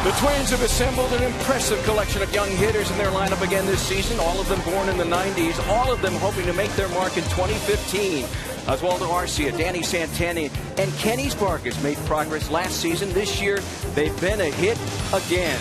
The Twins have assembled an impressive collection of young hitters in their lineup again this season, all of them born in the 90s, all of them hoping to make their mark in 2015. Oswaldo Arcia, Danny Santana, and Kenny Vargas made progress last season. This year, they've been a hit again.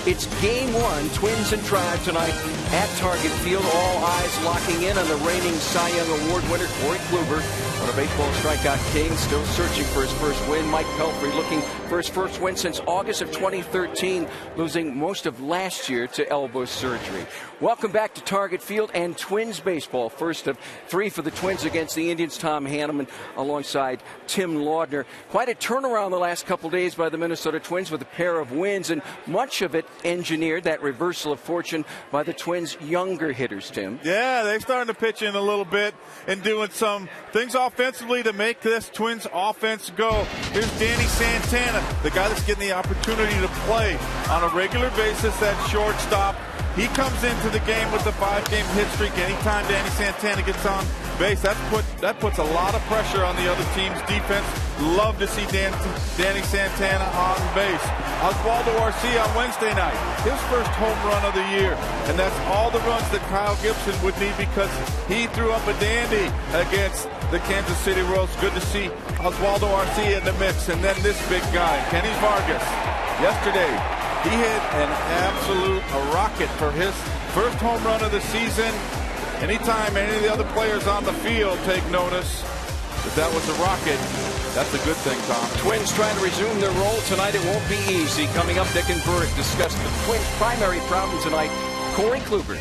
It's Game 1, Twins and Tribe tonight at Target Field. All eyes locking in on the reigning Cy Young Award winner, Corey Kluber, on a baseball strikeout king, still searching for his first win. Mike Pelfrey looking for his first win since August of 2013, losing most of last year to elbow surgery. Welcome back to Target Field and Twins baseball. First of 3 for the Twins against the Indians. Tom Hanneman alongside Tim Laudner. Quite a turnaround the last couple days by the Minnesota Twins with a pair of wins, and much of it engineered, that reversal of fortune, by the Twins' younger hitters, Tim. Yeah, they're starting to pitch in a little bit and doing some things offensively to make this Twins offense go. Here's Danny Santana, the guy that's getting the opportunity to play on a regular basis at shortstop. He comes into the game with a 5-game hit streak. Anytime Danny Santana gets on base, that puts a lot of pressure on the other team's defense. Love to see Danny Santana on base. Oswaldo Arcia on Wednesday night, his first home run of the year. And that's all the runs that Kyle Gibson would need because he threw up a dandy against the Kansas City Royals. Good to see Oswaldo Arcia in the mix. And then this big guy, Kenny Vargas. Yesterday, he hit an absolute rocket for his first home run of the season. Anytime any of the other players on the field take notice that was a rocket, that's a good thing, Tom. Twins trying to resume their role tonight. It won't be easy. Coming up, Dick and Burke discuss the Twins' primary problem tonight, Corey Kluber.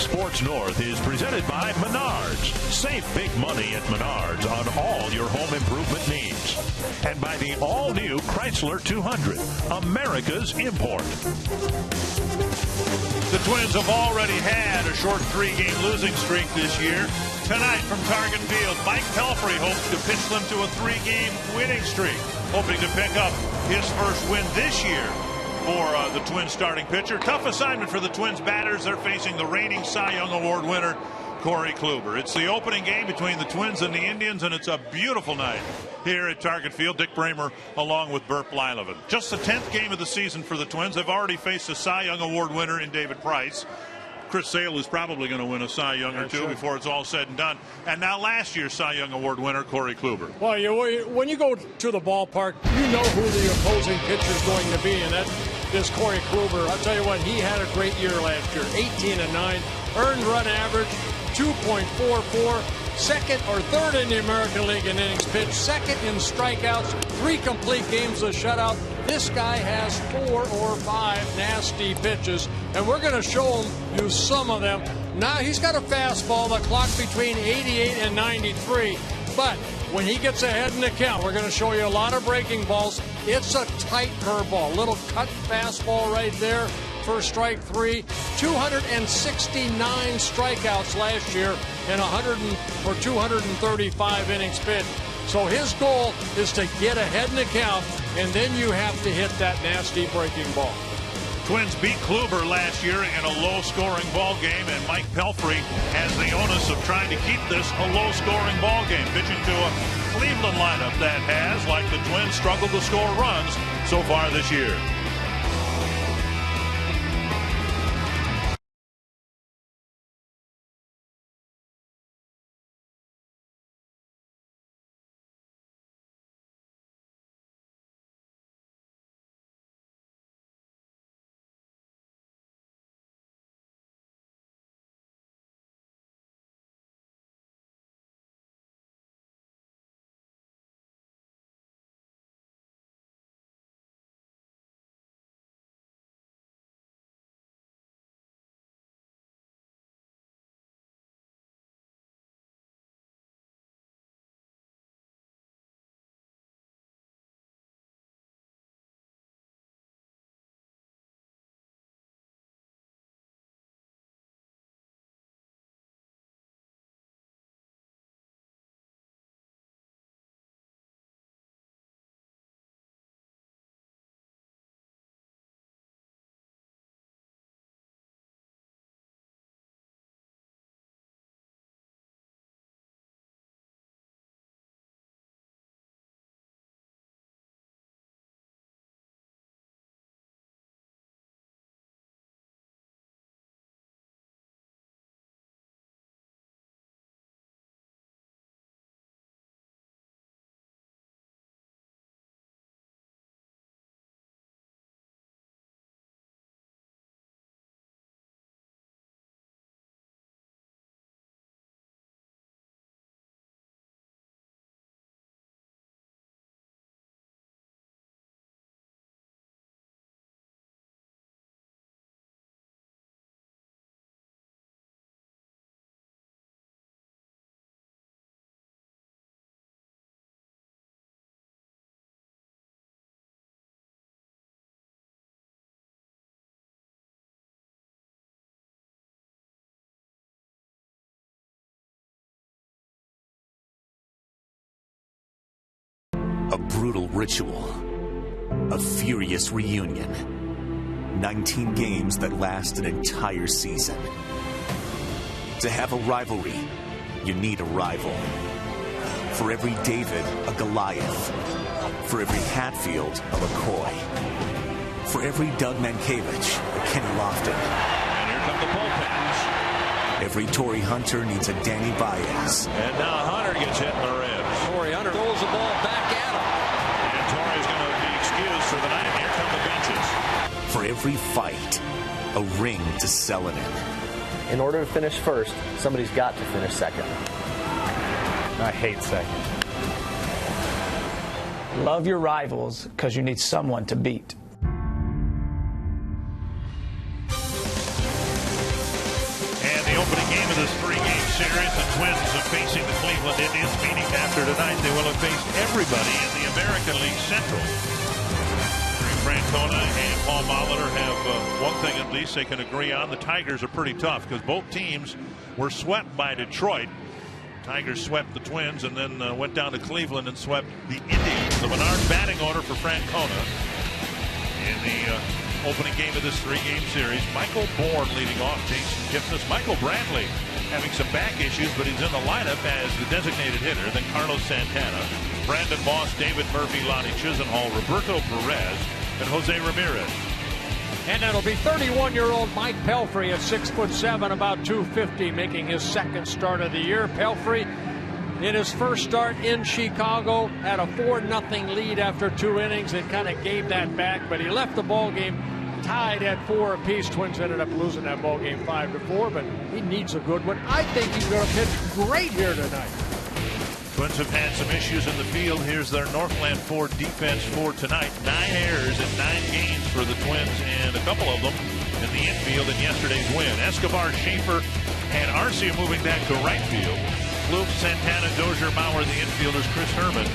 Sports North is presented by Menards. Save big money at Menards on all your home improvement needs. And by the all-new Chrysler 200, America's import. The Twins have already had a short 3-game losing streak this year. Tonight from Target Field, Mike Pelfrey hopes to pitch them to a 3-game winning streak, hoping to pick up his first win this year for the Twins starting pitcher. Tough assignment for the Twins batters. They're facing the reigning Cy Young Award winner, Corey Kluber. It's the opening game between the Twins and the Indians, and it's a beautiful night here at Target Field. Dick Bramer along with Burt Blyleven. Just the 10th game of the season for the Twins. They've already faced a Cy Young Award winner in David Price. Chris Sale is probably going to win a Cy Young or two before it's all said and done. And now last year's Cy Young Award winner, Corey Kluber. Well, when you go to the ballpark, you know who the opposing pitcher is going to be, and that is Corey Kluber. I'll tell you what, he had a great year last year, 18-9, earned run average 2.44, second or third in the American League in innings pitched, second in strikeouts, 3 complete games of shutout. This guy has 4 or 5 nasty pitches, and we're going to show you some of them. Now he's got a fastball that clocks between 88 and 93, but when he gets ahead in the count, we're going to show you a lot of breaking balls. It's a tight curveball, little cut fastball right there for strike 3. 269 strikeouts last year and 235 innings pitched. So his goal is to get ahead in the count, and then you have to hit that nasty breaking ball. Twins beat Kluber last year in a low-scoring ball game, and Mike Pelfrey has the onus of trying to keep this a low-scoring ball game, pitching to a Cleveland lineup that has, like the Twins, struggled to score runs so far this year. A brutal ritual. A furious reunion. 19 games that last an entire season. To have a rivalry, you need a rival. For every David, a Goliath. For every Hatfield, a McCoy. For every Doug Mankiewicz, a Kenny Lofton. And here come the bullpens. Every Torrey Hunter needs a Danny Baez. And now Hunter gets hit in the ribs. Torrey Hunter throws the ball back at him. And Torrey's going to be excused for the night. And here come the benches. For every fight, a ring to sell it in. In order to finish first, somebody's got to finish second. I hate second. Love your rivals because you need someone to beat. And the opening game of this 3-game series, the Twins are facing the Cleveland Indians, meaning after tonight they will have faced everybody in the American League Central. Francona and Paul Molitor have one thing at least they can agree on. The Tigers are pretty tough because both teams were swept by Detroit. Tigers swept the Twins and then went down to Cleveland and swept the Indians. The Menard batting order for Francona in the opening game of this 3-game series. Michael Bourne leading off. Jason Kipnis. Michael Brantley having some back issues, but he's in the lineup as the designated hitter. Then Carlos Santana, Brandon Moss, David Murphy, Lonnie Chisenhall, Roberto Perez, and Jose Ramirez. And that'll be 31-year-old Mike Pelfrey at 6'7", about 250, making his second start of the year. Pelfrey, in his first start in Chicago, had a 4-0 lead after 2 innings and kind of gave that back, but he left the ball game tied at 4 apiece. Twins ended up losing that ball game 5-4, but he needs a good one. I think he's going to pitch great here tonight. Twins have had some issues in the field. Here's their Northland Ford defense for tonight. 9 errors in 9 games for the Twins, and a couple of them in the infield in yesterday's win. Escobar, Schaefer, and Arcia moving back to right field. Luke, Santana, Dozier, Mauer, the infielders. Chris Herman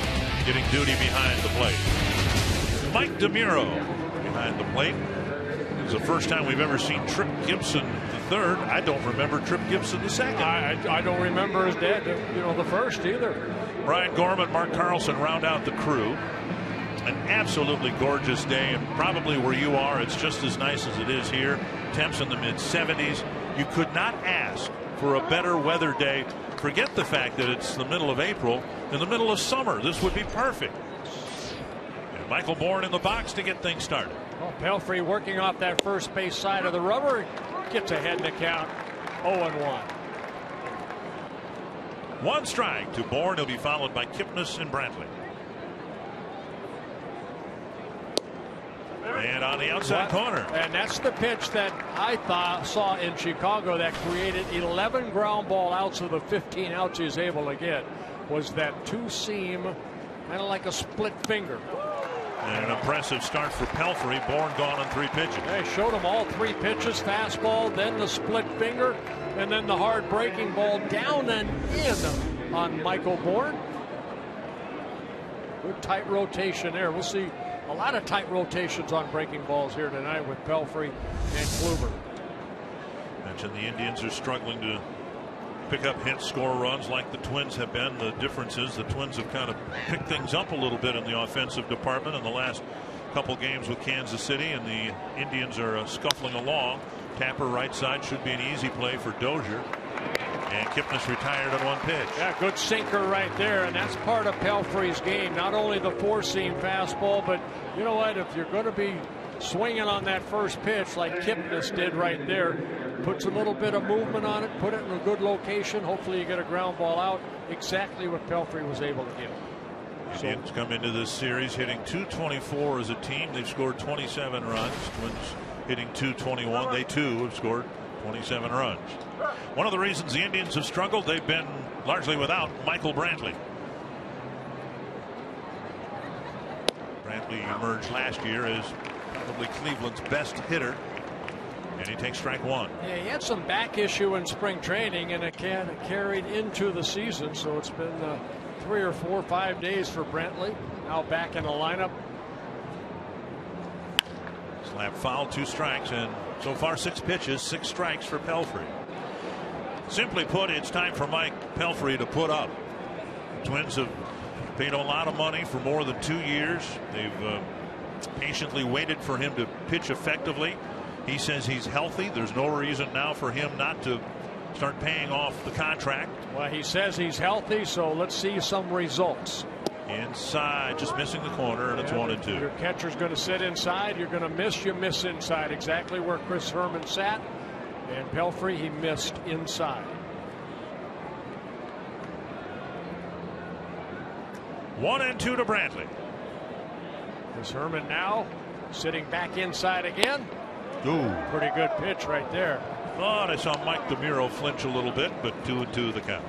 getting duty behind the plate. Mike DeMuro behind the plate. It's the first time we've ever seen Trip Gibson III. I don't remember Trip Gibson II. I don't remember his dad, the first either. Brian Gorman, Mark Carlson round out the crew. An absolutely gorgeous day, and probably where you are, it's just as nice as it is here. Temps in the mid-70s. You could not ask for a better weather day. Forget the fact that it's the middle of April. In the middle of summer, this would be perfect. And Michael Bourne in the box to get things started. Well, Pelfrey working off that first base side of the rubber, gets ahead in the count, 0-1. 1 strike to Bourne. He'll be followed by Kipnis and Brantley. And on the outside corner. And that's the pitch that I saw in Chicago that created 11 ground ball outs of the 15 outs he was able to get, was that 2-seam, kind of like a split finger. And an impressive start for Pelfrey. Bourne gone on 3 pitches. They showed him all 3 pitches, fastball, then the split finger, and then the hard breaking ball down and in on Michael Bourne. Good tight rotation there. We'll see a lot of tight rotations on breaking balls here tonight with Pelfrey and Kluber. Mentioned the Indians are struggling to pick up hits, score runs like the Twins have been. The difference is the Twins have kind of picked things up a little bit in the offensive department in the last couple games with Kansas City, and the Indians are scuffling along. Tapper right side should be an easy play for Dozier. And Kipnis retired on 1 pitch. Yeah, good sinker right there, and that's part of Pelfrey's game. Not only the 4-seam fastball, but you know what? If you're going to be swinging on that first pitch like Kipnis did right there, puts a little bit of movement on it, put it in a good location. Hopefully you get a ground ball out. Exactly what Pelfrey was able to get. Indians come into this series hitting .224 as a team. They've scored 27 runs. Twins hitting .221. They too have scored 27 runs. One of the reasons the Indians have struggled, they've been largely without Michael Brantley. Brantley emerged last year as probably Cleveland's best hitter, and he takes strike 1. Yeah, he had some back issue in spring training, and it carried into the season, so it's been 3 or 4 or 5 days for Brantley. Now back in the lineup. Slap foul, 2 strikes, and so far 6 pitches, 6 strikes for Pelfrey. Simply put, it's time for Mike Pelfrey to put up. The Twins have paid a lot of money for more than 2 years. They've patiently waited for him to pitch effectively. He says he's healthy. There's no reason now for him not to start paying off the contract. Well, he says he's healthy, so let's see some results. Inside, just missing the corner, and it's 1-2. Your catcher's going to sit inside. You're going to miss. You miss inside, exactly where Chris Herman sat. And Pelfrey, he missed inside. 1-2 to Brantley. Chris Herman now sitting back inside again. Ooh, pretty good pitch right there. Thought I saw Mike DeMuro flinch a little bit, but 2-2 the count.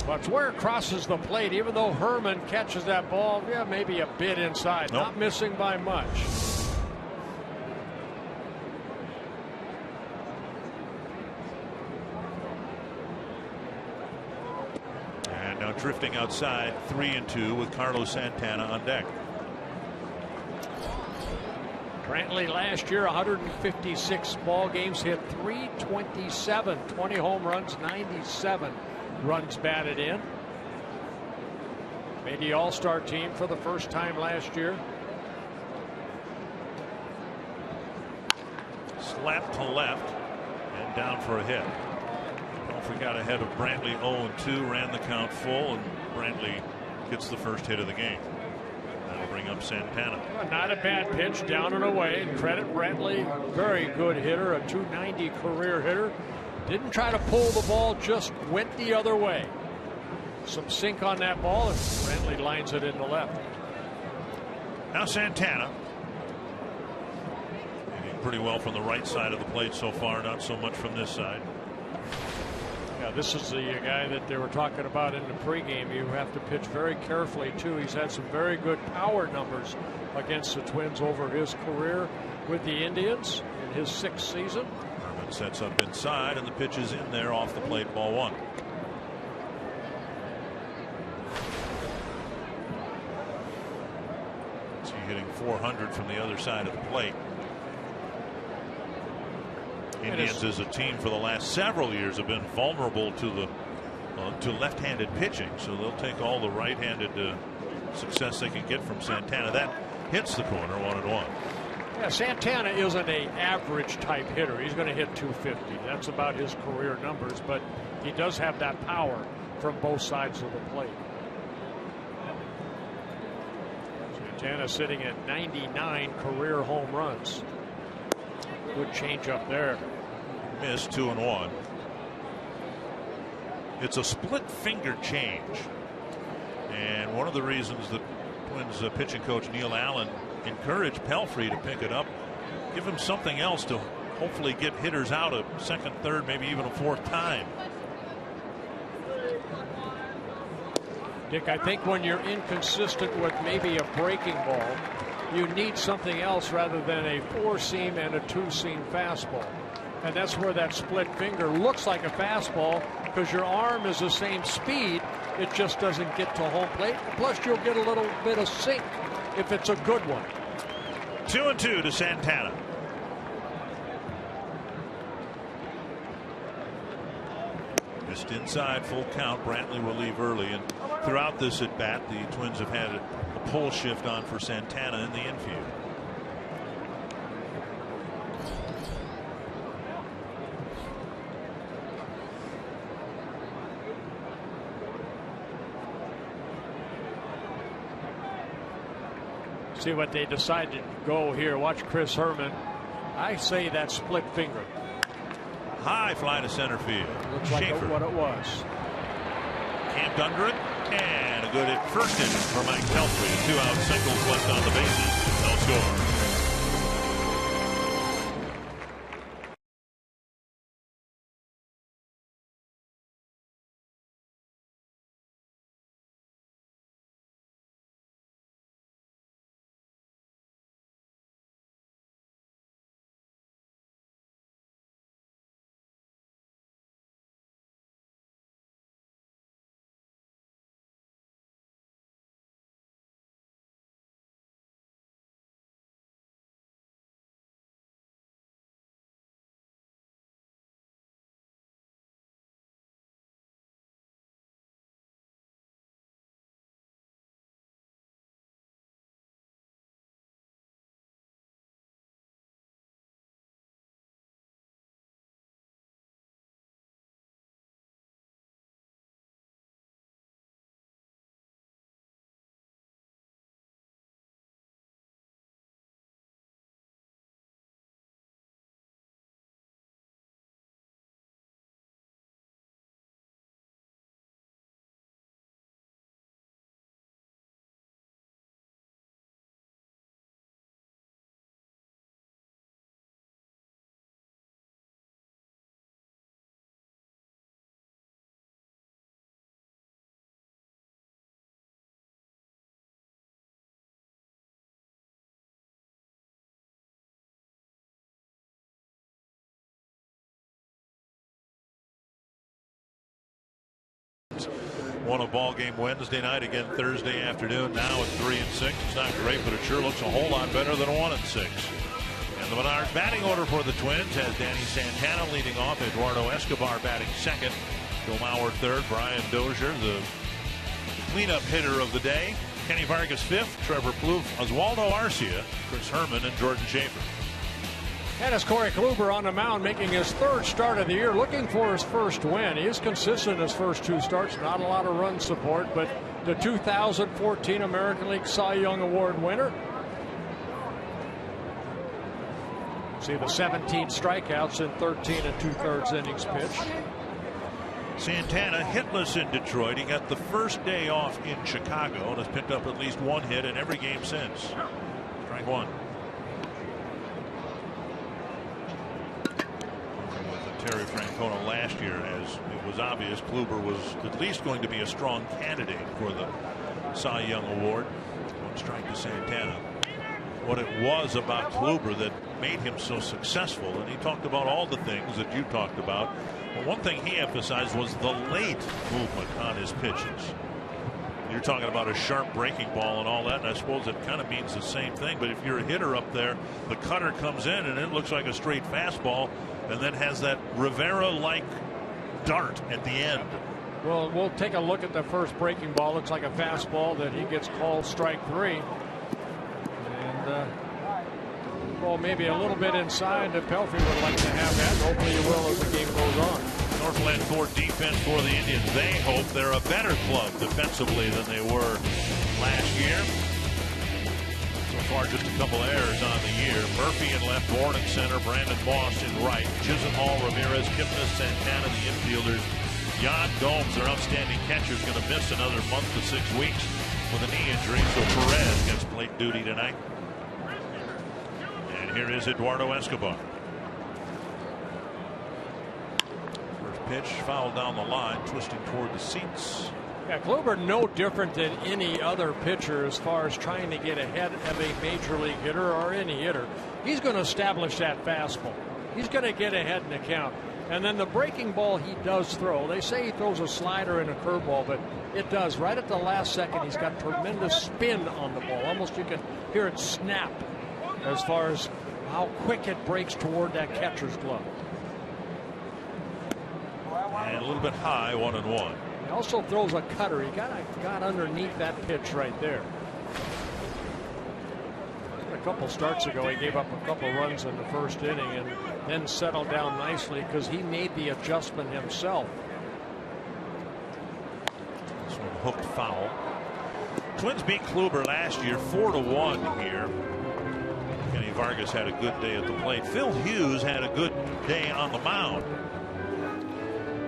But it's where it crosses the plate. Even though Herman catches that ball, yeah, maybe a bit inside. Nope. Not missing by much. And now drifting outside, 3-2 with Carlos Santana on deck. Brantley last year, 156 ball games, hit .327, 20 home runs, 97 runs batted in. Made the All-Star team for the first time last year. Slap to left. And down for a hit. Pelfrey got ahead of Brantley 0-2, ran the count full, and Brantley gets the first hit of the game. That'll bring up Santana. Well, not a bad pitch, down and away. Credit Brantley, very good hitter, a .290 career hitter. Didn't try to pull the ball, just went the other way. Some sink on that ball, and Brantley lines it into left. Now Santana. Hitting pretty well from the right side of the plate so far, not so much from this side. Yeah, this is the guy that they were talking about in the pregame. You have to pitch very carefully, too. He's had some very good power numbers against the Twins over his career with the Indians in his 6th season. Herman sets up inside, and the pitch is in there off the plate, ball 1. So you're hitting .400 from the other side of the plate. Indians as a team for the last several years have been vulnerable to the left-handed pitching, so they'll take all the right-handed success they can get from Santana. That hits the corner, 1-1. Yeah, Santana isn't an average type hitter. He's going to hit .250. That's about his career numbers, but he does have that power from both sides of the plate. Santana sitting at 99 career home runs. Good change up there. Missed, 2-1. It's a split finger change, and one of the reasons the Twins pitching coach Neil Allen encouraged Pelfrey to pick it up, give him something else to hopefully get hitters out a second, third, maybe even a 4th time. Dick, I think when you're inconsistent with maybe a breaking ball, you need something else rather than a 4-seam and a 2-seam fastball. And that's where that split finger looks like a fastball, because your arm is the same speed. It just doesn't get to home plate. Plus, you'll get a little bit of sink if it's a good one. 2-2 to Santana. Just inside, full count. Brantley will leave early, and throughout this at bat, the Twins have had a pull shift on for Santana in the infield. See what they decide to go here. Watch Chris Herman. I say that split finger. High fly to center field. Looks like what it was. Camped under it, and a good hit first inning for Mike Pelfrey. 2-out singles left on the bases. No score. Won a ball game Wednesday night, again Thursday afternoon. Now at 3-6. It's not great, but it sure looks a whole lot better than 1-6. And the Menards batting order for the Twins has Danny Santana leading off, Eduardo Escobar batting second, Bill Mauer third, Brian Dozier the cleanup hitter of the day, Kenny Vargas fifth, Trevor Plouffe, Oswaldo Arcia, Chris Herman, and Jordan Schaefer. And it's Corey Kluber on the mound, making his third start of the year, looking for his first win. He is consistent in his first 2 starts, not a lot of run support, but the 2014 American League Cy Young Award winner. See the 17 strikeouts in 13 2/3 innings pitched. Santana hitless in Detroit. He got the first day off in Chicago and has picked up at least 1 hit in every game since. Strike 1. With Terry Francona last year, as it was obvious Kluber was at least going to be a strong candidate for the Cy Young Award. 1 strike to Santana. What it was about Kluber that made him so successful, and he talked about all the things that you talked about. But one thing he emphasized was the late movement on his pitches. You're talking about a sharp breaking ball and all that, and I suppose it kind of means the same thing. But if you're a hitter up there, the cutter comes in and it looks like a straight fastball, and then has that Rivera-like dart at the end. Well, we'll take a look at the first breaking ball. Looks like a fastball that he gets called strike 3. And well, maybe a little bit inside that Pelfrey would like to have that. Hopefully he will as the game goes on. Northland Ford defense for the Indians. They hope they're a better club defensively than they were last year. So far, just a couple errors on the year. Murphy in left, Bourne in center, Brandon Moss in right, Chisenhall, Ramirez, Kipnis, Santana, the infielders. Jan Gomes, their outstanding catcher, is going to miss another month to 6 weeks with a knee injury. So Perez gets plate duty tonight. And here is Eduardo Escobar. First pitch, foul down the line, twisting toward the seats. Yeah, Kluber no different than any other pitcher as far as trying to get ahead of a major league hitter or any hitter. He's going to establish that fastball. He's going to get ahead in the count. And then the breaking ball he does throw. They say he throws a slider and a curveball, but it does. Right at the last second, he's got tremendous spin on the ball. Almost you can hear it snap as far as how quick it breaks toward that catcher's glove. And a little bit high, 1-1. He also throws a cutter. He got underneath that pitch right there. A couple starts ago, he gave up a couple runs in the first inning and then settled down nicely because he made the adjustment himself. This one hooked foul. Twins beat Kluber last year 4-1 here. Kenny Vargas had a good day at the plate. Phil Hughes had a good day on the mound.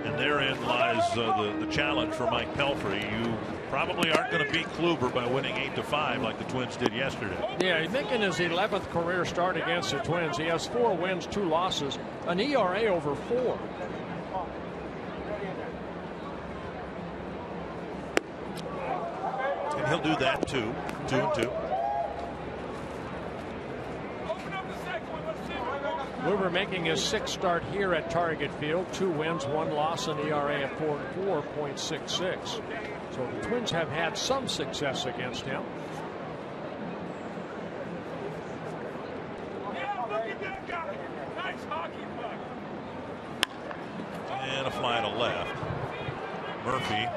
And therein lies the challenge for Mike Pelfrey. You probably aren't going to beat Kluber by winning 8-5 like the Twins did yesterday. Yeah, he's making his 11th career start against the Twins. He has 4 wins, 2 losses, an ERA over 4. And he'll do that too. 2-2. Kluber making his 6th start here at Target Field. 2 wins, 1 loss, and ERA at 4.66. So the Twins have had some success against him. And a fly to left. Murphy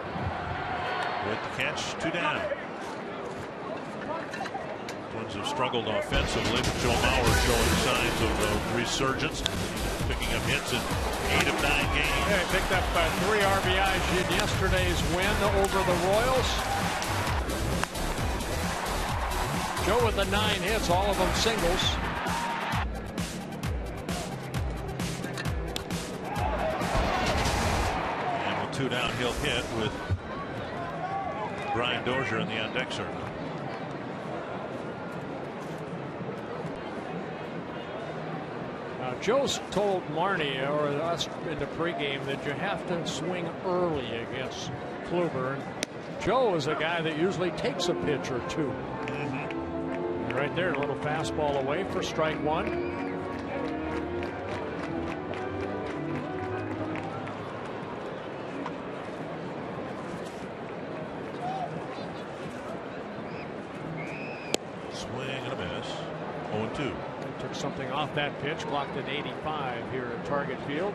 with the catch, 2 down. Twins have struggled offensively, but Joe Mauer showing signs of resurgence, picking up hits in 8 of 9 games. Yeah, he picked up 3 RBIs in yesterday's win over the Royals. Joe with the 9 hits, all of them singles. And with 2 down, he'll hit with Brian Dozier in the on-deck circle. Joe's told Marnie or us in the pregame that you have to swing early against Kluber. And Joe is a guy that usually takes a pitch or 2. Right there, a little fastball away for strike 1. Swing and a miss. 0-2. Took something off that pitch, clocked at 85 here at Target Field.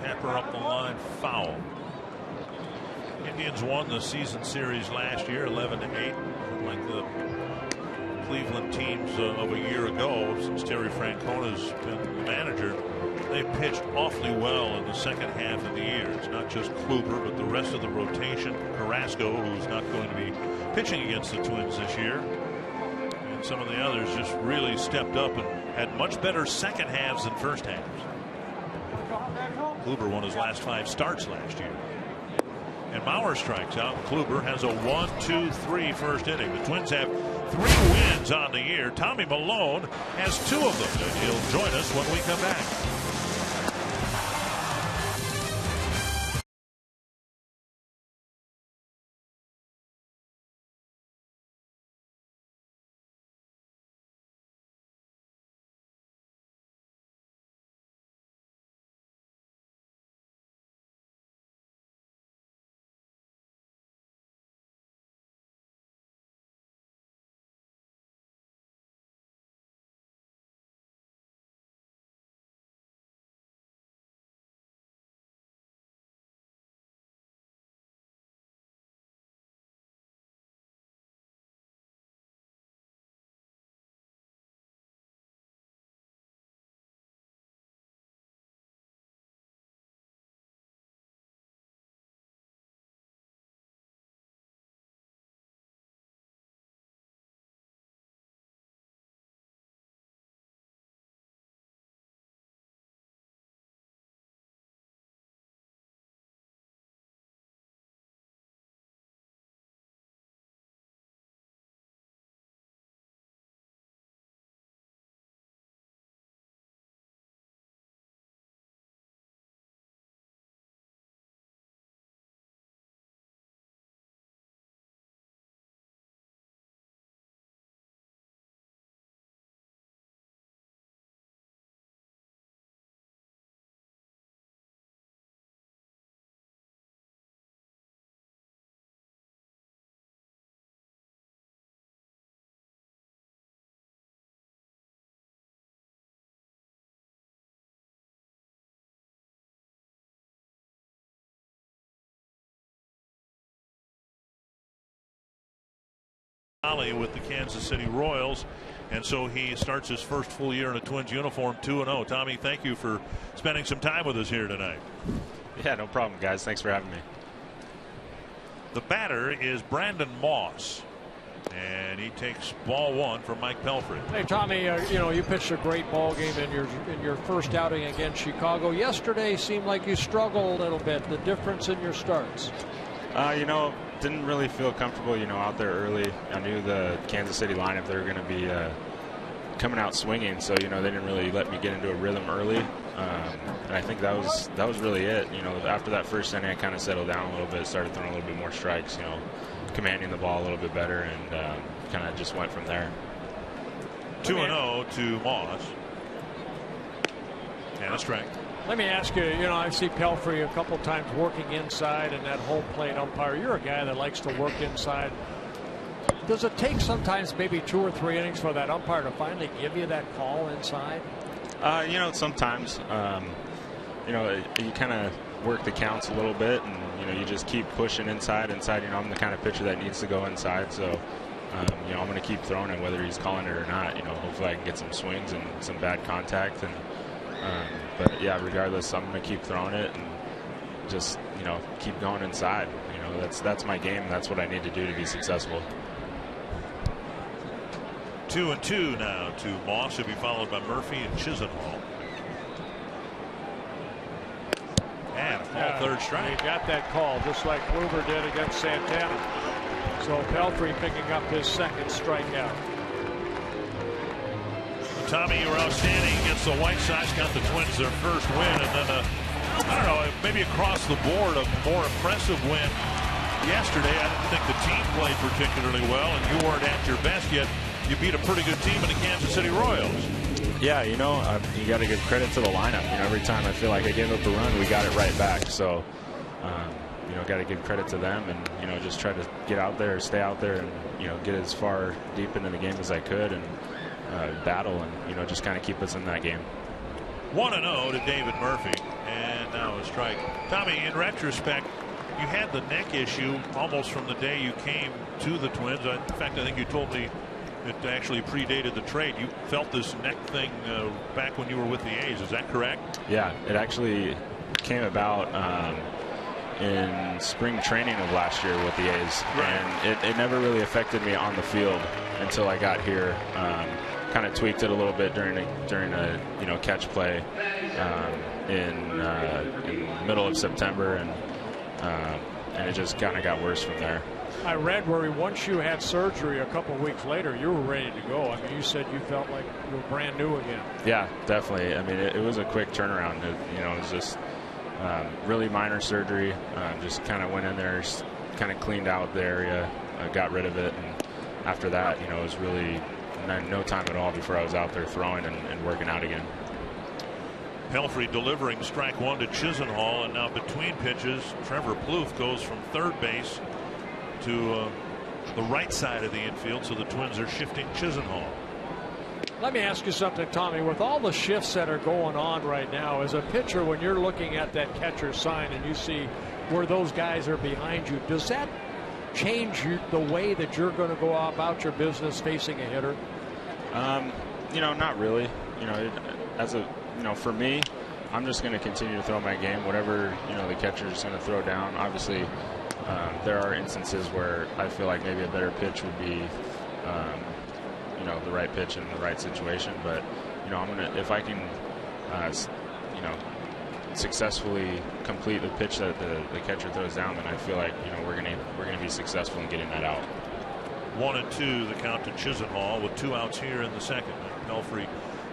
Snapper up the line, foul. Indians won the season series last year, 11-8, like the Cleveland teams of a year ago. Since Terry Francona's been the manager, they pitched awfully well in the second half of the year. It's not just Kluber, but the rest of the rotation. Carrasco, who's not going to be pitching against the Twins this year, and some of the others just really stepped up and had much better second halves than first halves. Kluber won his last 5 starts last year. And Mauer strikes out. Kluber has a 1-2-3 first inning. The Twins have 3 wins on the year. Tommy Malone has 2 of them, and he'll join us when we come back. With the Kansas City Royals, and so he starts his first full year in a Twins uniform, 2-0. Tommy, thank you for spending some time with us here tonight. Yeah, no problem, guys. Thanks for having me. The batter is Brandon Moss, and he takes ball 1 from Mike Pelfrey. Hey, Tommy, you pitched a great ball game in your first outing against Chicago. Yesterday seemed like you struggled a little bit. The difference in your starts? Didn't really feel comfortable, out there early. I knew the Kansas City lineup, they were going to be coming out swinging, so they didn't really let me get into a rhythm early. And I think that was really it. After that first inning, I kind of settled down a little bit, started throwing a little bit more strikes, commanding the ball a little bit better, and kind of just went from there. 2-0 to Moss, and a strike. Let me ask you, I see Pelfrey a couple times working inside and that home plate umpire. You're a guy that likes to work inside. Does it take sometimes maybe 2 or 3 innings for that umpire to finally give you that call inside? Sometimes, you kind of work the counts a little bit, and, you just keep pushing inside. I'm the kind of pitcher that needs to go inside. So, I'm going to keep throwing it whether he's calling it or not. Hopefully I can get some swings and some bad contact. But yeah, regardless, I'm going to keep throwing it and just, keep going inside. That's my game. That's what I need to do to be successful. 2-2 now to Moss. He'll be followed by Murphy and Chisenhall. And third strike. He got that call just like Kluber did against Santana. So Pelfrey picking up his second strikeout. Tommy, you were outstanding against the White Sox, got the Twins their first win, and then I don't know, maybe across the board a more impressive win yesterday. I didn't think the team played particularly well, and you weren't at your best yet. You beat a pretty good team in the Kansas City Royals. Yeah, you got to give credit to the lineup. Every time I feel like I gave up a run, we got it right back. So, got to give credit to them, and just try to get out there, stay out there, and get as far deep into the game as I could, and battle, and just kind of keep us in that game. 1-0 to David Murphy, And now a strike. Tommy, in retrospect, you had the neck issue almost from the day you came to the Twins. In fact, I think you told me it actually predated the trade. You felt this neck thing back when you were with the A's. Is that correct? Yeah, it actually came about in spring training of last year with the A's. Right. And it never really affected me on the field until I got here. Kind of tweaked it a little bit during a catch play in middle of September, and it just kind of got worse from there. I read where once you had surgery a couple of weeks later, you were ready to go. I mean, you said you felt like you were brand new again. Yeah, definitely. I mean, it was a quick turnaround. It was just really minor surgery. Just kind of went in there, kind of cleaned out the area, got rid of it, and after that, it was really no time at all before I was out there throwing and working out again. Pelfrey delivering strike one to Chisenhall, and now between pitches, Trevor Plouffe goes from third base to the right side of the infield, so the Twins are shifting Chisenhall. Let me ask you something, Tommy. With all the shifts that are going on right now, as a pitcher, when you're looking at that catcher sign and you see where those guys are behind you, does that change the way that you're going to go about your business facing a hitter? Not really. For me, I'm just going to continue to throw my game, whatever the catcher is going to throw down. Obviously, there are instances where I feel like maybe a better pitch would be, the right pitch in the right situation. But I'm gonna, if I can, successfully complete the pitch that the catcher throws down, then I feel like we're gonna be successful in getting that out. 1-2 the count to Chisenhall with 2 outs here in the second. Pelfrey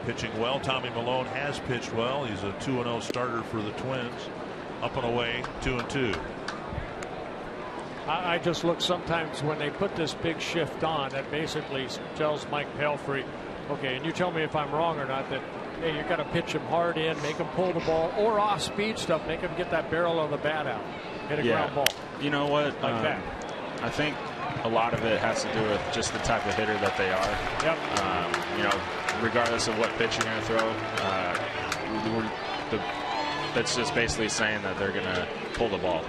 pitching well. Tommy Milone has pitched well. He's a 2-0 starter for the Twins. Up and away, 2-2. I just look sometimes when they put this big shift on, that basically tells Mike Pelfrey, okay, and you tell me if I'm wrong or not, that hey, you got to pitch him hard in, make him pull the ball, or off speed stuff, make him get that barrel of the bat out, hit a ground ball. You know what? Like that. I think a lot of it has to do with just the type of hitter that they are. Yep. Regardless of what pitch you're going to throw, that's just basically saying that they're going to pull the ball.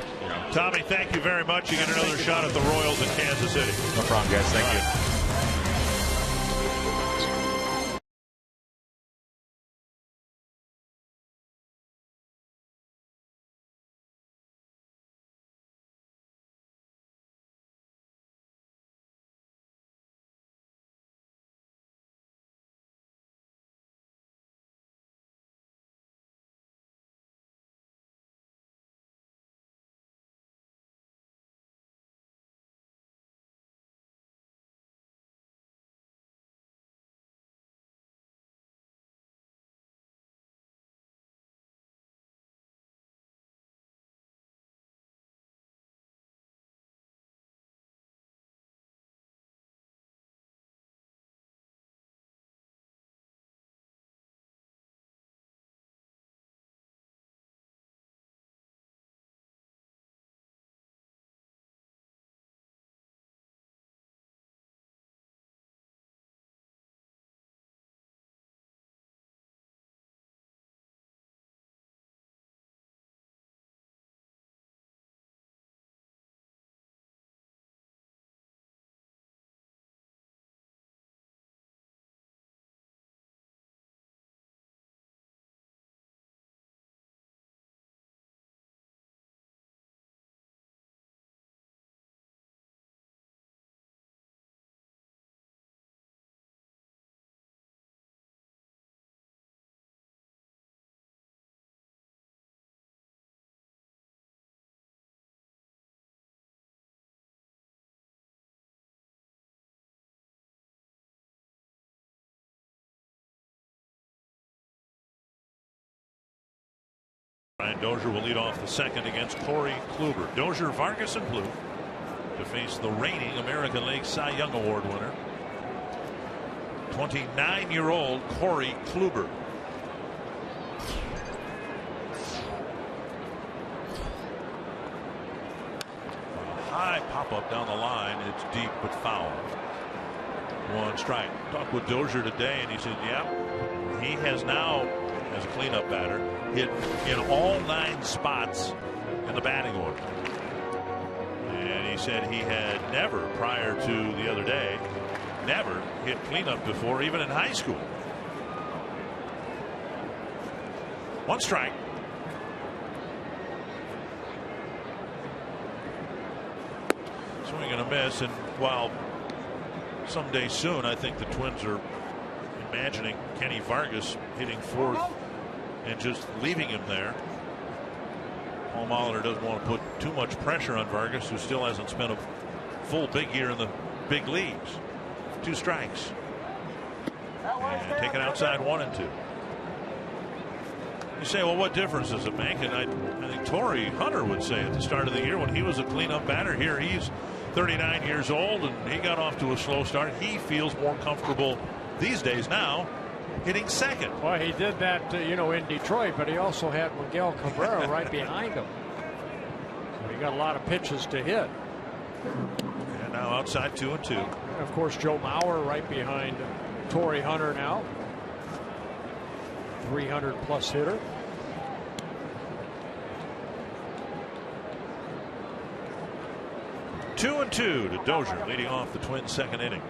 Tommy, thank you very much. You get another shot at the Royals in Kansas City. No problem, guys. Thank you. Brian Dozier will lead off the second against Corey Kluber. Dozier, Vargas, and Plouffe to face the reigning American League Cy Young Award winner, 29-year-old Corey Kluber. A high pop-up down the line. It's deep but foul. 1 strike. Talked with Dozier today, and he said, yeah, he has now as a cleanup batter. Hit in all 9 spots in the batting order. And he said he had never, prior to the other day, never hit cleanup before, even in high school. 1 strike. Swing and a miss, and while someday soon I think the Twins are imagining Kenny Vargas hitting 4th and just leaving him there, Paul Molitor doesn't want to put too much pressure on Vargas, who still hasn't spent a full big year in the big leagues. 2 strikes. And taken outside 1 and 2. You say, well, what difference does it make? And I think Torrey Hunter would say at the start of the year when he was a cleanup batter, here he's 39 years old and he got off to a slow start. He feels more comfortable these days now hitting second. Well, he did that, in Detroit, but he also had Miguel Cabrera right behind him. So he got a lot of pitches to hit. And now outside 2 and 2. And of course, Joe Mauer right behind Torrey Hunter now. 300+ hitter. Two and 2 to Dozier, leading off the Twins' second inning.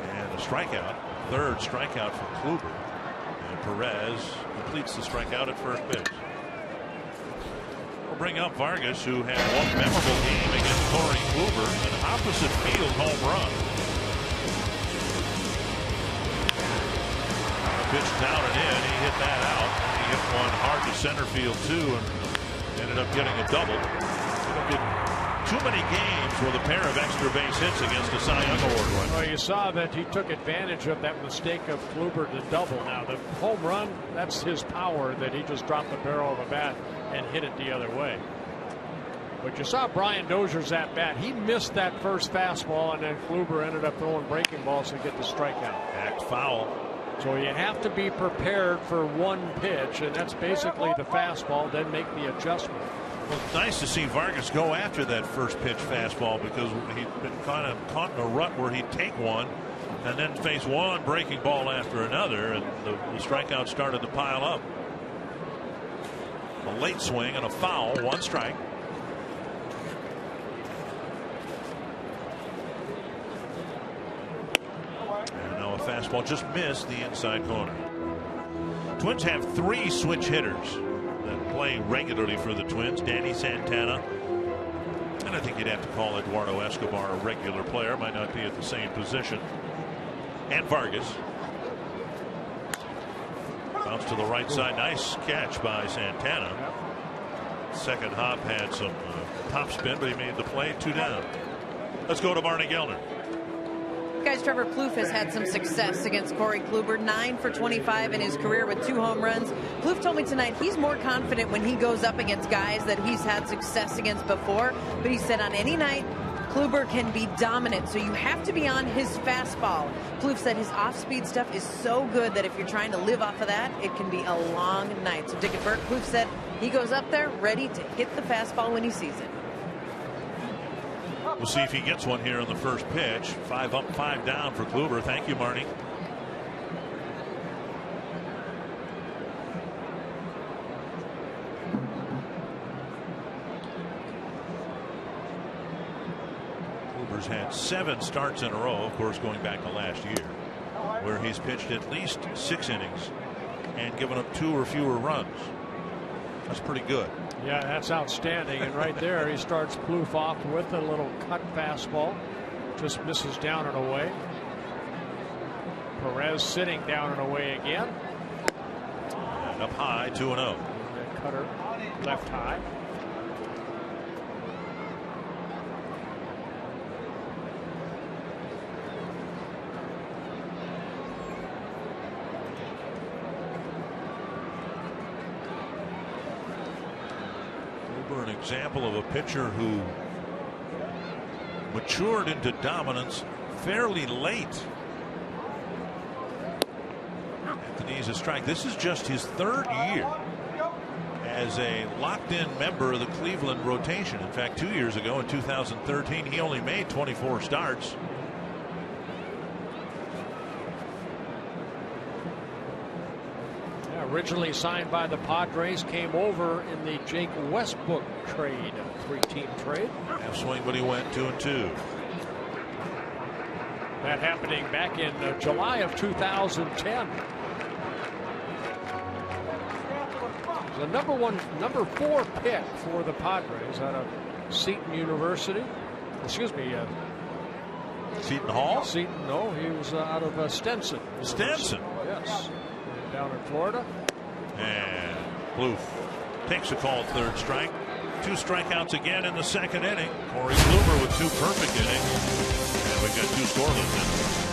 And a strikeout, 3rd strikeout for Kluber. And Perez completes the strikeout at first pitch. We'll bring up Vargas, who had one memorable game against Corey Kluber, an opposite field home run. Pitch down and in, he hit that out. He hit one hard to center field too, and ended up getting a double. It'll be too many games with a pair of extra base hits against a Cy Young Award winner. Well, you saw that he took advantage of that mistake of Kluber to double. Now the home run, that's his power, that he just dropped the barrel of a bat and hit it the other way. But you saw Brian Dozier's at bat. He missed that first fastball, and then Kluber ended up throwing breaking balls to get the strikeout. Act foul. So you have to be prepared for one pitch, and that's basically the fastball, then make the adjustment. Well, it's nice to see Vargas go after that first pitch fastball, because he'd been kind of caught in a rut where he'd take one and then face one breaking ball after another, and the strikeouts started to pile up. A late swing and a foul, 1 strike. Fastball just missed the inside corner. Twins have 3 switch hitters that play regularly for the Twins. Danny Santana, and I think you'd have to call Eduardo Escobar a regular player, might not be at the same position. And Vargas. Bounce to the right side, nice catch by Santana. Second hop had some top spin, but he made the play. 2 down. Let's go to Barney Gelner. Guys, Trevor Plouffe has had some success against Corey Kluber, 9 for 25 in his career with 2 home runs. Plouffe told me tonight he's more confident when he goes up against guys that he's had success against before. But he said on any night, Kluber can be dominant, so you have to be on his fastball. Plouffe said his off-speed stuff is so good that if you're trying to live off of that, it can be a long night. So Dick and Burke, Plouffe said he goes up there ready to hit the fastball when he sees it. We'll see if he gets one here on the first pitch. 5 up, 5 down for Kluber. Thank you, Marnie. Kluber's had 7 starts in a row, of course, going back to last year, where he's pitched at least 6 innings and given up 2 or fewer runs. That's pretty good. Yeah, that's outstanding. And right there, he starts Plouffe off with a little cut fastball. Just misses down and away. Perez sitting down and away again. And up high, 2-0. Cutter left high. An example of a pitcher who matured into dominance fairly late. Anthony's a strike. This is just his 3rd year as a locked-in member of the Cleveland rotation. In fact, 2 years ago in 2013, he only made 24 starts. Originally signed by the Padres, came over in the Jake Westbrook trade, three-team trade. Half swing, but he went 2-2. That happening back in July of 2010. The number 4 pick for the Padres out of Seton University. Excuse me. Seton Hall? Seton, no, he was out of Stenson. Stenson? Yes. Down in Florida. And Bloof takes a called third strike. 2 strikeouts again in the second inning. Corey Kluber with 2 perfect innings. And we've got 2 scoreless innings.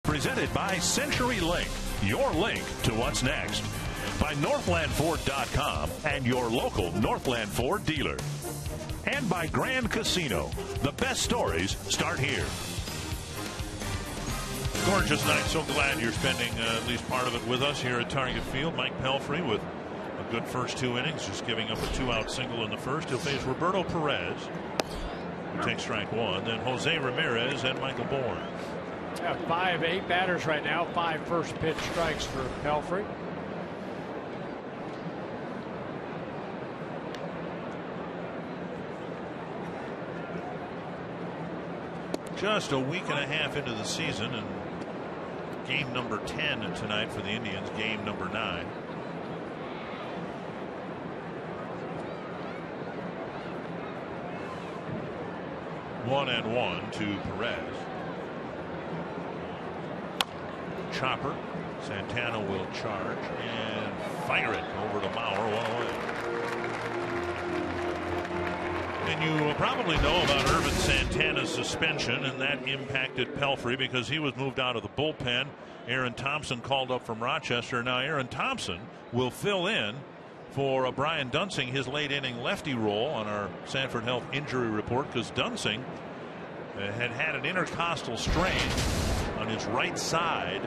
Presented by Century Link, your link to what's next. By NorthlandFord.com and your local Northland Ford dealer. And by Grand Casino. The best stories start here. Gorgeous night. So glad you're spending at least part of it with us here at Target Field. Mike Pelfrey with a good first 2 innings, just giving up a 2-out single in the first. He'll face Roberto Perez, who takes strike 1. Then Jose Ramirez and Michael Bourne. 8 batters right now, 5 first pitch strikes for Pelfrey. Just a week and a half into the season, and game number 10 tonight for the Indians, game number 9. One and one to Perez. Chopper. Santana will charge and fire it over to Mauer, 1 away. And you probably know about Irvin Santana's suspension, and that impacted Pelfrey because he was moved out of the bullpen. Aaron Thompson called up from Rochester. Now Aaron Thompson will fill in for Brian Dunsing, his late inning lefty role on our Sanford Health injury report, because Dunsing had an intercostal strain on his right side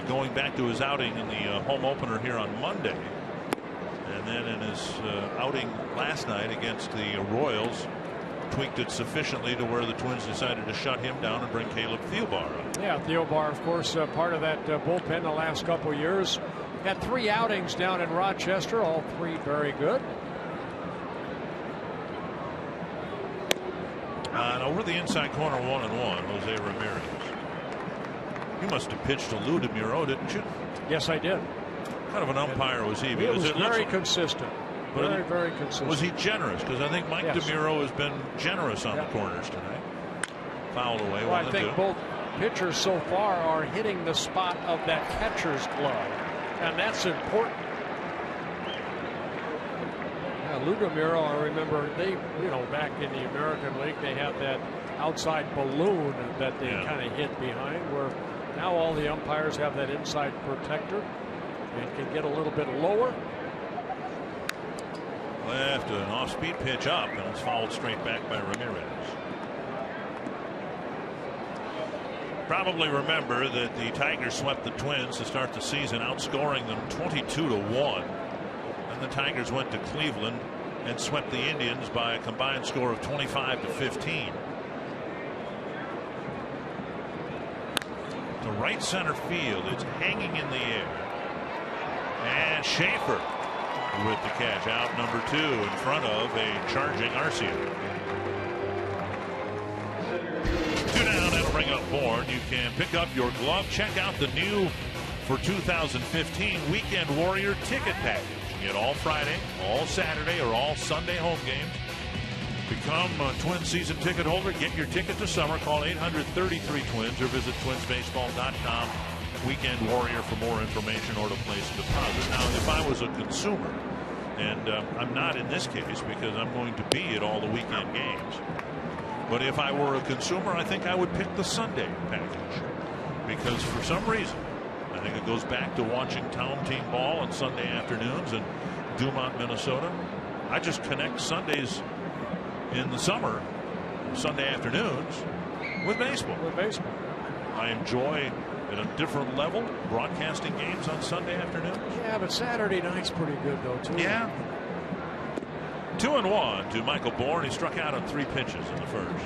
going back to his outing in the home opener here on Monday. And then in his outing last night against the Royals, tweaked it sufficiently to where the Twins decided to shut him down and bring Caleb Thielbar up. Yeah, Thielbar, of course, part of that bullpen the last couple of years. Had 3 outings down in Rochester, all 3 very good. And over the inside corner, 1-1, Jose Ramirez. You must have pitched to Lou DeMuro, didn't you? Yes, I did. What kind of an umpire was he? Because it was very consistent. Very consistent. Was he generous? Because I think Mike DeMuro has been generous on the corners tonight. Fouled away. Well, I think both pitchers so far are hitting the spot of that catcher's glove, and that's important. Lou DeMuro, I remember back in the American League, they had that outside balloon that they kind of hit behind, where now all the umpires have that inside protector and can get a little bit lower. Left, an off-speed pitch up, and it's fouled straight back by Ramirez. Probably remember that the Tigers swept the Twins to start the season, outscoring them 22-1. And the Tigers went to Cleveland and swept the Indians by a combined score of 25-15. To right center field, it's hanging in the air. And Schaefer with the catch, out number 2 in front of a charging Arcia. 2 down, that'll bring up Bourne. You can pick up your glove. Check out the new for 2015 Weekend Warrior ticket package. You get all Friday, all Saturday, or all Sunday home games. Become a Twins season ticket holder. Get your ticket to summer. Call 833-TWINS or visit twinsbaseball.com. Weekend Warrior for more information or to place a deposit. Now, if I was a consumer, and I'm not in this case because I'm going to be at all the weekend games, but if I were a consumer, I think I would pick the Sunday package, because for some reason, I think it goes back to watching town team ball on Sunday afternoons in Dumont, Minnesota. I just connect Sundays in the summer, Sunday afternoons, with baseball. I enjoy at a different level broadcasting games on Sunday afternoons. Yeah, but Saturday night's pretty good though too. Yeah. 2-1 to Michael Bourne. He struck out on 3 pitches in the first.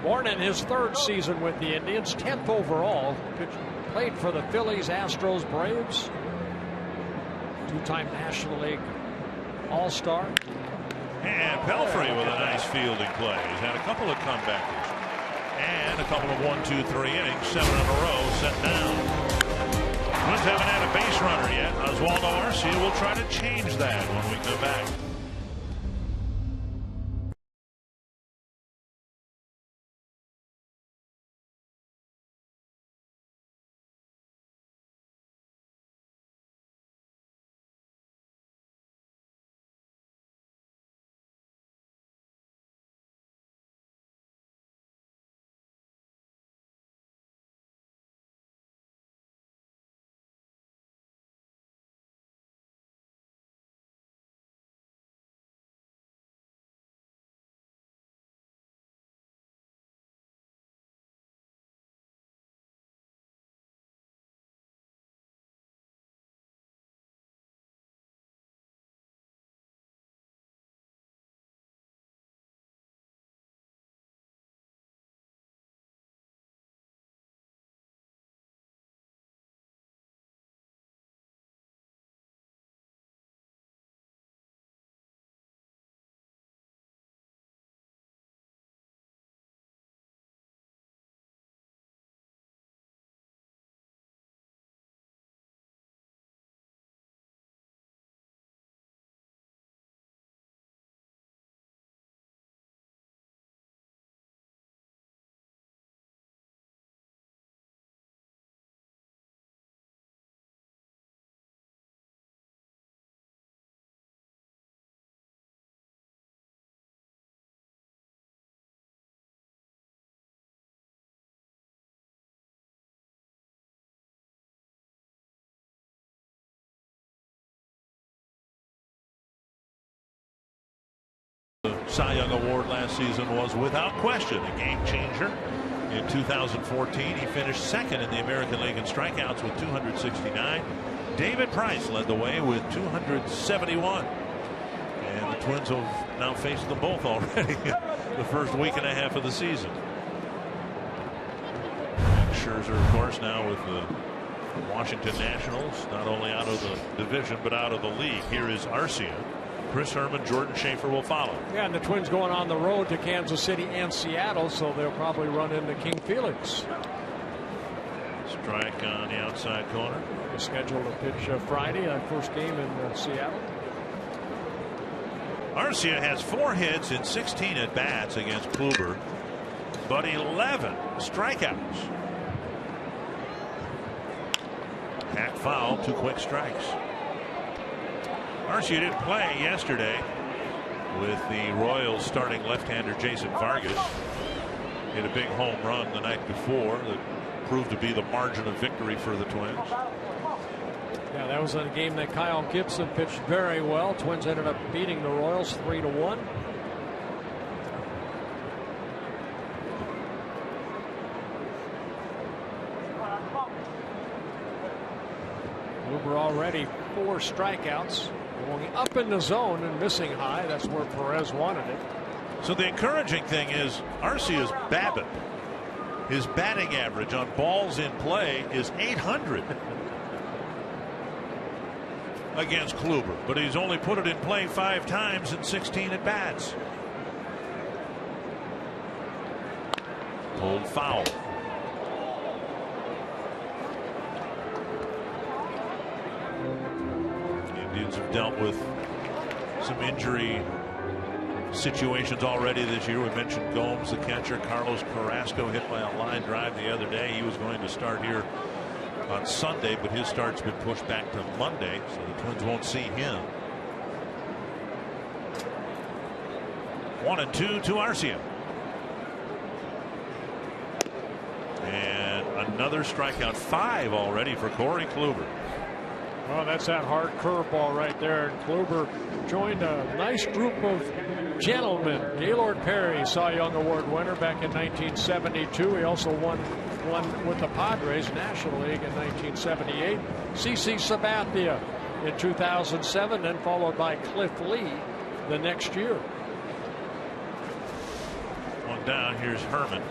Bourne in his 3rd season with the Indians, 10th overall. Played for the Phillies, Astros, Braves. 2-time National League All-Star. And Pelfrey with a nice fielding play. He's had a couple of comebackers. And a couple of 1-2-3 innings, 7 in a row, set down. Twins haven't had a base runner yet. Oswaldo Arcia will try to change that when we come back. The Cy Young Award last season was without question a game changer. In 2014, he finished 2nd in the American League in strikeouts with 269. David Price led the way with 271. And the Twins have now faced them both already the first week and a half of the season. And Scherzer, of course, now with the Washington Nationals, not only out of the division but out of the league. Here is Arcia. Chris Herman, Jordan Schaefer will follow. Yeah, and the Twins going on the road to Kansas City and Seattle, so they'll probably run into King Felix. Strike on the outside corner. They're scheduled to pitch Friday, first game in Seattle. Arcia has 4 hits in 16 at bats against Kluber, but 11 strikeouts. Hack foul, 2 quick strikes. Arcia didn't play yesterday with the Royals starting left-hander Jason Vargas. Hit a big home run the night before that proved to be the margin of victory for the Twins. Yeah, that was a game that Kyle Gibson pitched very well. Twins ended up beating the Royals 3-1. Kluber already 4 strikeouts, going up in the zone and missing high. That's where Perez wanted it. So the encouraging thing is Arcia's BABIP. His batting average on balls in play is 800 against Kluber, but he's only put it in play 5 times in 16 at bats. Pulled foul. The Indians have dealt with some injury situations already this year. We mentioned Gomes, the catcher. Carlos Carrasco hit by a line drive the other day. He was going to start here on Sunday, but his start's been pushed back to Monday, so the Twins won't see him. 1-2 to Arcia. And another strikeout. 5 already for Corey Kluber. Well, that's that hard curveball right there. And Kluber joined a nice group of gentlemen. Gaylord Perry, Cy Young Award winner back in 1972. He also won with the Padres National League in 1978. CC Sabathia in 2007, then followed by Cliff Lee the next year. One down. Here's Herman.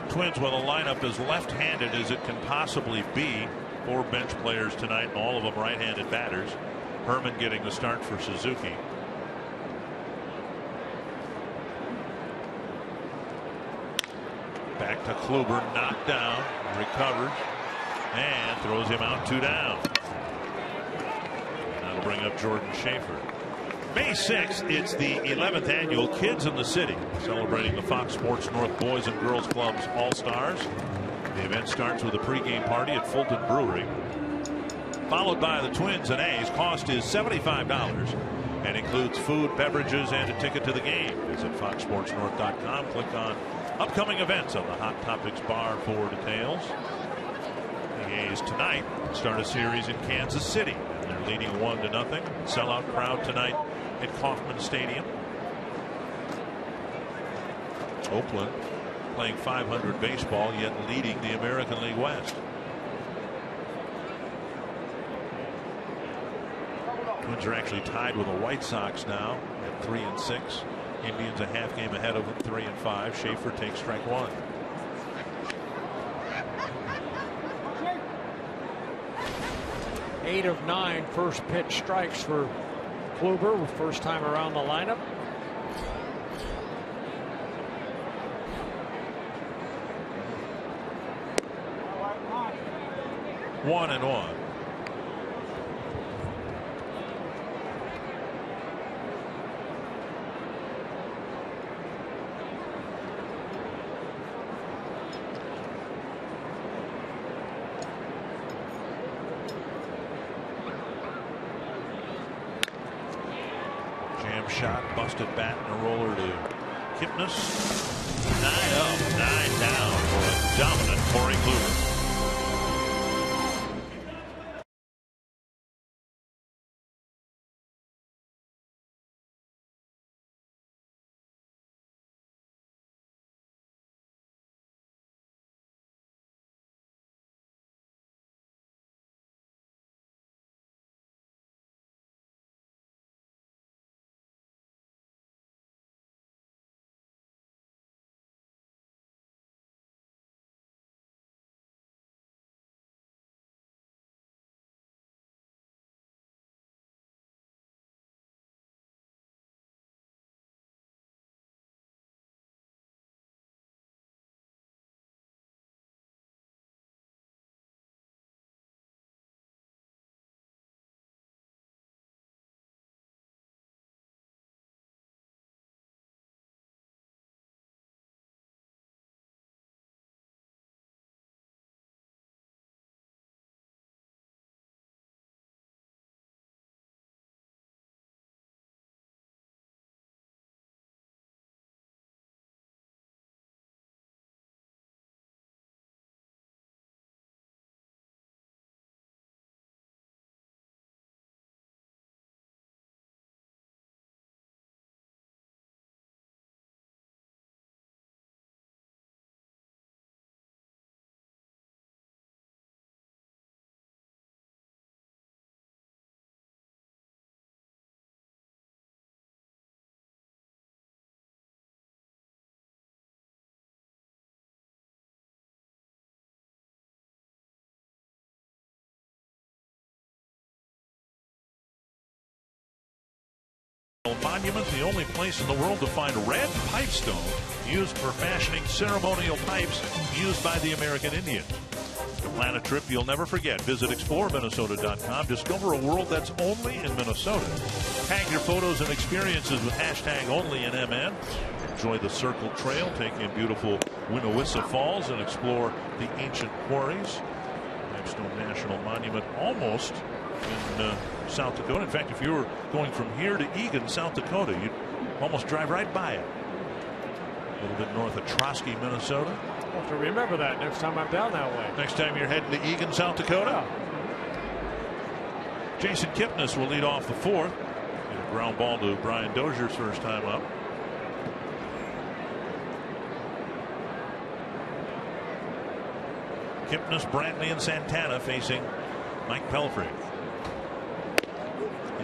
Twins with a lineup as left-handed as it can possibly be. 4 bench players tonight, and all of them right-handed batters. Herman getting the start for Suzuki. Back to Kluber, knocked down, recovered, and throws him out 2 down. And that'll bring up Jordan Schaefer. May 6th, it's the 11th annual Kids in the City, celebrating the Fox Sports North Boys and Girls Club's All-Stars. The event starts with a pregame party at Fulton Brewery, followed by the Twins and A's. Cost is $75 and includes food, beverages, and a ticket to the game. Visit foxsportsnorth.com. Click on upcoming events on the Hot Topics bar for details. The A's tonight start a series in Kansas City. They're leading 1-0. Sellout crowd tonight at Kauffman Stadium. Oakland playing .500 baseball, yet leading the American League West. Twins are actually tied with the White Sox now at 3-6. Indians a half game ahead of them, 3-5. Schaefer takes strike 1. Eight of 9 first pitch strikes for Kluber, first time around the lineup. 1-1. Jam shot, busted bat, and a roller to Kipnis. 9 up, 9 down for a dominant Corey Kluber. Monument, the only place in the world to find red pipestone used for fashioning ceremonial pipes used by the American Indians. To plan a trip you'll never forget, visit exploreminnesota.com. Discover a world that's only in Minnesota. Tag your photos and experiences with #OnlyInMN. Enjoy the Circle Trail, take in beautiful Winnewissa Falls, and explore the ancient quarries. Pipestone National Monument almost in South Dakota. In fact, if you were going from here to Eagan, South Dakota, you'd almost drive right by it. A little bit north of Trotsky, Minnesota. I'll have to remember that next time I'm down that way. Next time you're heading to Eagan, South Dakota. Jason Kipnis will lead off the fourth. And a ground ball to Brian Dozier's first time up. Kipnis, Brantley, and Santana facing Mike Pelfrey.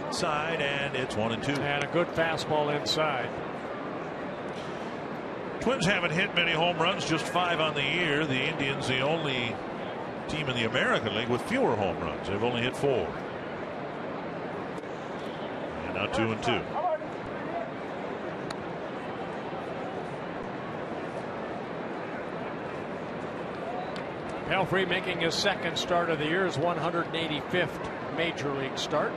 Inside, and it's 1-2. And a good fastball inside. Twins haven't hit many home runs, just 5 on the year. The Indians, the only team in the American League with fewer home runs. They've only hit 4. And now 2-2. Pelfrey making his second start of the year, his 185th major league start.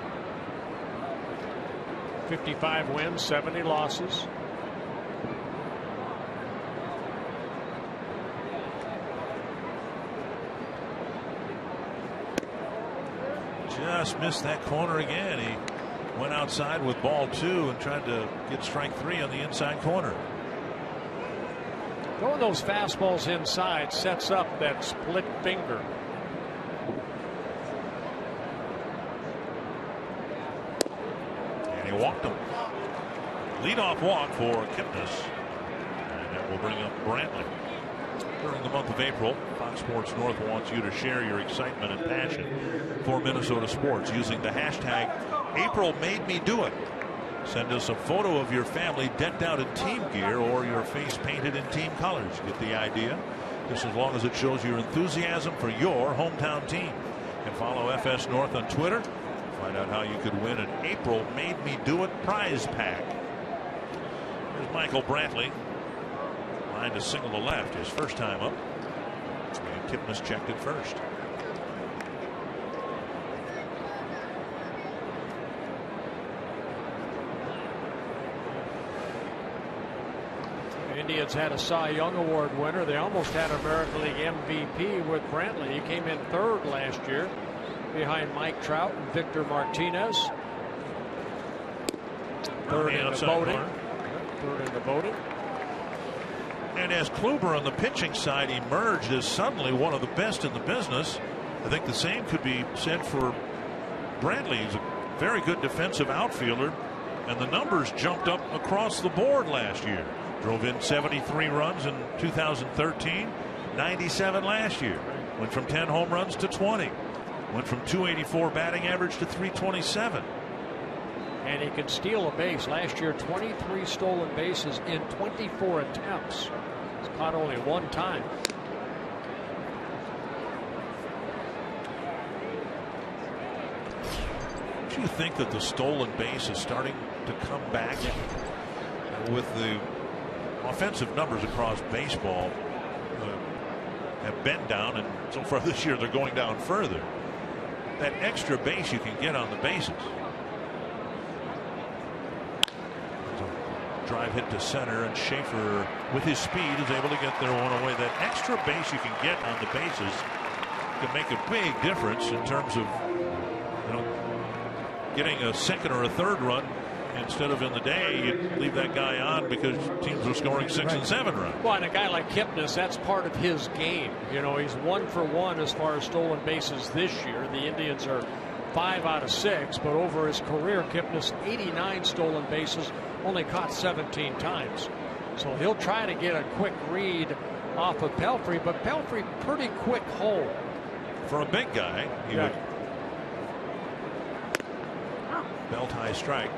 55 wins, 70 losses. Just missed that corner again. He went outside with ball 2 and tried to get strike 3 on the inside corner. Throwing those fastballs inside sets up that split finger. And he walked him. Leadoff walk for Kipnis. And that will bring up Brantley. During the month of April, Fox Sports North wants you to share your excitement and passion for Minnesota sports using the hashtag #AprilMadeMeDoIt. Send us a photo of your family decked out in team gear or your face painted in team colors. Get the idea? Just as long as it shows your enthusiasm for your hometown team. And follow FS North on Twitter. Find out how you could win an April Made Me Do It prize pack. Here's Michael Brantley. Line to single to left, his first time up. And Kipnis checked it first. Indians had a Cy Young Award winner. They almost had American League MVP with Brantley. He came in third last year behind Mike Trout and Victor Martinez. Third in the voting. Third in the voting. And as Kluber on the pitching side emerged as suddenly one of the best in the business, I think the same could be said for Brantley. He's a very good defensive outfielder, and the numbers jumped up across the board last year. Drove in 73 runs in 2013, 97 last year. Went from 10 home runs to 20. Went from 284 batting average to 327. And he can steal a base. Last year, 23 stolen bases in 24 attempts. He's caught only one time. Do you think that the stolen base is starting to come back? With the offensive numbers across baseball have been down, and so far this year they're going down further. That extra base you can get on the bases. Drive hit to center, and Schaefer with his speed is able to get their one away. That extra base you can get on the bases can make a big difference in terms of, you know, getting a second or a third run. Instead of in the day, you leave that guy on because teams are scoring 6 and 7 runs. Well, and a guy like Kipnis, that's part of his game. You know, he's 1 for 1 as far as stolen bases this year. The Indians are 5 out of 6, but over his career, Kipnis 89 stolen bases, only caught 17 times. So he'll try to get a quick read off of Pelfrey, but Pelfrey pretty quick hole. For a big guy, he would belt high strike.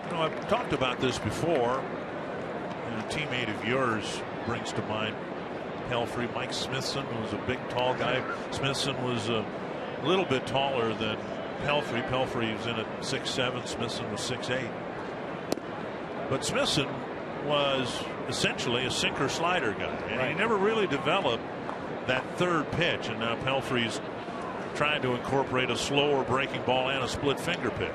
You know, I've talked about this before. And a teammate of yours brings to mind Pelfrey. Mike Smithson was a big, tall guy. Smithson was a little bit taller than Pelfrey. Pelfrey was in at 6'7". Smithson was 6'8". But Smithson was essentially a sinker slider guy, and he never really developed that third pitch. And now Pelfrey's trying to incorporate a slower breaking ball and a split finger pitch.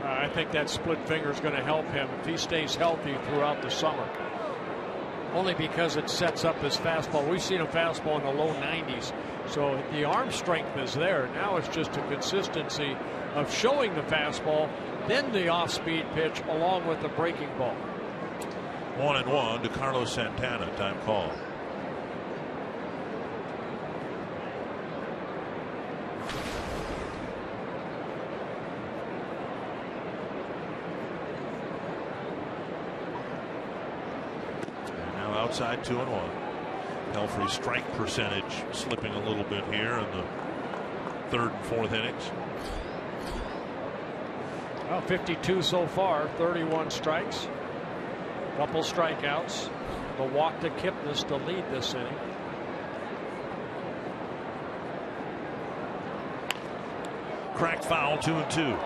I think that split finger is going to help him if he stays healthy throughout the summer. Only because it sets up his fastball. We've seen a fastball in the low 90s, so the arm strength is there. Now it's just a consistency of showing the fastball, then the off-speed pitch along with the breaking ball. 1-1 to Carlos Santana. Time call. And now outside 2-1. Pelfrey's strike percentage slipping a little bit here in the third and fourth innings. Well, 52 so far, 31 strikes. Couple strikeouts. The walk to Kipnis to lead this inning. Cracked foul, 2-2.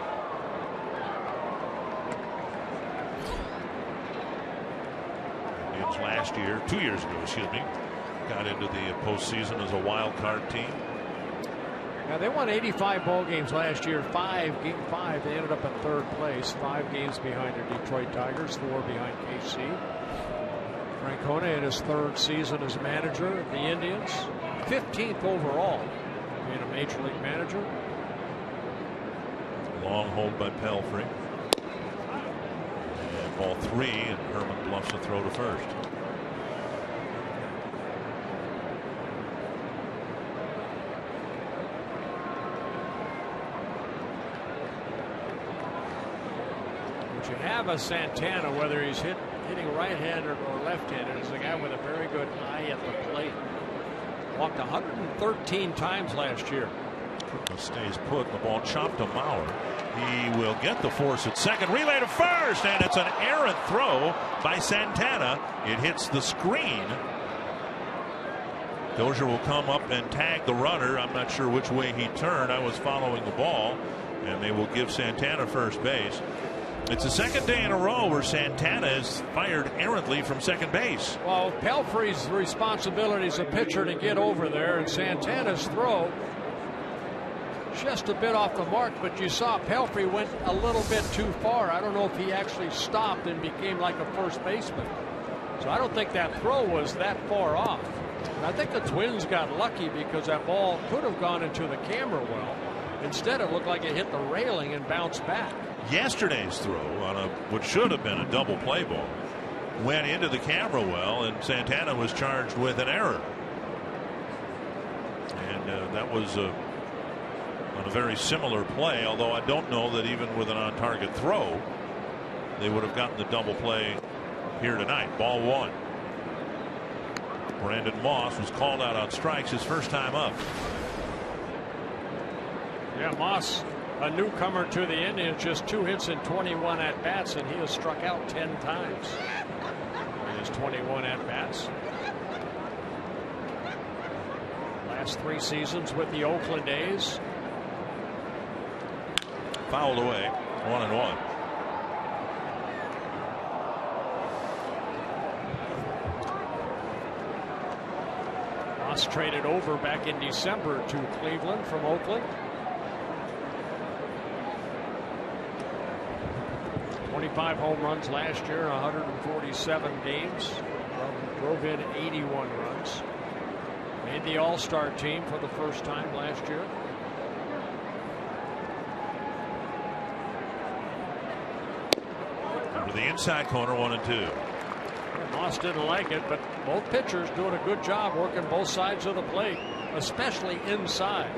Indians last year, 2 years ago, excuse me, got into the postseason as a wild card team. Now they won 85 ball games last year. Game 5 they ended up in third place, 5 games behind the Detroit Tigers, 4 behind KC. Francona in his third season as manager of the Indians, 15th overall being a major league manager. Long hold by Pelfrey. And ball 3, and Herman bluffs a throw to first. But you have a Santana, whether he's hitting right-handed or left-handed, is a guy with a very good eye at the plate. Walked 113 times last year. Stays put. The ball chopped to Mauer. He will get the force at second. Relay to first, and it's an errant throw by Santana. It hits the screen. Dozier will come up and tag the runner. I'm not sure which way he turned. I was following the ball, and they will give Santana first base. It's the second day in a row where Santana is fired errantly from second base. Well, Pelfrey's responsibility as a pitcher to get over there, and Santana's throw just a bit off the mark, but you saw Pelfrey went a little bit too far. I don't know if he actually stopped and became like a first baseman. So I don't think that throw was that far off. And I think the Twins got lucky because that ball could have gone into the camera well. Instead, it looked like it hit the railing and bounced back. Yesterday's throw on what should have been a double play ball went into the camera well, and Santana was charged with an error. And that was on a very similar play, although I don't know that even with an on-target throw they would have gotten the double play here tonight. Ball 1. Brandon Moss was called out on strikes his first time up. Yeah, Moss, a newcomer to the Indians, just 2 hits and 21 at-bats, and he has struck out 10 times in his 21 at-bats. Last 3 seasons with the Oakland A's. Fouled away, 1-1. Moss traded over back in December to Cleveland from Oakland. 25 home runs last year, 147 games. Drove in 81 runs. Made the All-Star team for the first time last year. Over the inside corner, 1-2. Moss didn't like it, but both pitchers doing a good job working both sides of the plate, especially inside.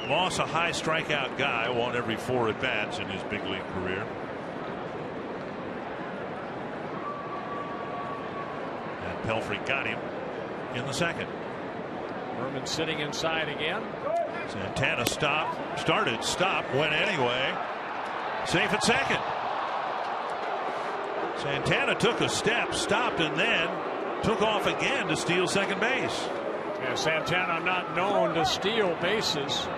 Moss, a high strikeout guy, won every 4 at-bats in his big league career. And Pelfrey got him in the second. Herman sitting inside again. Santana stopped, went anyway. Safe at second. Santana took a step, stopped, and then took off again to steal second base. Yeah, Santana not known to steal bases.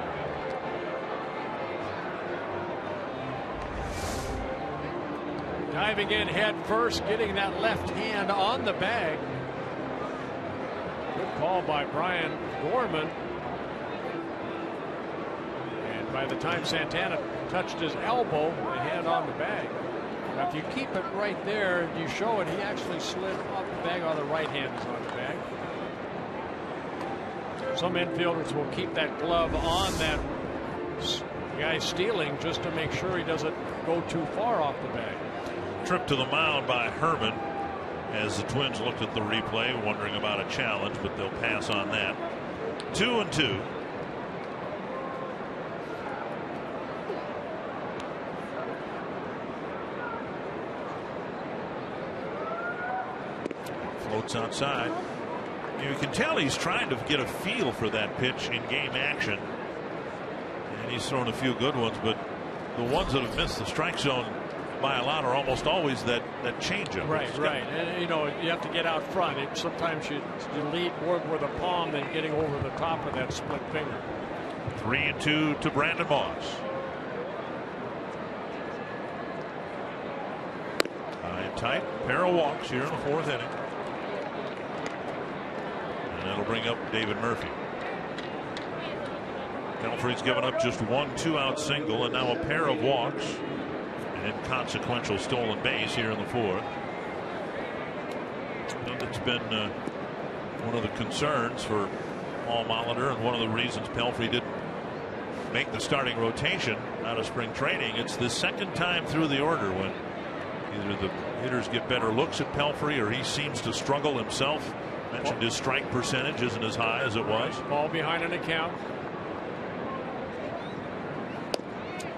Diving in head first, getting that left hand on the bag. Good call by Brian Gorman. And by the time Santana touched his elbow, the hand on the bag. Now, if you keep it right there and you show it, he actually slid off the bag on the right hand is on the bag. Some infielders will keep that glove on that guy stealing just to make sure he doesn't go too far off the bag. Trip to the mound by Herman as the Twins looked at the replay, wondering about a challenge, but they'll pass on that. 2-2. Floats outside. You can tell he's trying to get a feel for that pitch in game action. And he's thrown a few good ones, but the ones that have missed the strike zone by a lot are almost always that changeup. Right. And you know, you have to get out front. Sometimes you lead more with a palm than getting over the top of that split finger. 3-2 to Brandon Moss. High and tight. Pair of walks here in the 4th inning. And that'll bring up David Murphy. Pelfrey's given up just 1 2-out single and now a pair of walks. An inconsequential stolen base here in the 4th. It's been one of the concerns for Paul Molitor and one of the reasons Pelfrey didn't make the starting rotation out of spring training. It's the second time through the order when either the hitters get better looks at Pelfrey or he seems to struggle himself. Mentioned his strike percentage isn't as high as it was. Ball behind an account.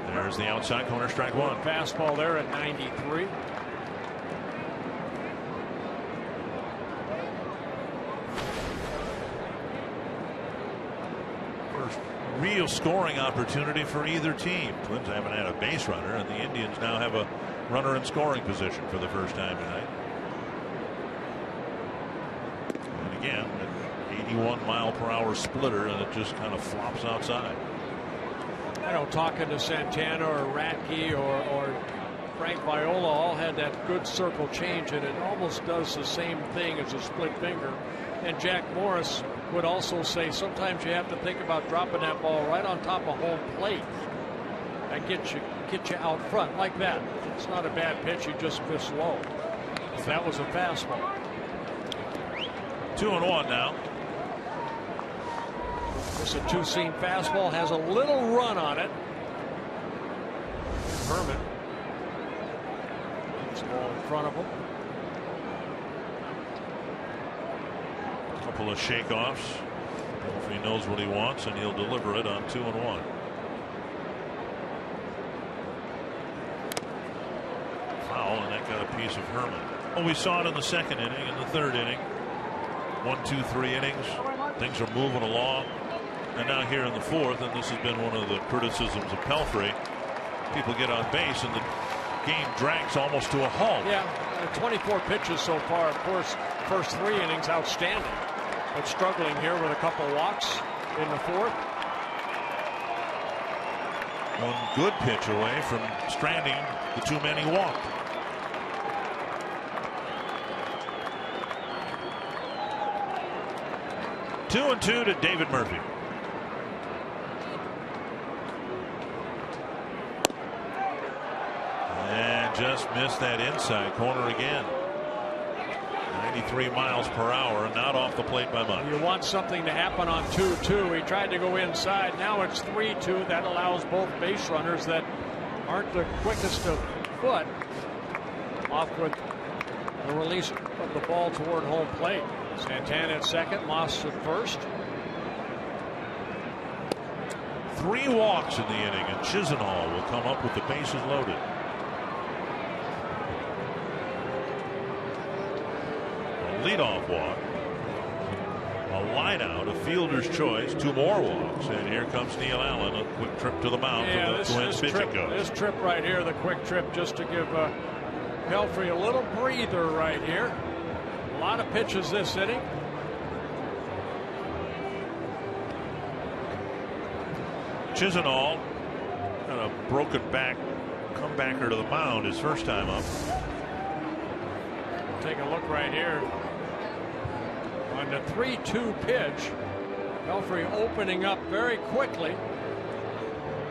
There's the outside corner, strike 1. Fastball there at 93. First real scoring opportunity for either team. Twins haven't had a base runner, and the Indians now have a runner in scoring position for the first time tonight. And again, an 81-mile-per-hour splitter, and it just kind of flops outside. I know, talking to Santana or Radke or Frank Viola all had that good circle change, and it almost does the same thing as a split finger. And Jack Morris would also say sometimes you have to think about dropping that ball right on top of home plate. That get you out front like that. It's not a bad pitch, you just miss low. That was a fastball. 2-1 now. It's a two-seam fastball, has a little run on it. Herman. It's ball in front of him. A couple of shakeoffs. If he knows what he wants, and he'll deliver it on 2-1. Foul, and that got a piece of Herman. Well, we saw it in the 2nd inning, in the 3rd inning. 1, 2, 3 innings. Things are moving along. And now here in the 4th, and this has been one of the criticisms of Pelfrey, people get on base and the game drags almost to a halt. Yeah, 24 pitches so far. Of course, first 3 innings outstanding, but struggling here with a couple walks in the 4th. One good pitch away from stranding the too many walked. Two and 2 to David Murphy. And just missed that inside corner again. 93 miles per hour, not off the plate by much. You want something to happen on 2-2. He tried to go inside. Now it's 3-2. That allows both base runners that aren't the quickest of foot off with the release of the ball toward home plate. Santana at second, Moss at first. 3 walks in the inning, and Chisenhall will come up with the bases loaded. A leadoff walk, a line out, a fielder's choice, 2 more walks, and here comes Neil Allen, a quick trip to the mound for the Twins pitching coach. This trip right here, the quick trip, just to give Pelfrey a little breather right here. A lot of pitches this inning. Chisenhall, kind of broken back comebacker to the mound his first time up. Take a look right here. On the 3-2 pitch, Pelfrey opening up very quickly.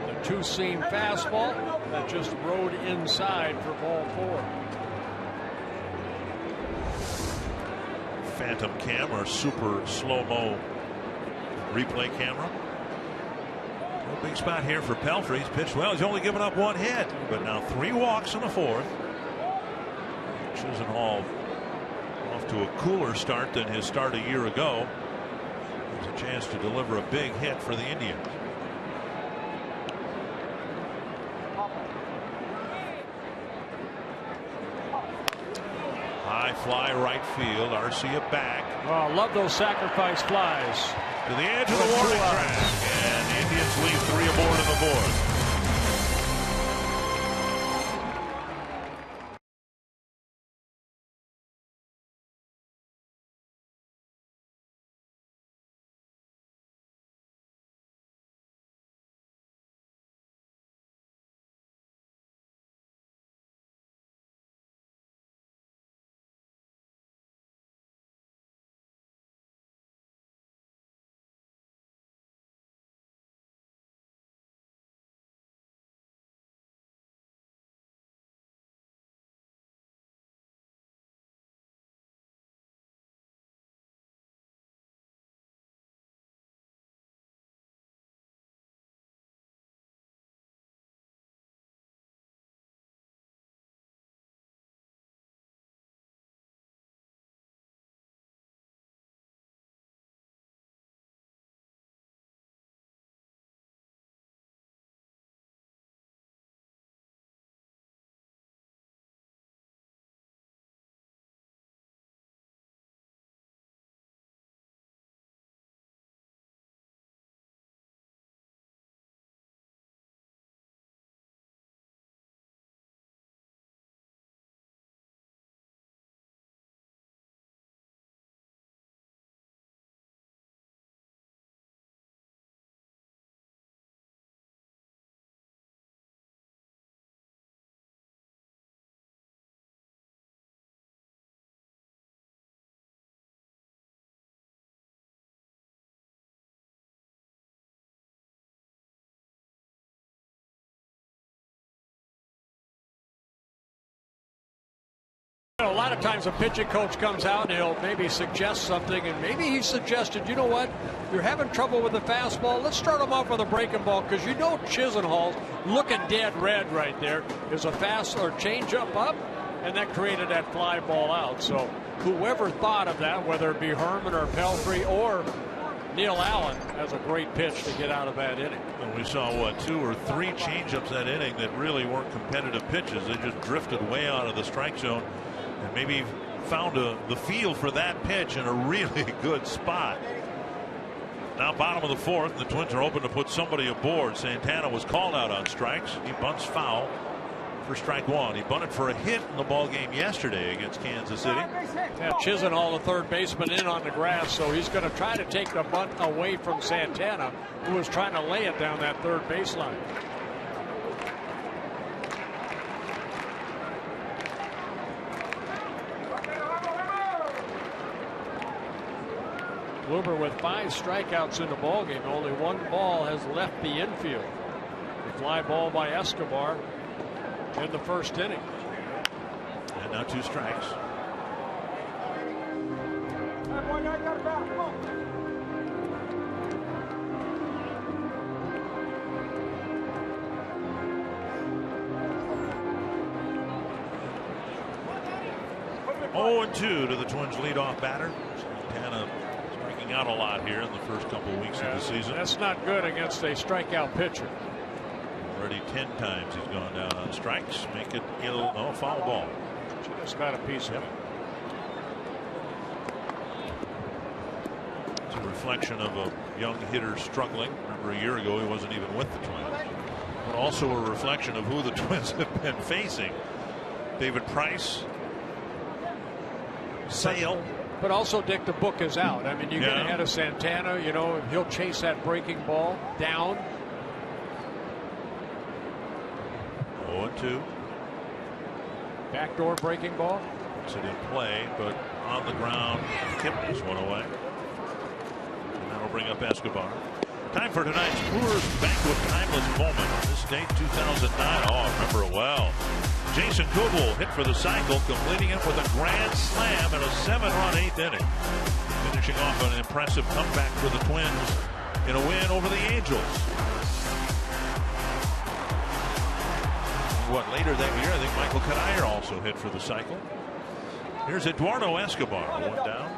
The two-seam fastball that just rode inside for ball 4. Phantom cam or super slow-mo replay camera. No big spot here for Pelfrey. He's pitched well. He's only given up 1 hit, but now 3 walks in the 4th. Chisenhall off to a cooler start than his start a year ago. There's a chance to deliver a big hit for the Indians. High fly right field. Arcia back. Oh, love those sacrifice flies. To the edge of the warning track. And the Indians leave 3 aboard in the 4th. A lot of times a pitching coach comes out and he'll maybe suggest something, and maybe he suggested, you know what, you're having trouble with the fastball, let's start him off with a breaking ball, because you know Chisenhall's looking dead red right there. Is a fast or changeup up, and that created that fly ball out. So whoever thought of that, whether it be Herman or Pelfrey or Neil Allen, has a great pitch to get out of that inning. And we saw, what, 2 or 3 changeups that inning that really weren't competitive pitches. They just drifted way out of the strike zone. And maybe found the feel for that pitch in a really good spot. Now bottom of the 4th, the Twins are open to put somebody aboard. Santana was called out on strikes. He bunts foul for strike 1. He bunted for a hit in the ball game yesterday against Kansas City. Yeah, Chisenhall, the third baseman, in on the grass, so he's going to try to take the bunt away from Santana, who was trying to lay it down that third baseline. Kluber with 5 strikeouts in the ballgame. Only 1 ball has left the infield. The fly ball by Escobar in the first inning. And now 2 strikes. Oh, 2 to the Twins' leadoff batter. Santana striking out a lot here in the first couple of weeks of the season. That's not good against a strikeout pitcher. Already 10 times he's gone down on strikes. Make it a foul ball. Just got a piece of it. It's a reflection of a young hitter struggling. Remember, a year ago he wasn't even with the Twins. But also a reflection of who the Twins have been facing. David Price, Sale. But also, Dick, the book is out. I mean, you get ahead of Santana, you know, he'll chase that breaking ball down. 0-2. Backdoor breaking ball. Puts it in play, but on the ground, Kipnis one away. And that'll bring up Escobar. Time for tonight's Brewers Banquet Timeless Moment. This date, 2009. Oh, I remember it well. Jason Kubel hit for the cycle, completing it with a grand slam in a 7-run 8th inning. Finishing off an impressive comeback for the Twins in a win over the Angels. Later that year, I think Michael Kadire also hit for the cycle. Here's Eduardo Escobar, one down.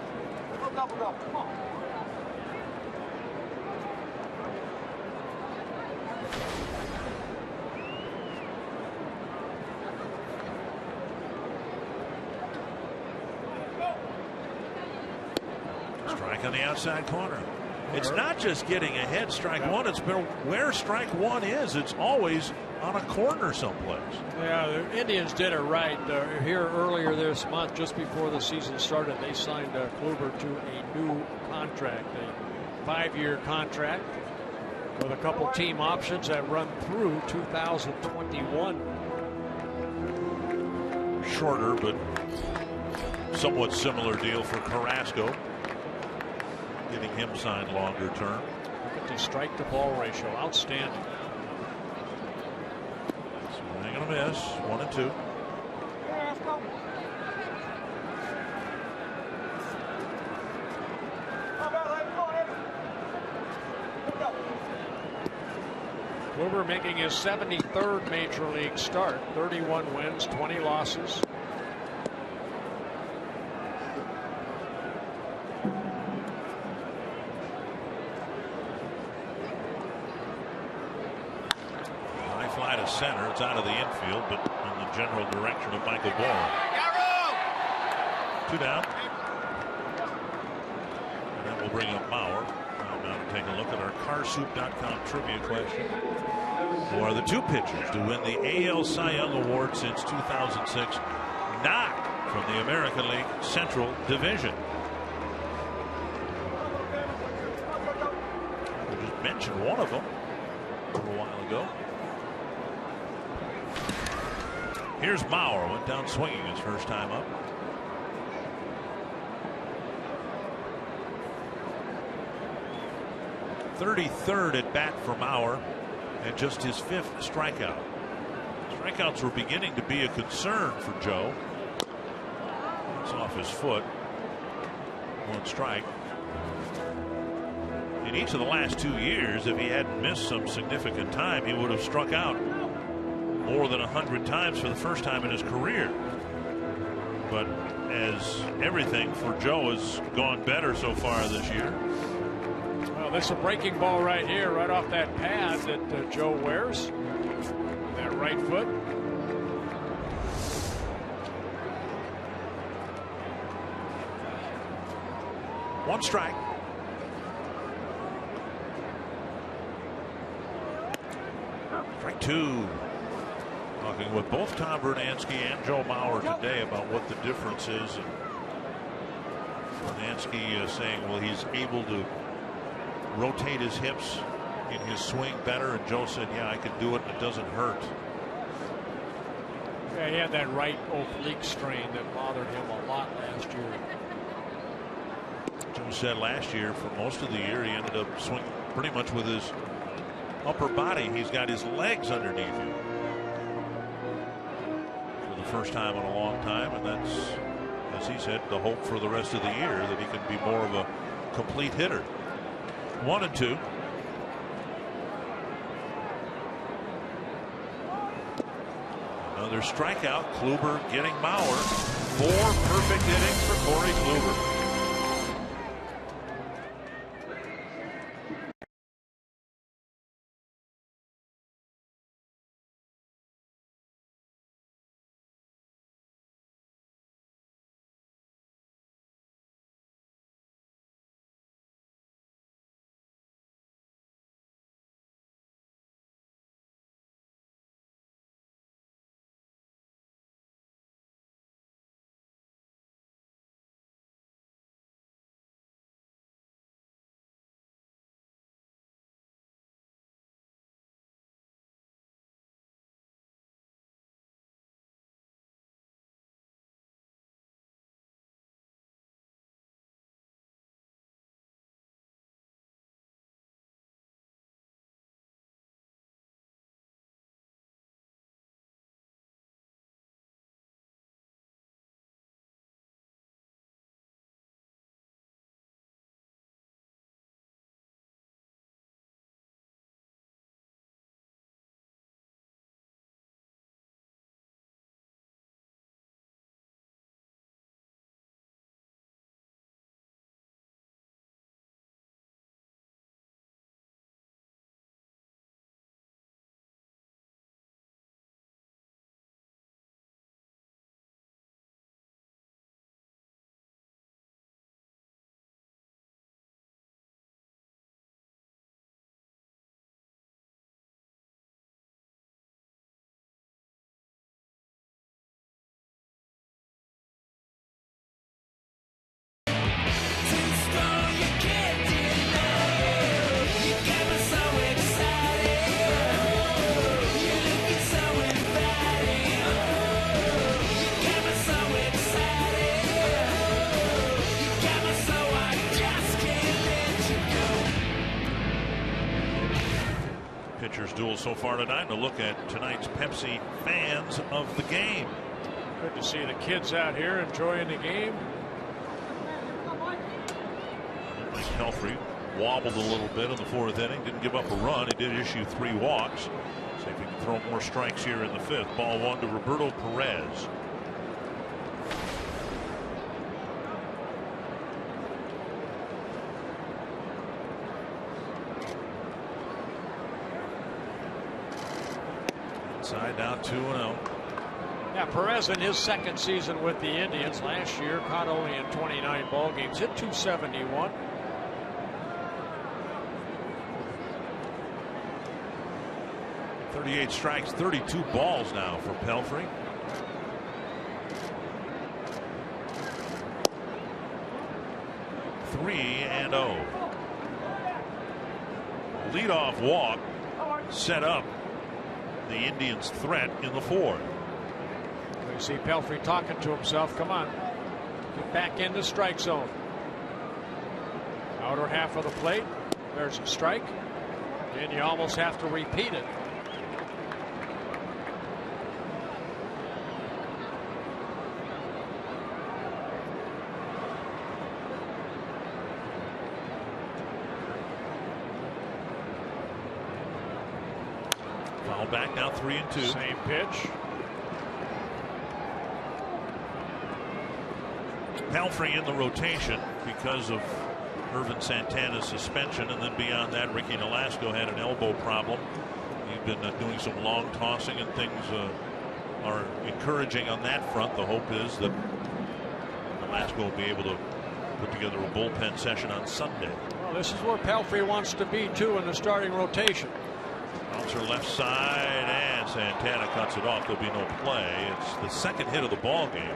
Strike on the outside corner. It's not just getting ahead, strike one. It's been where strike one is. It's always on a corner someplace. Yeah, the Indians did it right. Here earlier this month, just before the season started, they signed Kluber to a new contract, a 5-year contract with a couple team options that run through 2021. Shorter, but somewhat similar deal for Carrasco. Getting him signed longer term. Look at the strike to ball ratio. Outstanding. Swing and a miss. 1-2. Kluber making his 73rd major league start. 31 wins, 20 losses. Center. It's out of the infield, but in the general direction of Michael Bourne. 2 down. And that will bring up Mauer. Now to take a look at our carsoup.com trivia question. Who are the two pitchers to win the AL Cy Young Award since 2006, not from the American League Central Division? We just mentioned one of them a little while ago. Here's Mauer, went down swinging his first time up. .33rd at bat for Mauer, and just his 5th strikeout. Strikeouts were beginning to be a concern for Joe. It's off his foot. 1 strike. In each of the last 2 years, if he hadn't missed some significant time, he would have struck out more than 100 times for the first time in his career. But as everything for Joe has gone better so far this year. Well, this is a breaking ball right here, right off that pad that Joe wears. That right foot. One strike. Strike 2. Talking with both Tom Vernansky and Joe Mauer today about what the difference is. And Vernansky saying, well, he's able to rotate his hips in his swing better. And Joe said, yeah, I can do it and it doesn't hurt. Yeah, he had that right oblique strain that bothered him a lot last year. Joe said last year, for most of the year, he ended up swinging pretty much with his upper body. He's got his legs underneath him. First time in a long time, and that's, as he said, the hope for the rest of the year, that he can be more of a complete hitter. 1-2. Another strikeout. Kluber getting Mauer. 4 perfect innings for Corey Kluber. Pitchers duel so far tonight. And a look at tonight's Pepsi fans of the game. Good to see the kids out here enjoying the game. Mike Pelfrey wobbled a little bit in the 4th inning. Didn't give up a run. He did issue 3 walks. See if he can throw more strikes here in the 5th. Ball 1 to Roberto Perez. Inside down 2-0. Yeah, Perez in his 2nd season with the Indians last year caught only in 29 ball games, hit .271. 38 strikes, 32 balls now for Pelfrey. Three and 0. Leadoff walk set up the Indians' threat in the 4th. You see Pelfrey talking to himself. Come on, get back in the strike zone. Outer half of the plate. There's a strike, and you almost have to repeat it. Foul back now, 3-2. Same pitch. Pelfrey in the rotation because of Irvin Santana's suspension, and then beyond that, Ricky Nolasco had an elbow problem. He's been doing some long tossing, and things are encouraging on that front. The hope is that Nolasco will be able to put together a bullpen session on Sunday. Well, this is where Pelfrey wants to be too in the starting rotation. Bouncer left side, and Santana cuts it off. There'll be no play. It's the 2nd hit of the ball game.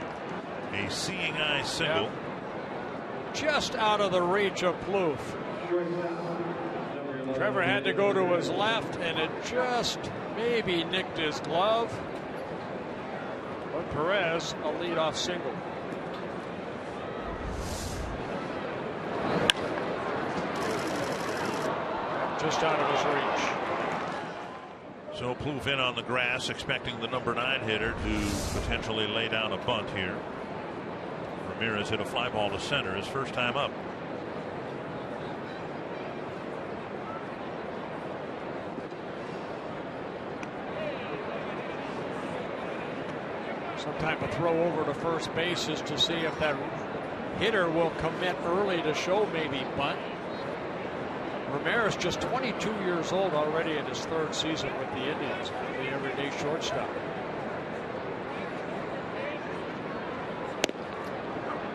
A seeing eye single. Yep. Just out of the reach of Plouffe. Trevor had to go to his left, and it just maybe nicked his glove. But Perez, a leadoff single. Just out of his reach. So Plouffe in on the grass, expecting the number 9 hitter to potentially lay down a bunt here. Ramirez hit a fly ball to center his first time up. Some type of throw over to first base is to see if that hitter will commit early to show maybe bunt. Ramirez just 22 years old already in his 3rd season with the Indians, the everyday shortstop.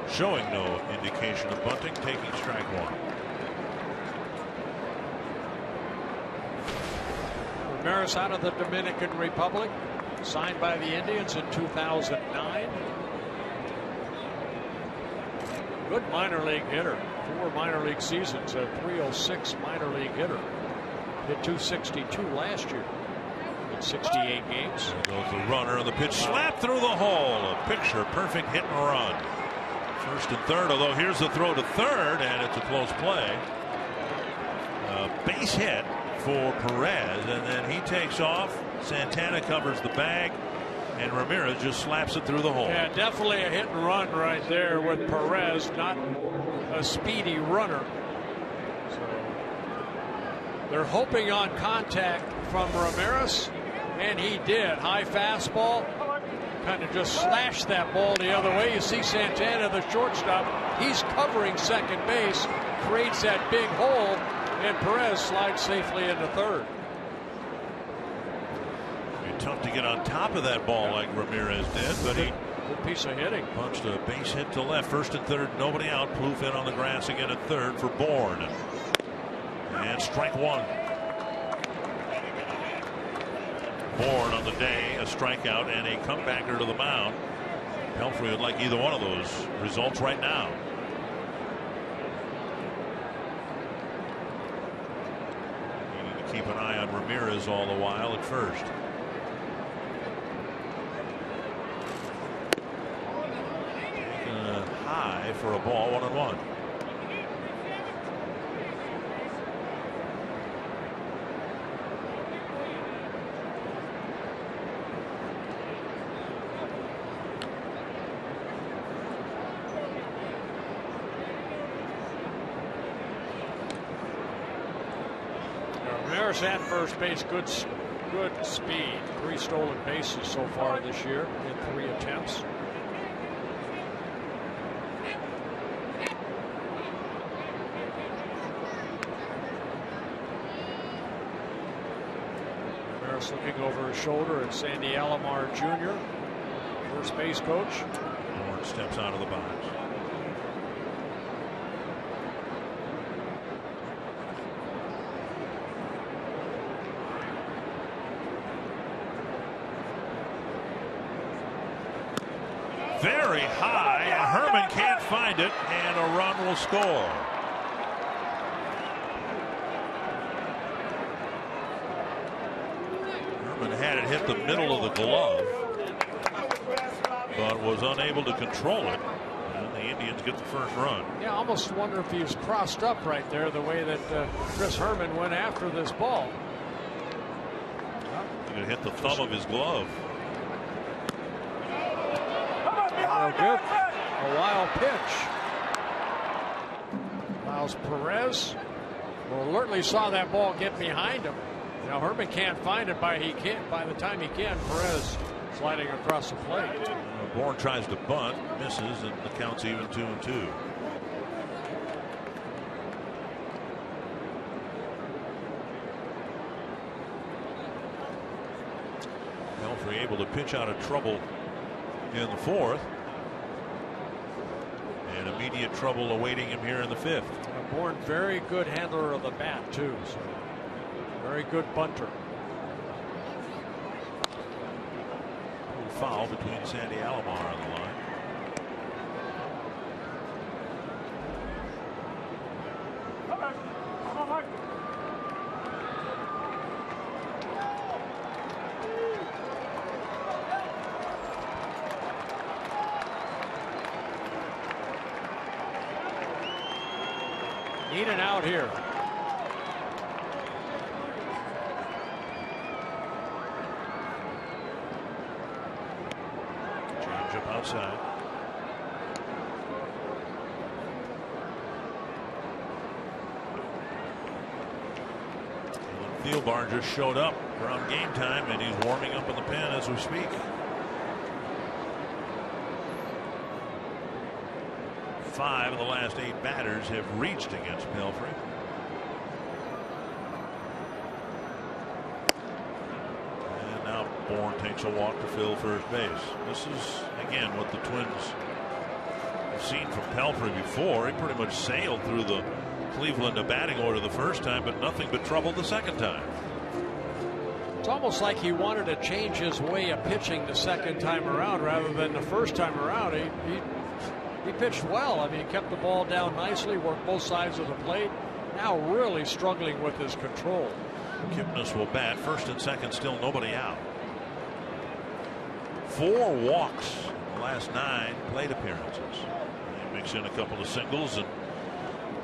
Showing no indication of bunting, taking strike 1. Ramirez out of the Dominican Republic, signed by the Indians in 2009. Good minor league hitter. 4 minor league seasons, a .306 minor league hitter. Hit .262 last year in 68 games. There goes the runner, and the pitch slapped through the hole. A picture perfect hit and run. 1st and 3rd, although here's the throw to 3rd, and it's a close play. Base hit for Perez, and then he takes off. Santana covers the bag, and Ramirez just slaps it through the hole. Yeah, definitely a hit and run right there with Perez, not a speedy runner. So they're hoping on contact from Ramirez, and he did. High fastball, kind of just slashed that ball the other way. You see Santana, the shortstop, he's covering second base, creates that big hole, and Perez slides safely into 3rd. Tough to get on top of that ball like Ramirez did, but he good piece of hitting. Punched a base hit to left. 1st and 3rd, nobody out. Plouffe in on the grass again at 3rd for Bourne. And strike 1. Bourne on the day, a strikeout and a comebacker to the mound. Pelfrey would like either one of those results right now. Needing to keep an eye on Ramirez all the while at 1st. High for a ball, 1-1. Maris at first base, good speed. 3 stolen bases so far this year in 3 attempts. Maris looking over his shoulder at Sandy Alomar Jr., first base coach. Bourne steps out of the box. Very high. Herman can't find it, and a run will score. Herman had it hit the middle of the glove, but was unable to control it. And the Indians get the first run. Yeah, I almost wonder if he was crossed up right there, the way that Chris Herman went after this ball. It hit the thumb of his glove. Oh, good. A wild pitch. Miles Perez alertly saw that ball get behind him. Now Herman can't find it by the time he can. Perez sliding across the plate. Bourne tries to bunt, misses, and the count's even 2-2. Pelfrey able to pitch out of trouble in the 4th. And immediate trouble awaiting him here in the 5th. Bourne, very good handler of the bat, too. So very good bunter. Foul between Sandy Alomar on the line. Need an out here. Changeup outside. Thielbar just showed up around game time, and he's warming up in the pen as we speak. 5 of the last 8 batters have reached against Pelfrey. And now Bourne takes a walk to fill first base. This is, again, what the Twins have seen from Pelfrey before. He pretty much sailed through the Cleveland batting order the first time, but nothing but trouble the second time. It's almost like he wanted to change his way of pitching the second time around rather than the first time around. He pitched well. I mean, he kept the ball down nicely, worked both sides of the plate. Now really struggling with his control. Kipnis will bat. First and second, still nobody out. 4 walks in the last 9 plate appearances. He mixed in a couple of singles, and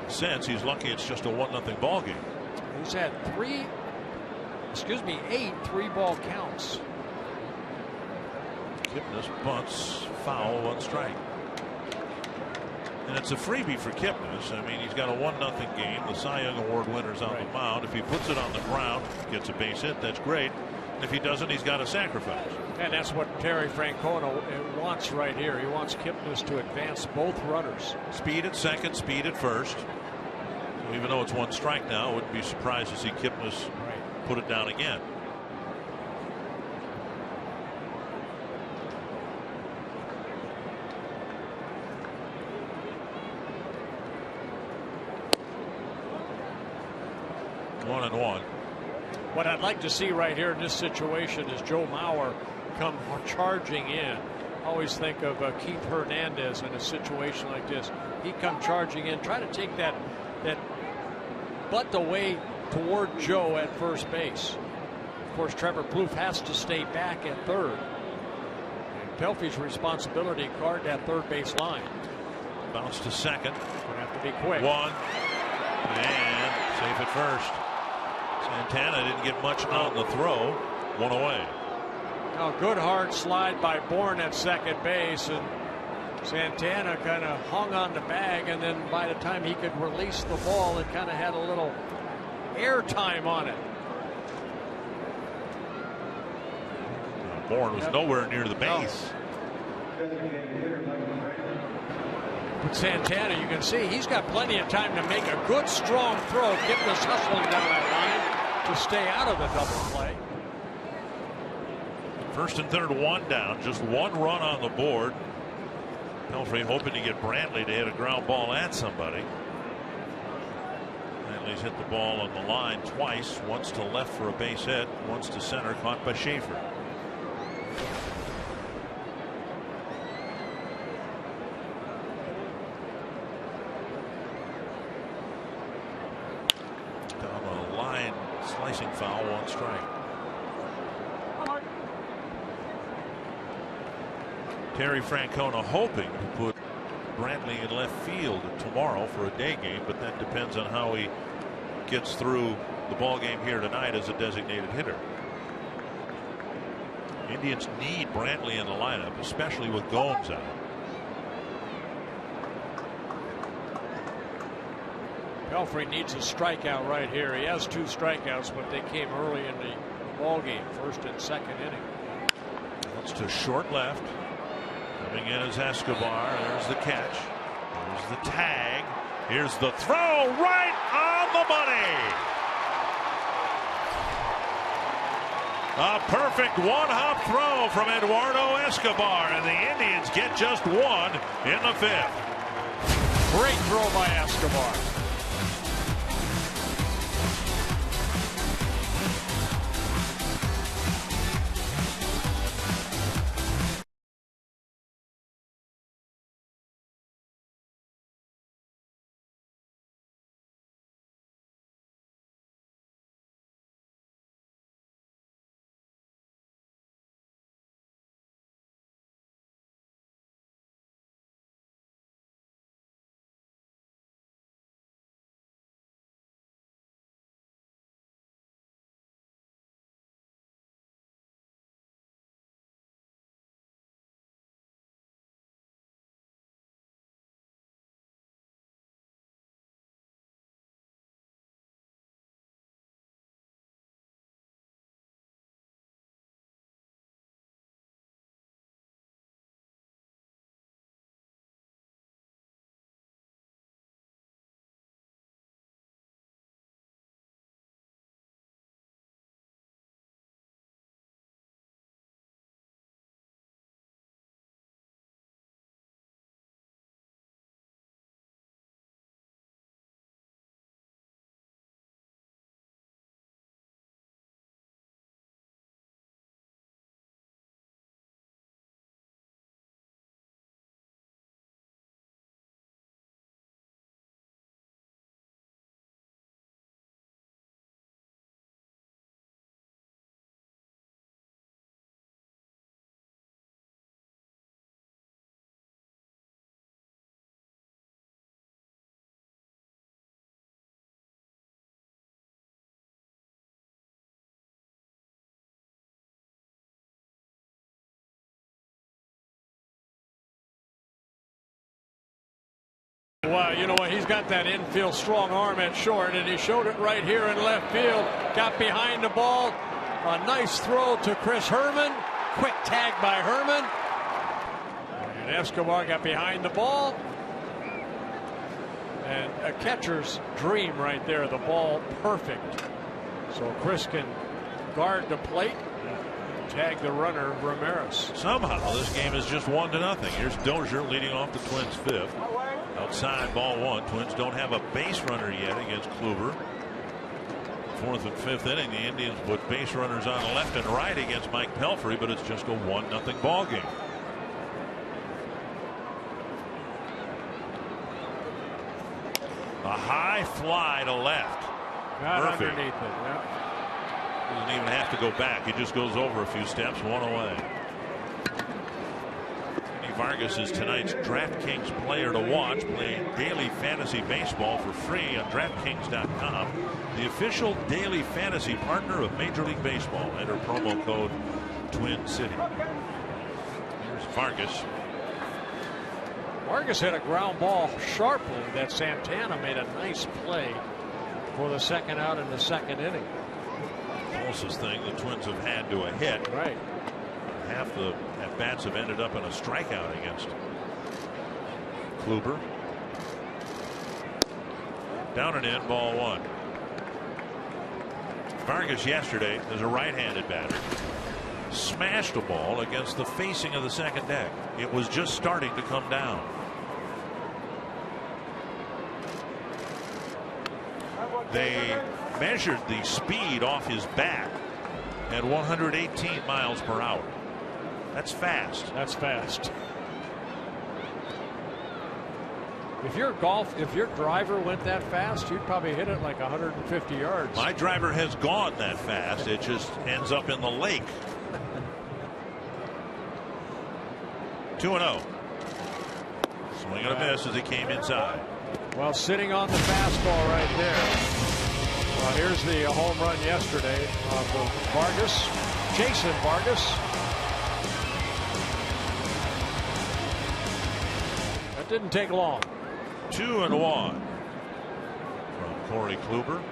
since he's lucky it's just a 1-0 ball game. He's had 8 3-ball counts. Kipnis bunts, foul, 1 strike. And it's a freebie for Kipnis. I mean, he's got a 1-0 game. The Cy Young Award winner's on the mound. If he puts it on the ground, gets a base hit, that's great. And if he doesn't, he's got a sacrifice. And that's what Terry Francona wants right here. He wants Kipnis to advance both runners. Speed at second, speed at first. So even though it's 1 strike now, I wouldn't be surprised to see Kipnis put it down again. One and one. What I'd like to see right here in this situation is Joe Mauer come charging in. Always think of Keith Hernandez in a situation like this. He'd come charging in, try to take that butt away toward Joe at first base. Of course, Trevor Plouffe has to stay back at third. And Pelfrey's responsibility guard that third base line. Bounce to second. Gonna have to be quick. 1 and safe at first. Santana didn't get much on the throw. 1 away. Now, good hard slide by Bourne at second base, and Santana kind of hung on the bag, and then by the time he could release the ball, it kind of had a little air time on it. Bourne was nowhere near the base. But Santana, you can see he's got plenty of time to make a good strong throw. Kipnis hustling down that line to stay out of the double play. First and third, one down, just one run on the board. Pelfrey hoping to get Brantley to hit a ground ball at somebody. Brantley's hit the ball on the line twice, once to left for a base hit, once to center, caught by Schaefer. Down the line, slicing foul, one strike. Terry Francona hoping to put Brantley in left field tomorrow for a day game, but that depends on how he gets through the ball game here tonight as a designated hitter. Indians need Brantley in the lineup, especially with Gomes out. Pelfrey needs a strikeout right here. He has 2 strikeouts, but they came early in the ball game, first and second inning. That's to short left. Coming in is Escobar. There's the catch. There's the tag. Here's the throw right on the money. A perfect one-hop throw from Eduardo Escobar, and the Indians get just one in the 5th. Great throw by Escobar. Well, you know what? He's got that infield strong arm at short, and he showed it right here in left field. Got behind the ball. A nice throw to Chris Herman. Quick tag by Herman. And Escobar got behind the ball. And a catcher's dream right there. The ball perfect. So Chris can guard the plate. Tag the runner, Ramirez. Somehow this game is just 1-0. Here's Dozier leading off the Twins' 5th. Outside, ball 1. Twins don't have a base runner yet against Kluber. 4th and 5th inning, the Indians put base runners on the left and right against Mike Pelfrey, but it's just a 1-0 ball game. A high fly to left. Got underneath it. Yeah. Doesn't even have to go back. He just goes over a few steps, one away. Vargas is tonight's DraftKings player to watch, playing daily fantasy baseball for free on DraftKings.com, the official daily fantasy partner of Major League Baseball. Enter promo code Twin City. Here's Vargas. Vargas hit a ground ball sharply that Santana made a nice play for the second out in the second inning. Closest thing the Twins have had to a hit. Right. Half the at-bats have ended up in a strikeout against Kluber. Down and in, ball one. Vargas yesterday, as a right-handed batter, smashed a ball against the facing of the second deck. It was just starting to come down. They measured the speed off his bat at 118 miles per hour. That's fast. That's fast. If your driver went that fast, you'd probably hit it like 150 yards. My driver has gone that fast. It just ends up in the lake. 2-0. Swing and a miss as he came inside. Well, sitting on the fastball right there. Well, here's the home run yesterday for Vargas. Jason Vargas. That didn't take long. 2-1 from Corey Kluber.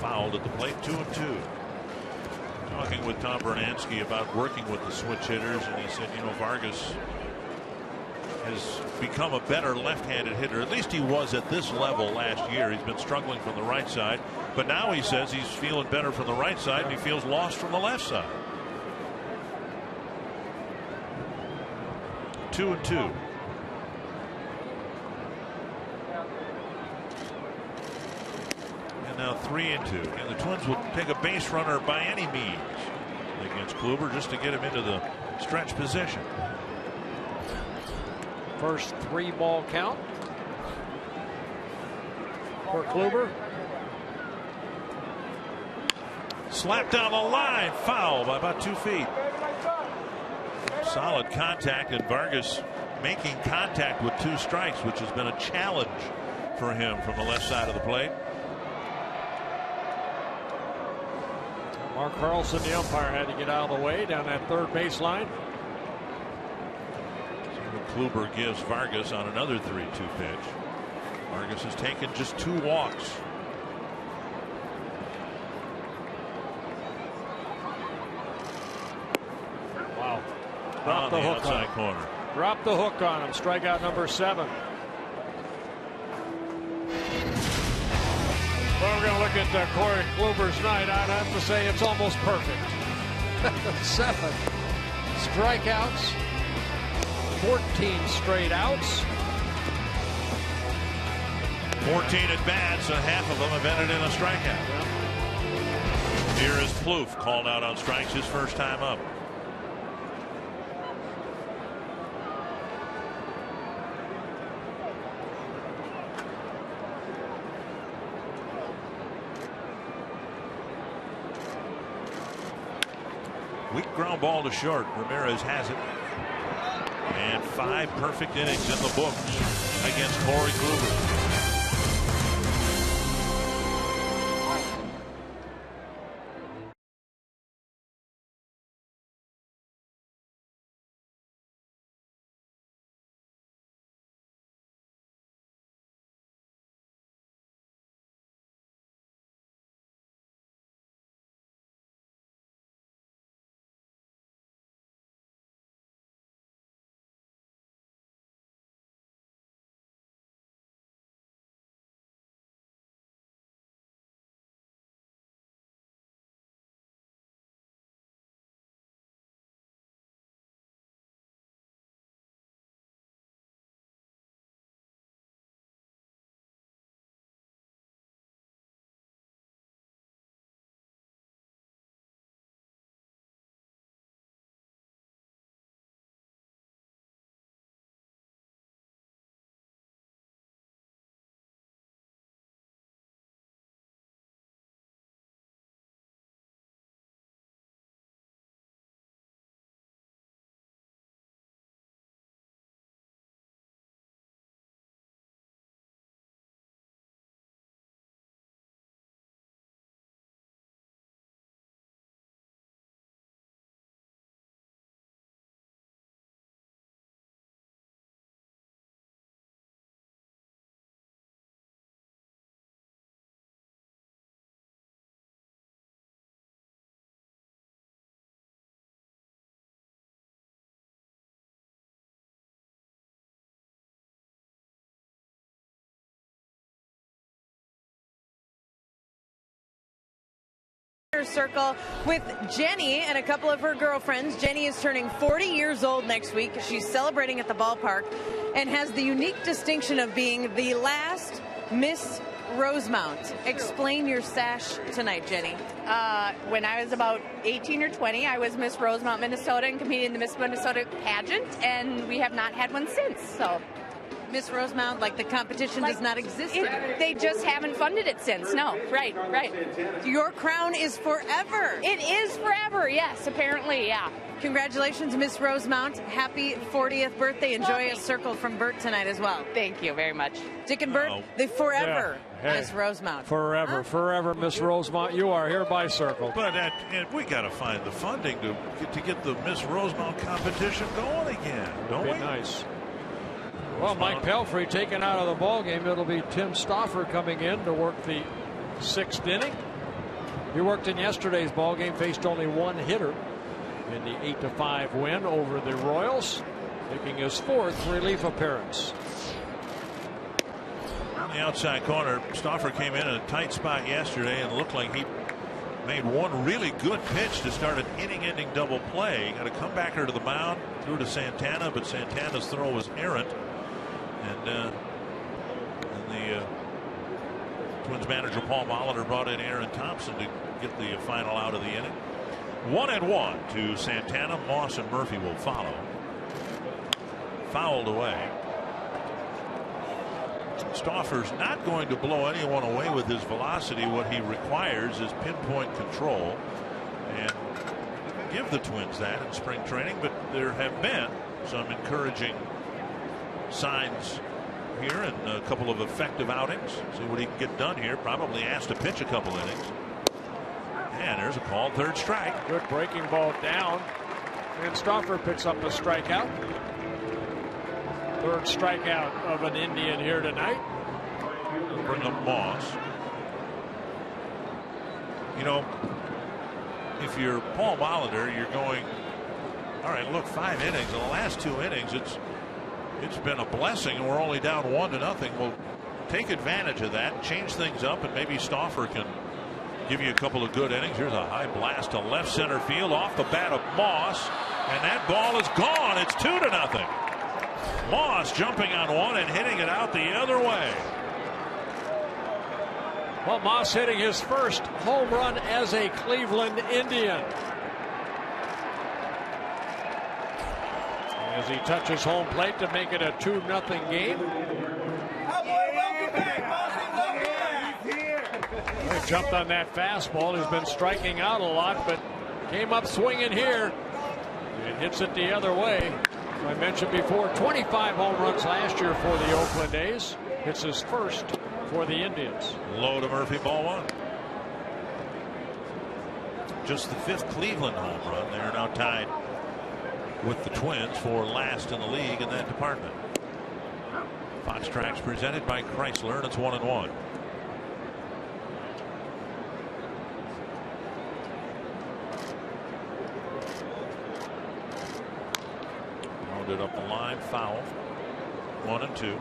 Fouled at the plate. 2-2. Talking with Tom Bernansky about working with the switch hitters, and he said, you know, Vargas has become a better left-handed hitter. At least he was at this level last year. He's been struggling from the right side, but now he says he's feeling better from the right side and he feels lost from the left side. 2-2. And now 3-2. And the Twins will take a base runner by any means against Kluber just to get him into the stretch position. First 3-ball count for Kluber. Slapped down the line, foul by about 2 feet. Solid contact, and Vargas making contact with 2 strikes, which has been a challenge for him from the left side of the plate. Mark Carlson, the umpire, had to get out of the way down that third baseline. Kluber gives Vargas on another 3-2 pitch. Vargas has taken just 2 walks. Wow. Drop the hook outside corner. Drop the hook on him. Strikeout number 7. Well, we're going to look at Corey Kluber's night. I'd have to say it's almost perfect. 7 strikeouts. 14 straight outs. 14 at bats, and half of them have ended in a strikeout. Yeah. Here is Plouffe, called out on strikes his first time up. Weak ground ball to short. Ramirez has it. And 5 perfect innings in the books against Corey Kluber. Circle with Jenny and a couple of her girlfriends. Jenny is turning 40 years old next week. She's celebrating at the ballpark and has the unique distinction of being the last Miss Rosemount. Explain your sash tonight, Jenny. When I was about 18 or 20, I was Miss Rosemount, Minnesota, and competed in the Miss Minnesota pageant, and we have not had one since. So, Miss Rosemount, like the competition does not exist anymore. They just haven't funded it since. No, right. Your crown is forever. It is forever, yes, apparently, yeah. Congratulations, Miss Rosemount. Happy 40th birthday. Enjoy a circle from Bert tonight as well. Thank you very much. Dick and Bert, the forever Miss Rosemount. Forever Miss Rosemount. You are hereby circled. But we got to find the funding to get the Miss Rosemount competition going again, don't we? Nice. Well, Mike Pelfrey taken out of the ball game. It'll be Tim Stauffer coming in to work the 6th inning. He worked in yesterday's ball game, faced only one hitter in the 8-5 win over the Royals, making his 4th relief appearance. On the outside corner, Stauffer came in a tight spot yesterday and looked like he made one really good pitch to start an inning-ending double play. Got a comebacker to the mound, threw to Santana, but Santana's throw was errant. And the Twins manager Paul Molitor brought in Aaron Thompson to get the final out of the inning. 1-1 to Santana. Moss and Murphy will follow. Fouled away. Stauffer's not going to blow anyone away with his velocity. What he requires is pinpoint control, and give the Twins that in spring training, but there have been some encouraging signs here and a couple of effective outings. See what he can get done here. Probably asked to pitch a couple innings. And there's a called 3rd strike. Good breaking ball down, and Stauffer picks up a strikeout. 3rd strikeout of an Indian here tonight. Bring up Moss. You know, if you're Paul Molitor, you're going, all right, look, 5 innings. In the last 2 innings, it's been a blessing, and we're only down 1-0. We'll take advantage of that, change things up, and maybe Stauffer can give you a couple of good innings. Here's a high blast to left center field off the bat of Moss, and that ball is gone. It's 2-0. Moss jumping on one and hitting it out the other way. Well, Moss hitting his first home run as a Cleveland Indian. As he touches home plate to make it a 2-0 game. He jumped on that fastball. He's been striking out a lot, but came up swinging here and hits it the other way. As I mentioned before, 25 home runs last year for the Oakland A's. It's his first for the Indians. Low to Murphy, ball 1. Just the 5th Cleveland home run. They're now tied with the Twins for last in the league in that department. Fox Tracks presented by Chrysler, and it's 1-1. Rounded up the line, foul. 1-2.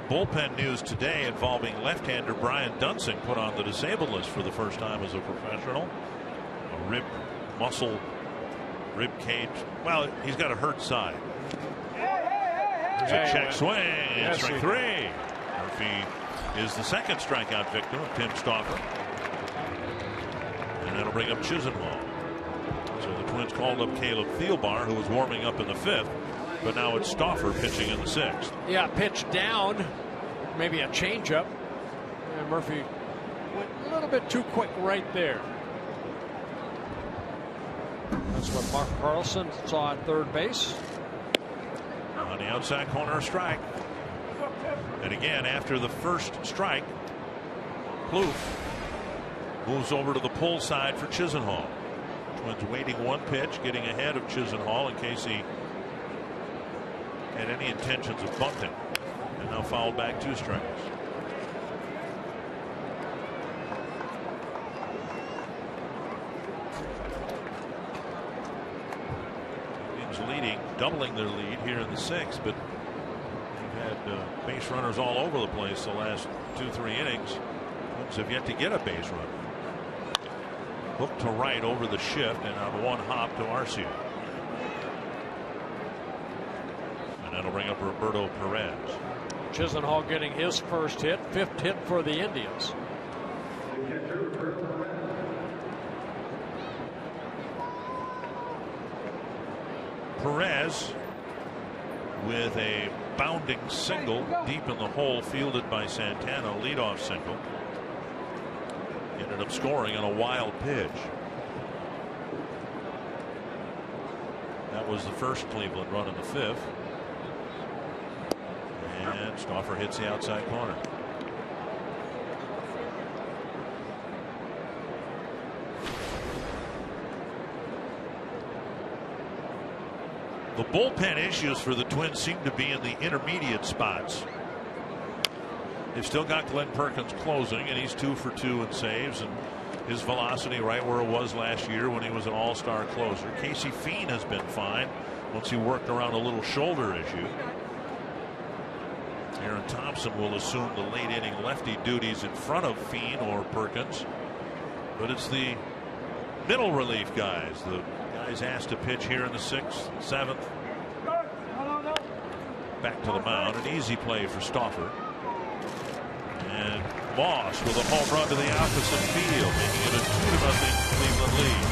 Bullpen news today involving left-hander Brian Dunsing, put on the disabled list for the first time as a professional. A rib cage. Well, he's got a hurt side. There's a check swing. Yes, strike 3. Murphy is the 2nd strikeout victim of Tim Stauffer. And that'll bring up Chisenhall. So the Twins called up Caleb Thielbar, who was warming up in the 5th. But now it's Stauffer pitching in the 6th. Yeah, pitch down. Maybe a changeup. And Murphy went a little bit too quick right there. That's what Mark Carlson saw at 3rd base. On the outside corner, a strike. And again, after the 1st strike, Plouffe moves over to the pull side for Chisenhall. Twins waiting 1 pitch, getting ahead of Chisenhall in case he had any intentions of bunting. And now fouled back, 2 strikes. Leading, doubling their lead here in the 6th, but they've had base runners all over the place the last 2-3 innings. Twins have yet to get a base run. Hook to right over the shift and on one hop to Arcia. And that'll bring up Roberto Perez. Chisenhall getting his first hit, 5th hit for the Indians. Perez with a bounding single deep in the hole, fielded by Santana, leadoff single. Ended up scoring on a wild pitch. That was the first Cleveland run in the 5th. And Stauffer hits the outside corner. The bullpen issues for the Twins seem to be in the intermediate spots. They've still got Glenn Perkins closing, and he's 2 for 2 in saves, and his velocity right where it was last year when he was an all-star closer. Casey Fien has been fine once he worked around a little shoulder issue. Aaron Thompson will assume the late inning lefty duties in front of Fien or Perkins, but it's the middle relief guys, the guys asked to pitch here in the 6th, 7th. Back to the mound, an easy play for Stauffer. And Moss with a home run to the opposite field, making it a 2-0 Cleveland lead.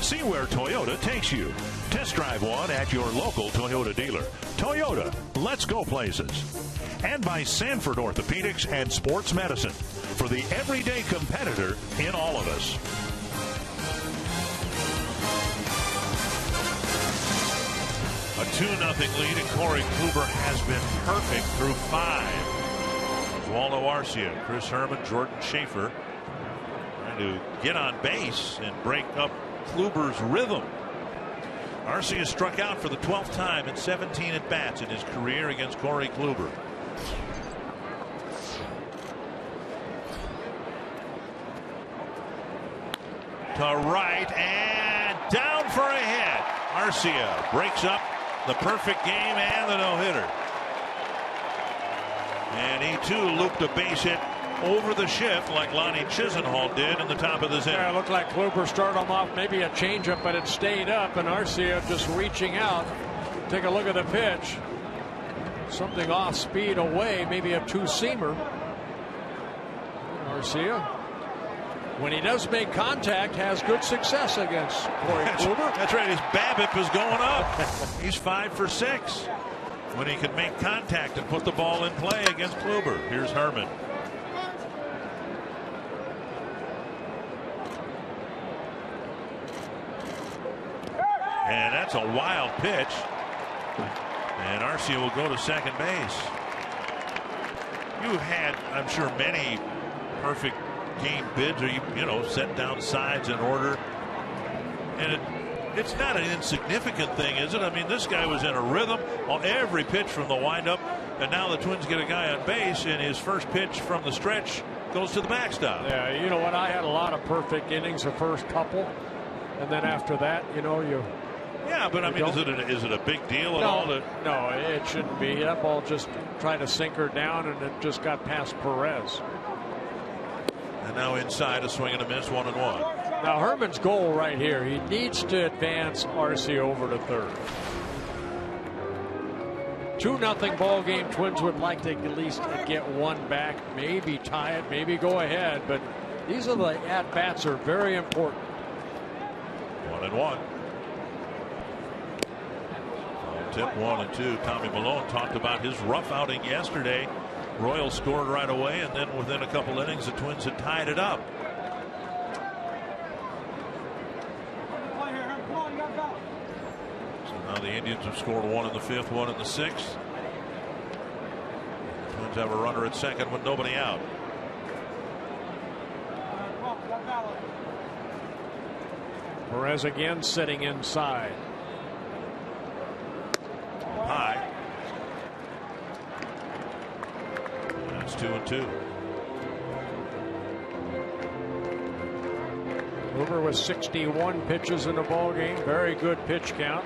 See where Toyota takes you. Test drive one at your local Toyota dealer. Toyota, let's go places. And by Sanford Orthopedics and Sports Medicine, for the everyday competitor in all of us. A 2-0 lead, and Corey Kluber has been perfect through 5. Oswaldo Arcia, Chris Herman, Jordan Schaefer trying to get on base and break up Kluber's rhythm. Arcia struck out for the 12th time in 17 at-bats in his career against Corey Kluber. To right and down for a hit. Arcia breaks up the perfect game and the no-hitter. And he too looped a base hit over the shift like Lonnie Chisenhall did in the top of the 10th. Yeah, it looked like Kluber started him off maybe a changeup, but it stayed up, and Arcia just reaching out. Take a look at the pitch. Something off speed away, maybe a two-seamer. Arcia when he does make contact, has good success against Corey Kluber. That's right. His BABIP is going up. He's 5 for 6 when he can make contact and put the ball in play against Kluber. Here's Herman. And that's a wild pitch. And Arcia will go to second base. You've had, I'm sure, many perfect game bids, or you know, set down sides in order, and it's not an insignificant thing, is it? I mean, this guy was in a rhythm on every pitch from the windup, and now the Twins get a guy on base, and his first pitch from the stretch goes to the backstop. Yeah, you know what? I had a lot of perfect innings the first couple, and then after that, you know, yeah, but I mean, is it a big deal at all? No, it shouldn't be. That ball just tried to sink her down, and it just got past Perez. And now inside, a swing and a miss, 1-1. Now Herman's goal right here, he needs to advance Arcia over to third. 2-0 ball game. Twins would like to at least get one back, maybe tie it, maybe go ahead, but these are the at-bats are very important. 1-1. Tip 1-2. Tommy Malone talked about his rough outing yesterday. Royals scored right away, and then within a couple innings, the Twins had tied it up. So now the Indians have scored 1 in the 5th, 1 in the 6th. The Twins have a runner at second with nobody out. Perez again sitting inside. High. That's 2-2. Kluber with 61 pitches in the ball game. Very good pitch count.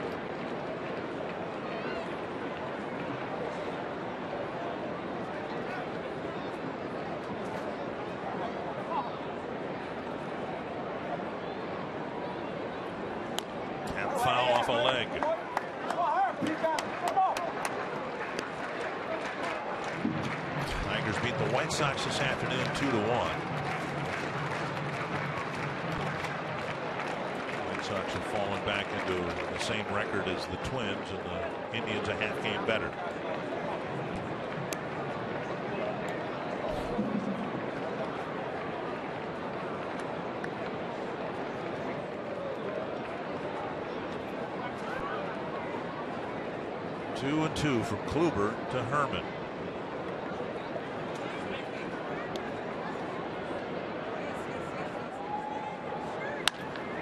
And foul off a leg. Tigers beat the White Sox this afternoon 2-1. White Sox have fallen back into the same record as the Twins, and the Indians a half game better. Two and two from Kluber to Herman.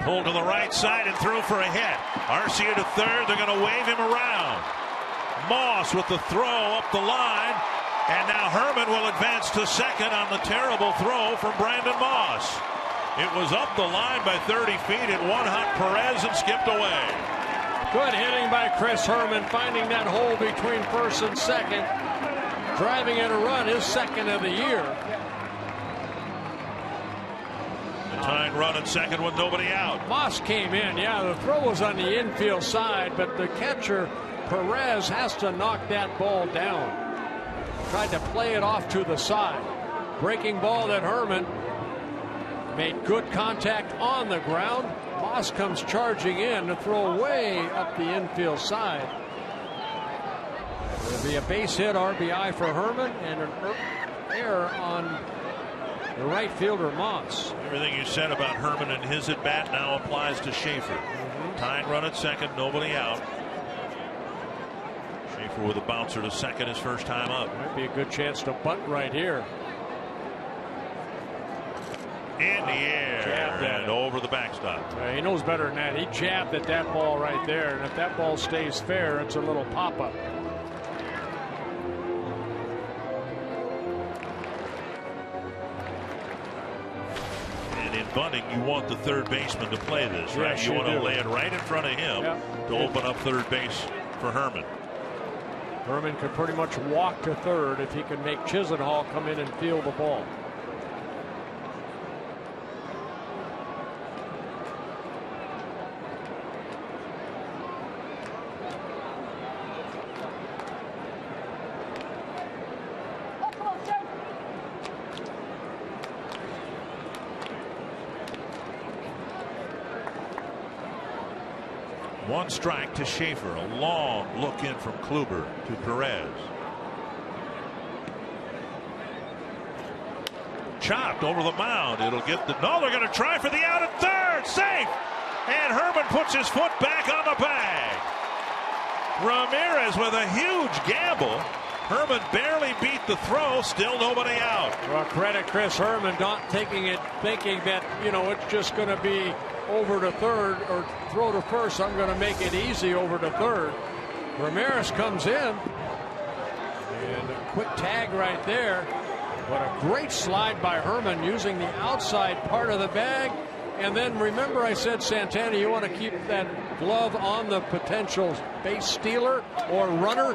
Pulled to the right side and threw for a hit. Arcia to third. They're going to wave him around. Moss with the throw up the line. And now Herman will advance to second on the terrible throw from Brandon Moss. It was up the line by 30 feet. It one-hot Perez and skipped away. Good hitting by Chris Herman, finding that hole between first and second. Driving in a run, his second of the year. Tying run at second with nobody out. Moss came in. Yeah, the throw was on the infield side, but the catcher, Perez, has to knock that ball down. Tried to play it off to the side. Breaking ball that Herman made good contact on the ground. Moss comes charging in to throw way up the infield side. There'll be a base hit, RBI for Herman, and an error on the right fielder Moss. Everything you said about Herman and his at bat now applies to Schaefer. Tying run at second, nobody out. Schaefer with a bouncer to second, his first time up. Might be a good chance to bunt right here. In the air and over the backstop. He knows better than that. He jabbed at that ball right there, and if that ball stays fair, it's a little pop-up. In bunting, you want the third baseman to play this, right? Yes, you want to do. lay it right in front of him to open up third base for Herman. Herman could pretty much walk to third if he can make Chisenhall come in and field the ball. One strike to Schaefer. A long look in from Kluber to Perez. Chopped over the mound. It'll get the. No, they're going to try for the out at third. Safe. And Herman puts his foot back on the bag. Ramirez with a huge gamble. Herman barely beat the throw. Still nobody out. Well, credit Chris Herman not taking it, thinking that, you know, it's just going to be over to third or throw to first. I'm going to make it easy over to third. Ramirez comes in. And a quick tag right there. What a great slide by Herman using the outside part of the bag. And then remember I said, Santana, you want to keep that glove on the potential base stealer or runner.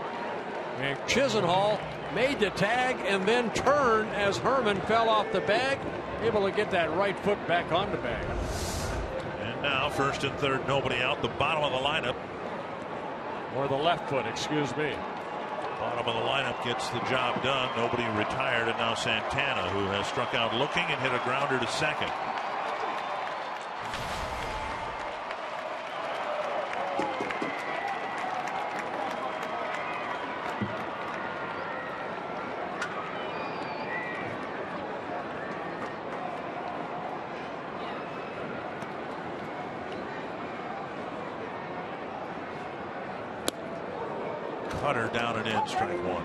And Chisenhall made the tag and then turned as Herman fell off the bag, able to get that right foot back on the bag. And now first and third, nobody out. The bottom of the lineup. Or the left foot, excuse me. Bottom of the lineup gets the job done. Nobody retired, and now Santana, who has struck out looking and hit a grounder to second. Cutter down and in, strike one.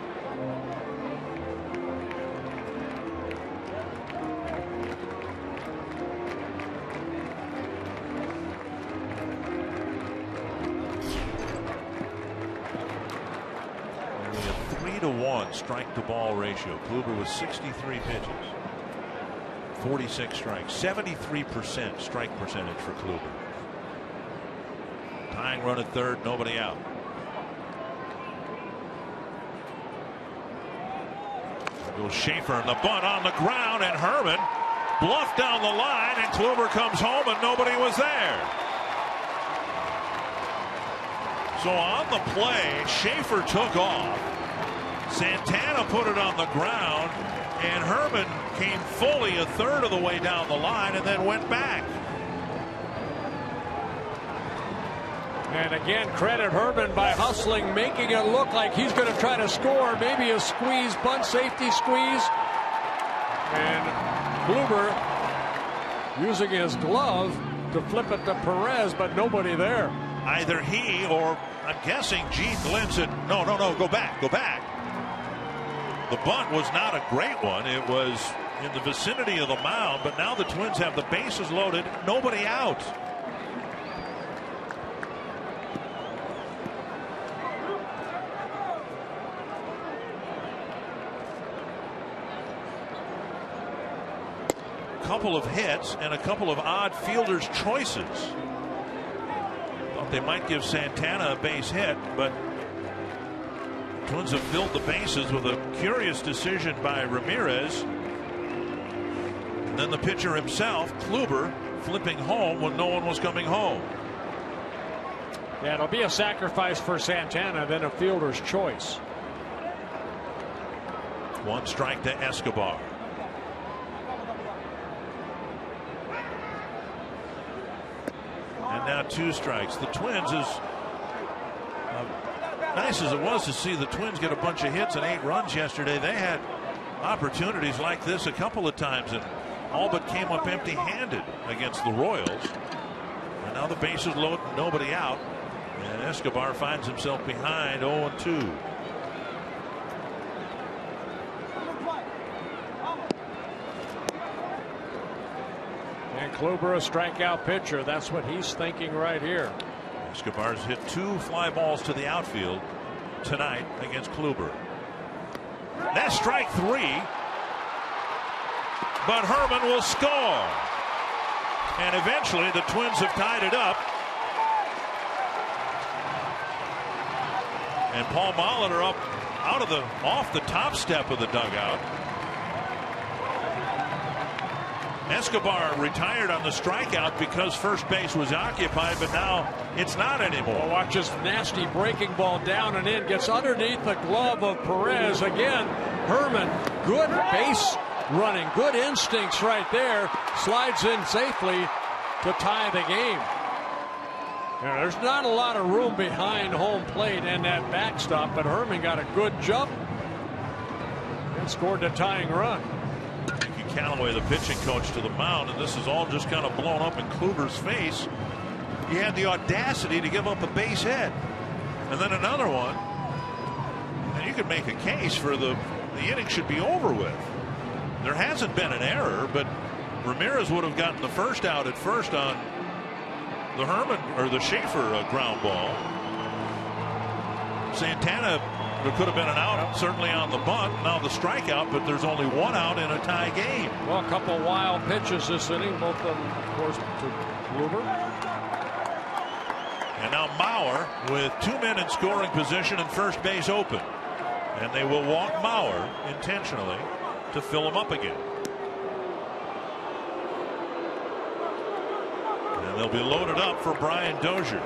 Nearly a 3-to-1 strike to ball ratio. Kluber was 63 pitches, 46 strikes, 73% strike percentage for Kluber. Tying run at third, nobody out. Goes Schaefer and the bunt on the ground, and Herman bluffed down the line, and Kluber comes home and nobody was there. So on the play, Schaefer took off. Santana put it on the ground, and Herman came fully a third of the way down the line and then went back. And again, credit Herman by hustling, making it look like he's going to try to score. Maybe a squeeze, bunt, safety squeeze. And Kluber using his glove to flip it to Perez, but nobody there. Either he or, I'm guessing, Gene glints it. No, go back. The bunt was not a great one. It was in the vicinity of the mound, but now the Twins have the bases loaded, nobody out. Couple of hits and a couple of odd fielders' choices. Thought they might give Santana a base hit, but Twins have filled the bases with a curious decision by Ramirez. And then the pitcher himself, Kluber, flipping home when no one was coming home. Yeah, it'll be a sacrifice for Santana, then a fielder's choice. One strike to Escobar. And now two strikes. The Twins, as nice as it was to see the Twins get a bunch of hits and 8 runs yesterday, they had opportunities like this a couple of times and all but came up empty-handed against the Royals. And now the bases loaded, nobody out, and Escobar finds himself behind 0-2. And Kluber, a strikeout pitcher. That's what he's thinking right here. Escobar's hit 2 fly balls to the outfield tonight against Kluber. That's strike 3. But Herman will score. And eventually the Twins have tied it up. And Paul Molitor up off the top step of the dugout. Escobar retired on the strikeout because first base was occupied, but now it's not anymore. Well, watch this nasty breaking ball down and in. Gets underneath the glove of Perez. Again, Herman, good base running, good instincts right there. Slides in safely to tie the game. Yeah, there's not a lot of room behind home plate and that backstop, but Herman got a good jump and scored the tying run. Mickey Callaway, the pitching coach, to the mound, and this is all just kind of blown up in Kluber's face. He had the audacity to give up a base hit, and then another one, and you could make a case for the inning should be over with. There hasn't been an error, but Ramirez would have gotten the first out at first on the Herman or the Schaefer ground ball. Santana, there could have been an out, certainly on the bunt. Now the strikeout, but there's only one out in a tie game. Well, a couple wild pitches this inning, both of them, of course, to Kluber. And now Mauer with 2 men in scoring position and first base open. And they will walk Mauer intentionally to fill him up again. And they'll be loaded up for Brian Dozier.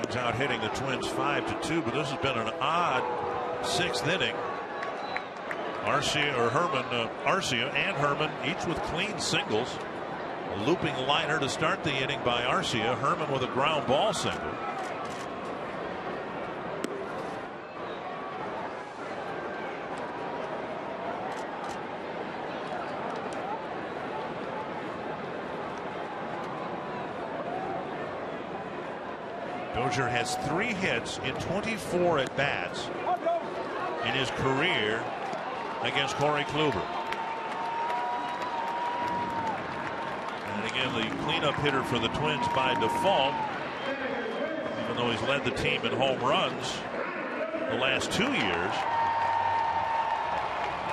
He's out hitting the Twins 5-2, but this has been an odd 6th inning. Arcia and Herman each with clean singles. A looping liner to start the inning by Arcia. Herman with a ground ball single. Dozier has 3 hits in 24 at bats in his career against Corey Kluber. And again, the cleanup hitter for the Twins by default, even though he's led the team in home runs the last 2 years. A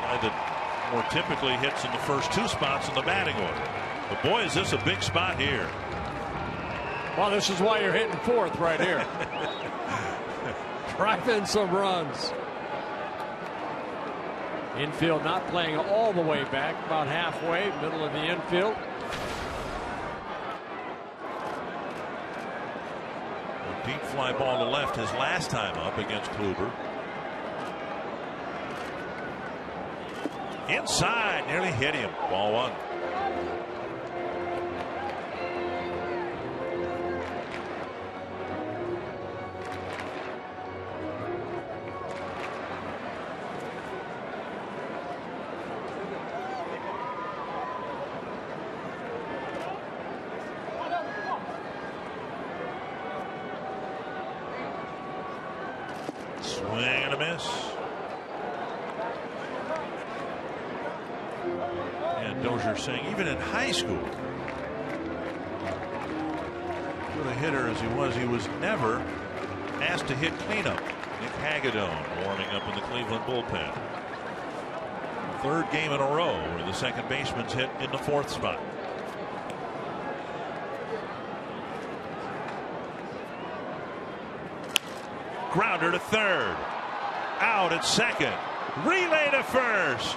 guy that more typically hits in the first 2 spots in the batting order. But boy, is this a big spot here. Well, this is why you're hitting 4th right here. Drive in some runs. Infield not playing all the way back, about halfway, middle of the infield. A deep fly ball to left his last time up against Kluber. Inside, nearly hit him. Ball 1. Swing and a miss. And Dozier saying even in high school, good a hitter as he was never asked to hit cleanup. Nick Hagedorn warming up in the Cleveland bullpen. 3rd game in a row where the second baseman's hit in the 4th spot. Grounder to 3rd. Out at 2nd. Relay to 1st.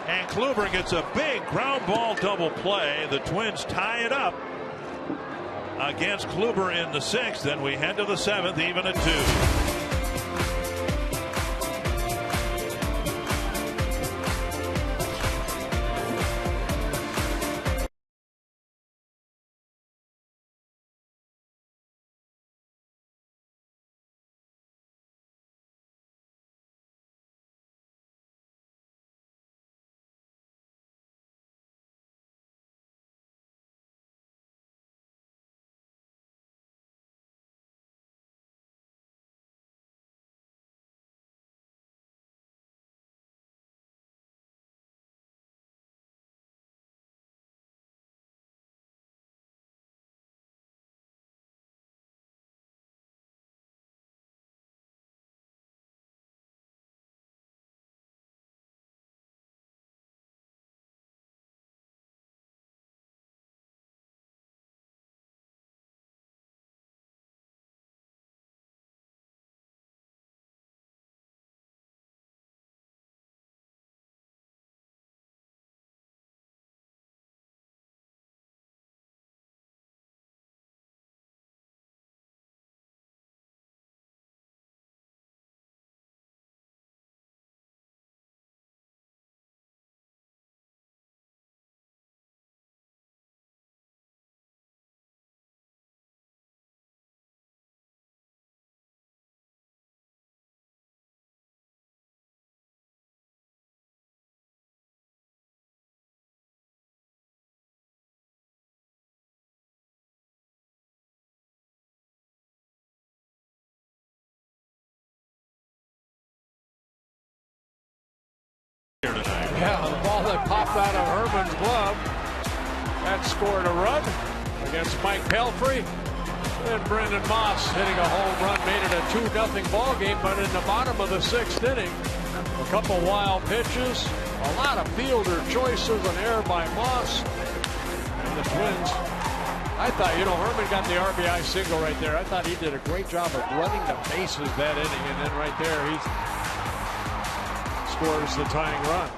And Kluber gets a big ground ball double play. The Twins tie it up against Kluber in the 6th. Then we head to the 7th, even at 2. Yeah, the ball that popped out of Herman's glove. That scored a run against Mike Pelfrey. Then Brendan Moss hitting a home run made it a 2-0 ball game. But in the bottom of the 6th inning, a couple wild pitches, a lot of fielder choices, an error by Moss, and the Twins. I thought, Herman got the RBI single right there. I thought he did a great job of running the bases that inning, and then right there he scores the tying run.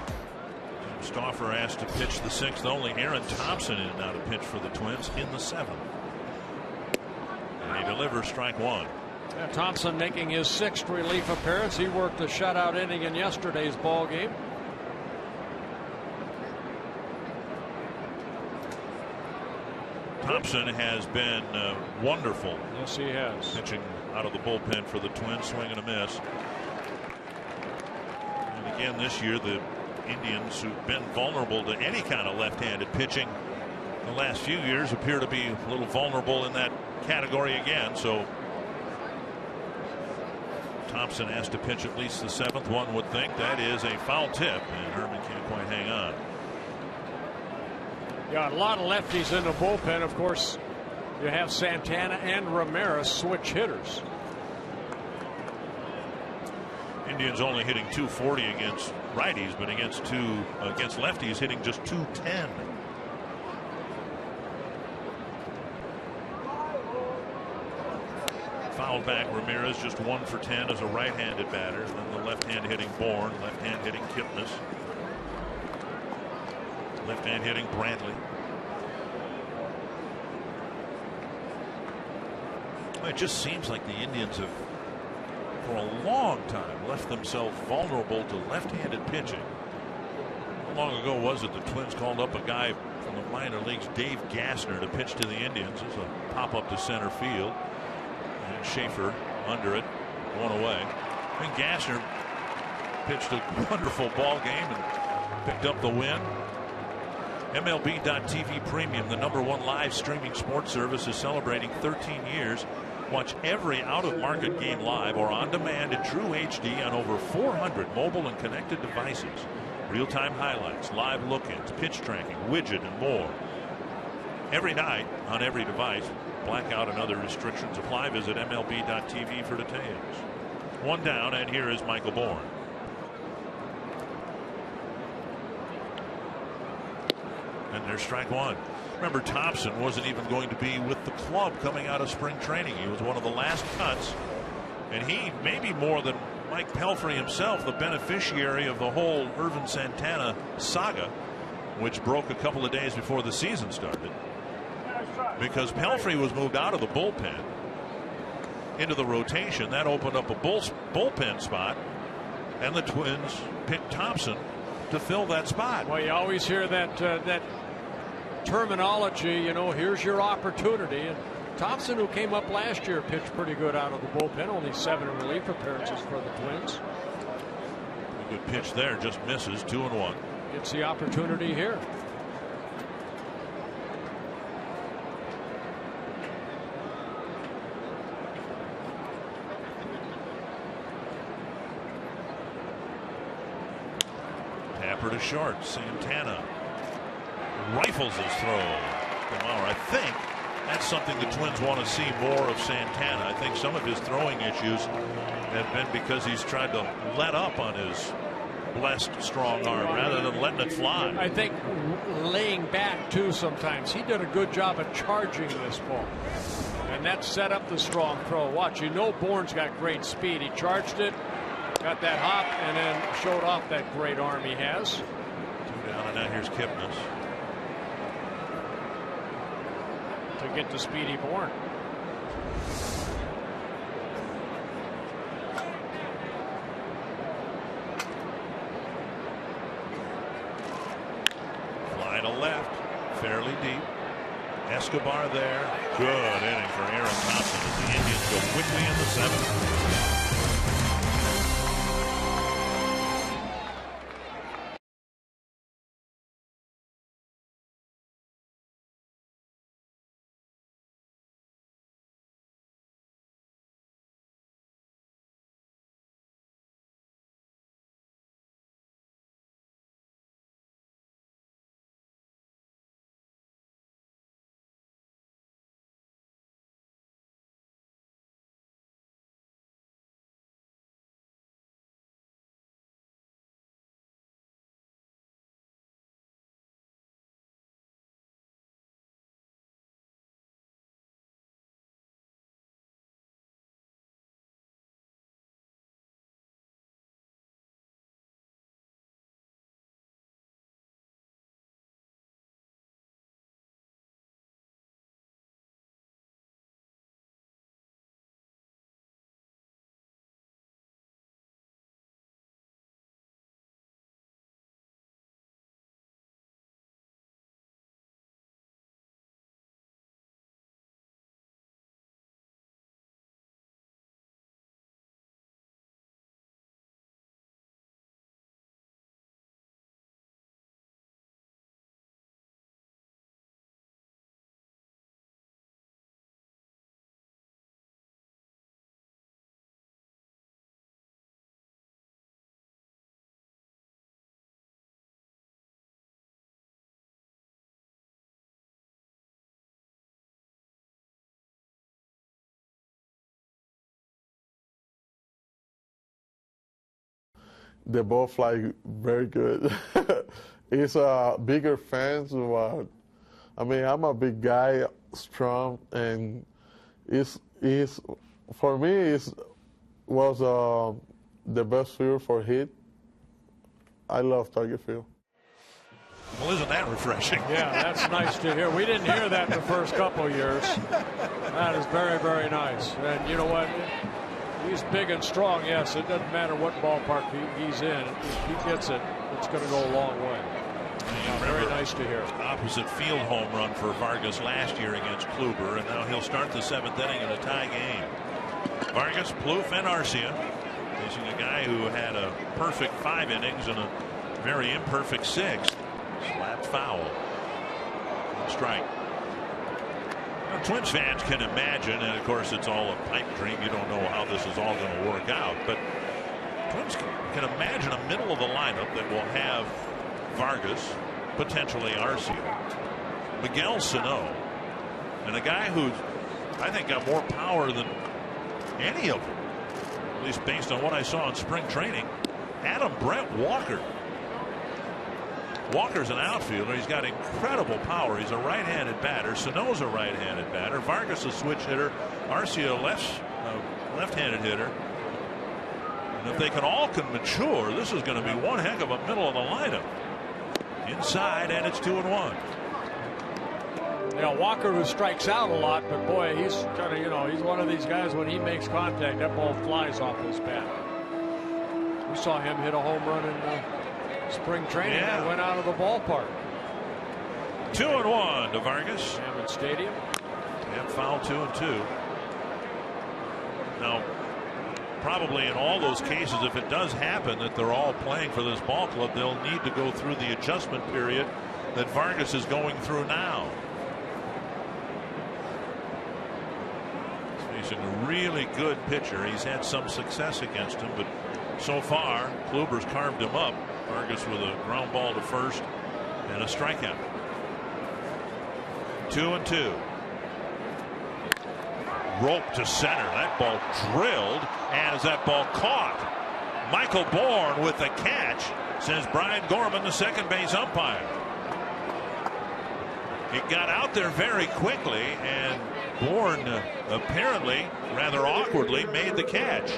Stauffer asked to pitch the 6th only. Aaron Thompson in now to pitch for the Twins in the 7th. And he delivers strike 1. Yeah, Thompson making his 6th relief appearance. He worked a shutout inning in yesterday's ball game. Thompson has been wonderful. Yes, he has. Pitching out of the bullpen for the Twins, swing and a miss. And again this year, the Indians, who've been vulnerable to any kind of left-handed pitching the last few years, appear to be a little vulnerable in that category again. So Thompson has to pitch at least the 7th. One would think that is a foul tip, and Herman can't quite hang on. Yeah, a lot of lefties in the bullpen. Of course, you have Santana and Ramirez switch hitters. Indians only hitting .240 against righties, but against lefties hitting just .210. Fouled back Ramirez, just 1 for 10 as a right-handed batter. And then the left-hand hitting Bourne, left-hand hitting Kipnis, left-hand hitting Brantley. It just seems like the Indians have, for a long time, left themselves vulnerable to left-handed pitching. How long ago was it the Twins called up a guy from the minor leagues, Dave Gassner, to pitch to the Indians? As a pop-up to center field. And Schaefer under it, one away. I think Gassner pitched a wonderful ball game and picked up the win. MLB.TV Premium, the #1 live streaming sports service, is celebrating 13 years. Watch every out-of-market game live or on demand in true HD on over 400 mobile and connected devices. Real-time highlights, live look-ins, pitch tracking, widget, and more. Every night on every device. Blackout and other restrictions apply. Visit MLB.TV for details. One down, and here is Michael Bourne. And there's strike 1. Remember, Thompson wasn't even going to be with the club coming out of spring training. He was one of the last cuts, and he, maybe more than Mike Pelfrey himself, the beneficiary of the whole Irvin Santana saga, which broke a couple of days before the season started, because Pelfrey was moved out of the bullpen into the rotation. That opened up a bullpen spot, and the Twins picked Thompson to fill that spot. Well, you always hear that terminology, here's your opportunity. And Thompson, who came up last year, pitched pretty good out of the bullpen. Only 7 relief appearances for the Twins. A good pitch there, just misses. 2-1. It's the opportunity here. Tapper to short. Santana rifles his throw. Wow, I think that's something the Twins want to see more of Santana. I think some of his throwing issues have been because he's tried to let up on his blessed strong arm rather than letting it fly. I think laying back too sometimes. He did a good job of charging this ball, and that set up the strong throw. Watch, Bourne's got great speed. He charged it, got that hop, and then showed off that great arm he has. 2 down, and now here's Kipnis to get to Speedy Bourne. Fly to left, fairly deep. Escobar there. Good inning for Aaron Thompson as the Indians go quickly in the 7th. the ball fly very good. It's a bigger fans. I mean, I'm a big guy, strong, and for me it was the best field for hit. I love Target Field. Well, isn't that refreshing? Yeah, that's nice to hear. We didn't hear that the first couple of years. That is very, very nice. And you know what? He's big and strong, yes. It doesn't matter what ballpark he's in. If he gets it, it's going to go a long way. Very nice to hear. Opposite field home run for Vargas last year against Kluber, and now he'll start the 7th inning in a tie game. Vargas, Plouffe, and Arcia facing a guy who had a perfect 5 innings and a very imperfect 6th. Slapped foul. Strike. Now, Twins fans can imagine, and of course it's all a pipe dream. You don't know how this is all going to work out, but Twins can imagine a middle of the lineup that will have Vargas, potentially Arcia, Miguel Sano, and a guy who's, I think, got more power than any of them, at least based on what I saw in spring training, Adam Brent Walker. Walker's an outfielder. He's got incredible power. He's a right-handed batter. Sano's a right-handed batter. Vargas a switch hitter. Arcia left-handed hitter. And if they all can mature, this is going to be one heck of a middle of the lineup. Inside, and it's 2-1. Yeah, Walker, who strikes out a lot, but boy, he's kind of, he's one of these guys, when he makes contact, that ball flies off his bat. We saw him hit a home run in spring training and went out of the ballpark. 2-1 to Vargas. Hammond Stadium. And foul 2-2. Now, probably in all those cases, if it does happen that they're all playing for this ball club, they'll need to go through the adjustment period that Vargas is going through now. He's facing a really good pitcher. He's had some success against him, but so far, Kluber's carved him up. Vargas with a ground ball to first and a strikeout. 2-2. Rope to center. That ball drilled, and is that ball caught? Michael Bourne with the catch, says Brian Gorman, the second base umpire. It got out there very quickly, and Bourne apparently, rather awkwardly, made the catch.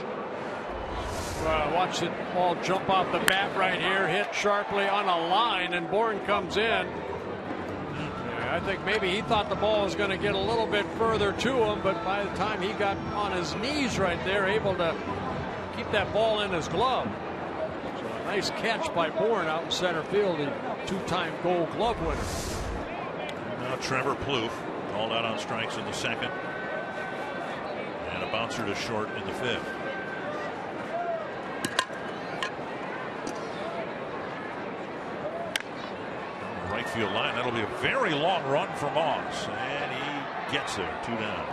Watch it ball jump off the bat right here, hit sharply on a line, and Bourne comes in. I think maybe he thought the ball was going to get a little bit further to him, but by the time he got on his knees right there, able to keep that ball in his glove. So a nice catch by Bourne out in center field, and 2-time Gold Glove winner. Now Trevor Plouffe called out on strikes in the 2nd, and a bouncer to short in the 5th. Right field line. That'll be a very long run for Moss, and he gets there. 2 down.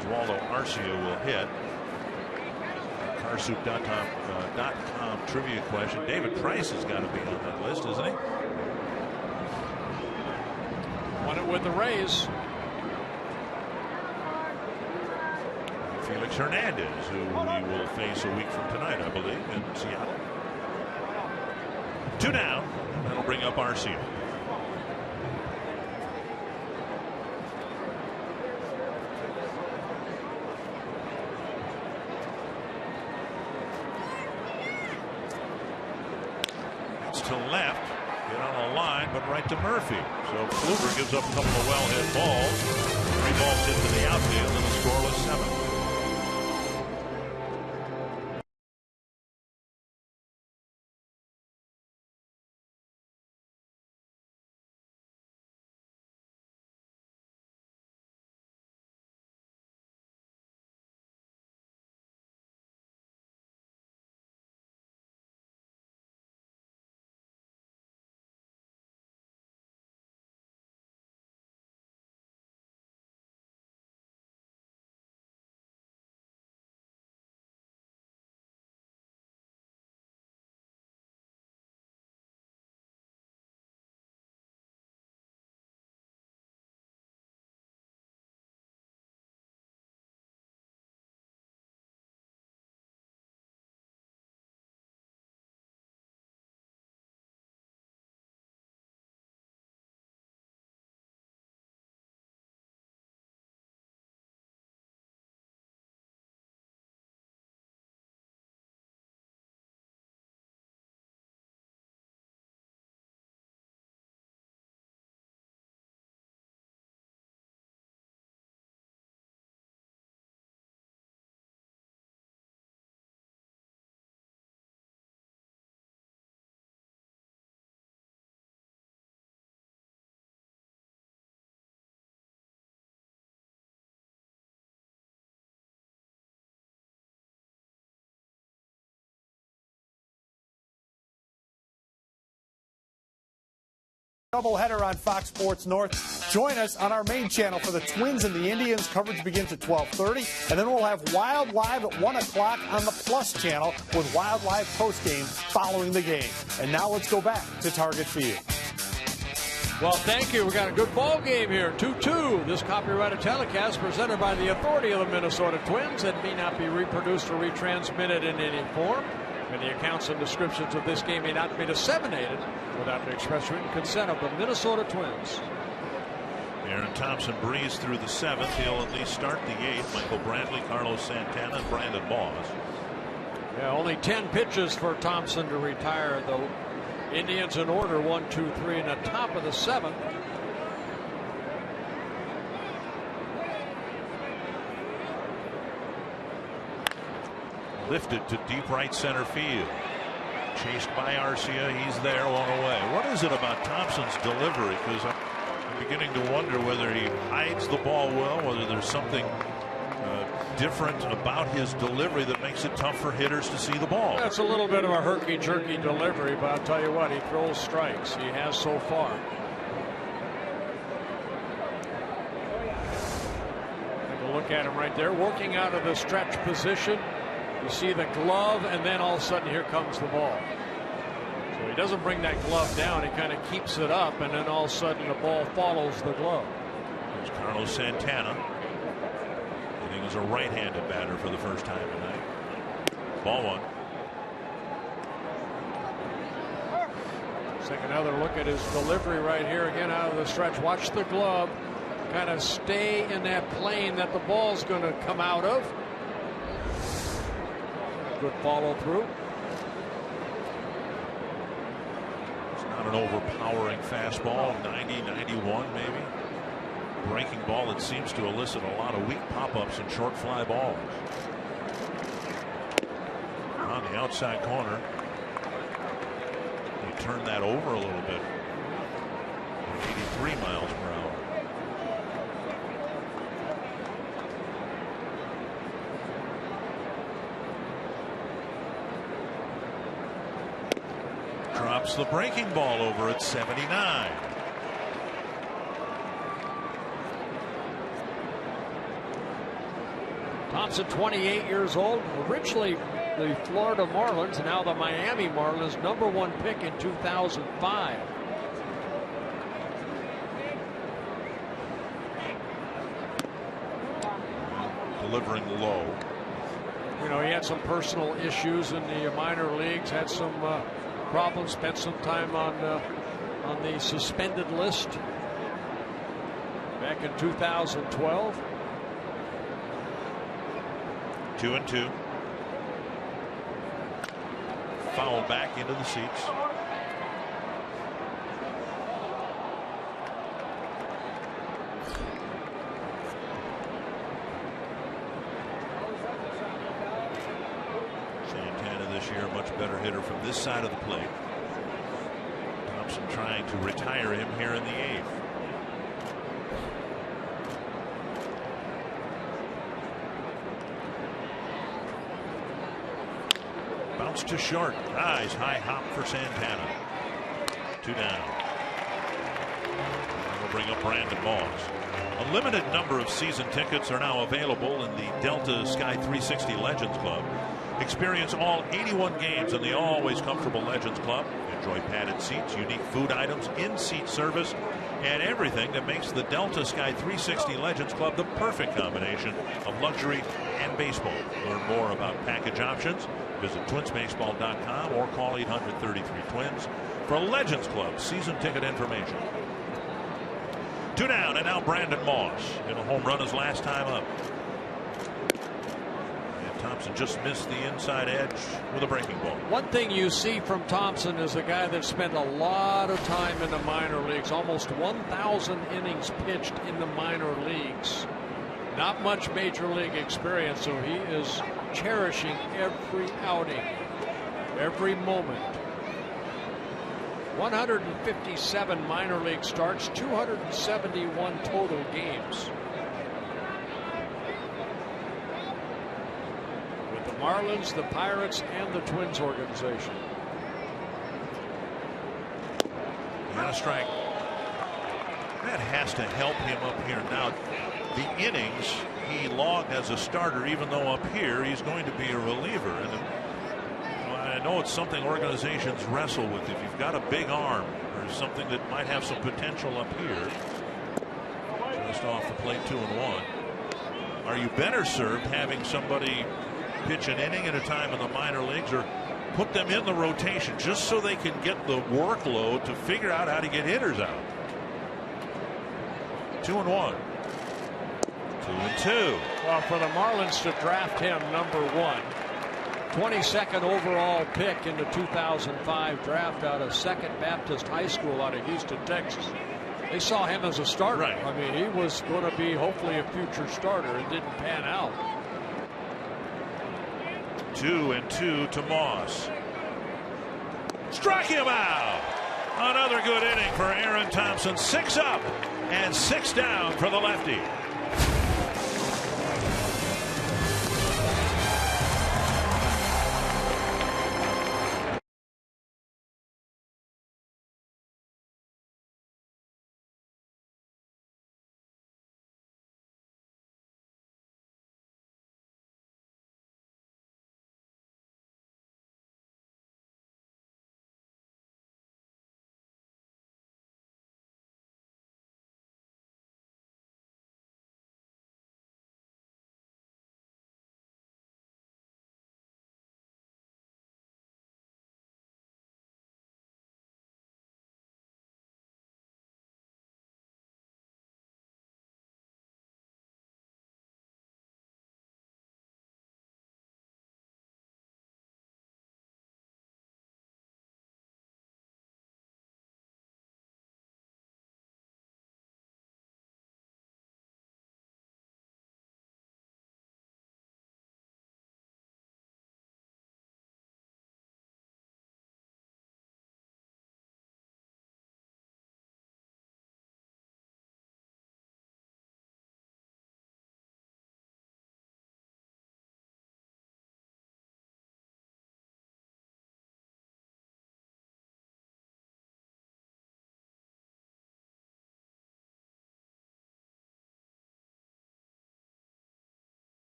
Oswaldo Arcia will hit. Carsoup.com trivia question. David Price has got to be on that list, isn't he? Won it with the Rays. Felix Hernandez, who he will face a week from tonight, I believe, in Seattle. 2 down. That'll bring up Arcia. It's to left. Get on the line, but right to Murphy. So Kluber gives up a couple of well-hit balls. 3 balls hit to the outfield and a scoreless 7th. Doubleheader on Fox Sports North. Join us on our main channel for the Twins and the Indians. Coverage begins at 12:30, and then we'll have Wild Live at 1 o'clock on the Plus channel with Wild Live postgame following the game. And now let's go back to Target Field. Well, thank you. We got a good ball game here, 2-2. This copyrighted telecast presented by the authority of the Minnesota Twins and may not be reproduced or retransmitted in any form. And the accounts and descriptions of this game may not be disseminated without the express written consent of the Minnesota Twins. Aaron Thompson breezed through the 7th. He'll at least start the 8th. Michael Brantley, Carlos Santana, and Brandon Moss. Yeah, only 10 pitches for Thompson to retire, though. Indians in order, 1, 2, 3 in the top of the 7th. Lifted to deep right center field. Chased by Arcia. He's there, one away. What is it about Thompson's delivery? Because I'm beginning to wonder whether he hides the ball well, whether there's something different about his delivery that makes it tough for hitters to see the ball. That's a little bit of a herky-jerky delivery, but I'll tell you what, he throws strikes. He has so far. Take a look at him right there, working out of the stretch position. You see the glove, and then all of a sudden here comes the ball. So he doesn't bring that glove down. He kind of keeps it up, and then all of a sudden the ball follows the glove. There's Carlos Santana. Hitting as a right-handed batter for the first time tonight. Ball 1. Let's take another look at his delivery right here again out of the stretch. Watch the glove. Kind of stay in that plane that the ball's going to come out of. Good follow through. It's not an overpowering fastball. 90, 91 maybe. Breaking ball that seems to elicit a lot of weak pop-ups and short fly balls. On the outside corner. He turned that over a little bit. 83 miles per hour. Drops the breaking ball over at 79. Thompson, 28 years old, originally the Florida Marlins, and now the Miami Marlins, #1 pick in 2005. Delivering low. You know, he had some personal issues in the minor leagues, had some problems, spent some time on the suspended list back in 2012. 2-2. Foul back into the seats. Santana this year, much better hitter from this side of the plate. Thompson trying to retire him here in the 8th. Bounce to short. Nice high hop for Santana. 2 down. We'll bring up Brandon Moss. A limited number of season tickets are now available in the Delta Sky 360 Legends Club. Experience all 81 games in the always comfortable Legends Club. Enjoy padded seats, unique food items, in-seat service, and everything that makes the Delta Sky 360 Legends Club the perfect combination of luxury and baseball. Learn more about package options. Visit twinsbaseball.com or call 800-33-TWINS for Legends Club season ticket information. 2 down, and now Brandon Moss in a home run his last time up. And Thompson just missed the inside edge with a breaking ball. One thing you see from Thompson is a guy that spent a lot of time in the minor leagues, almost 1,000 innings pitched in the minor leagues. Not much major league experience, so he is cherishing every outing, every moment. 157 minor league starts, 271 total games. With the Marlins, the Pirates, and the Twins organization. And a strike. That has to help him up here. Now, the innings he logged as a starter, even though up here he's going to be a reliever. And I know it's something organizations wrestle with. If you've got a big arm or something that might have some potential up here, just off the plate, 2-1. Are you better served having somebody pitch an inning at a time in the minor leagues, or put them in the rotation just so they can get the workload to figure out how to get hitters out? 2-1. 2-2. Well, for the Marlins to draft him #1, 22nd overall pick in the 2005 draft out of Second Baptist High School out of Houston, Texas. They saw him as a starter. Right. I mean, he was going to be hopefully a future starter. It didn't pan out. 2-2 to Moss. Struck him out. Another good inning for Aaron Thompson. 6 up and 6 down for the lefty.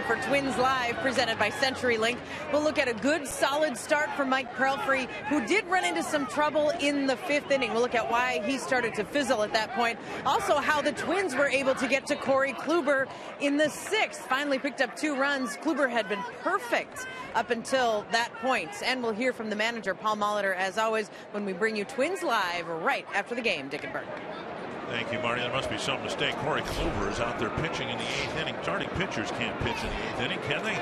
For Twins Live, presented by CenturyLink. We'll look at a good, solid start for Mike Pelfrey, who did run into some trouble in the 5th inning. We'll look at why he started to fizzle at that point. Also, how the Twins were able to get to Corey Kluber in the 6th. Finally picked up 2 runs. Kluber had been perfect up until that point. And we'll hear from the manager, Paul Molitor, as always, when we bring you Twins Live right after the game. Dick and Bert. Thank you, Marty. There must be some mistake. Corey Kluber is out there pitching in the 8th inning. Starting pitchers can't pitch in the 8th inning, can they?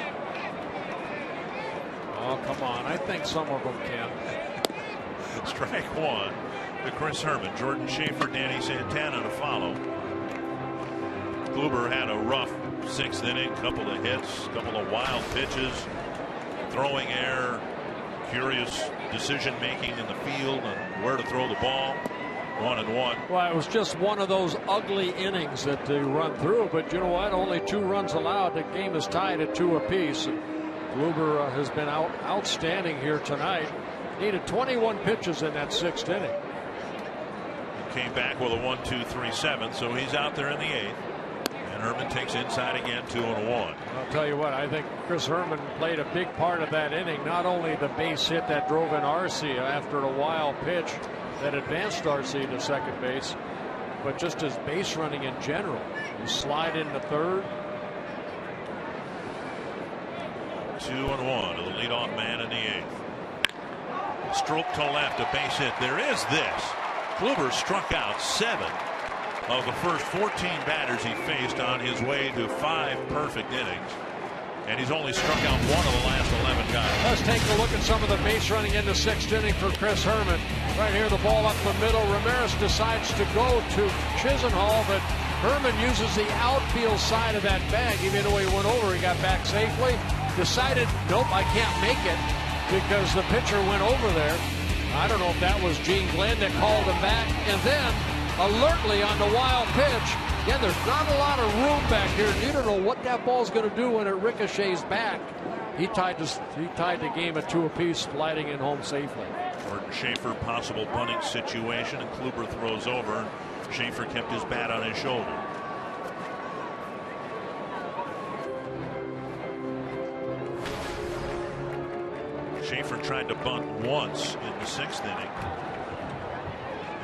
Oh, come on. I think some of them can. Strike 1 to Chris Herman. Jordan Schaefer, Danny Santana to follow. Kluber had a rough 6th inning. Couple of hits, couple of wild pitches, throwing error, curious decision making in the field and where to throw the ball. 1-1. Well, it was just one of those ugly innings that they run through, but you know what? Only 2 runs allowed. The game is tied at 2 apiece. Kluber has been outstanding here tonight. Needed 21 pitches in that 6th inning. Came back with a 1-2-3-7, so he's out there in the 8th. And Herman takes inside again, 2-1. I'll tell you what, I think Chris Herman played a big part of that inning. Not only the base hit that drove in Arcia after a wild pitch that advanced Arcia to second base, but just his base running in general. You slide into 3rd. 2-1 to the leadoff man in the 8th. Stroke to left, a base hit. There is this. Kluber struck out 7 of the first 14 batters he faced on his way to 5 perfect innings. And he's only struck out 1 of the last 11 guys. Let's take a look at some of the base running in the 6th inning for Chris Herman. Right here, the ball up the middle. Ramirez decides to go to Chisenhall, but Herman uses the outfield side of that bag. Even though he went over, he got back safely. decided, nope, I can't make it because the pitcher went over there. I don't know if that was Gene Glenn that called him back. And then, alertly on the wild pitch, again, there's not a lot of room back here. You don't know what that ball's going to do when it ricochets back. He tied the game at 2 apiece, sliding in home safely. Gordon Schaefer, possible bunting situation, and Kluber throws over. Schaefer kept his bat on his shoulder. Schaefer tried to bunt once in the 6th inning,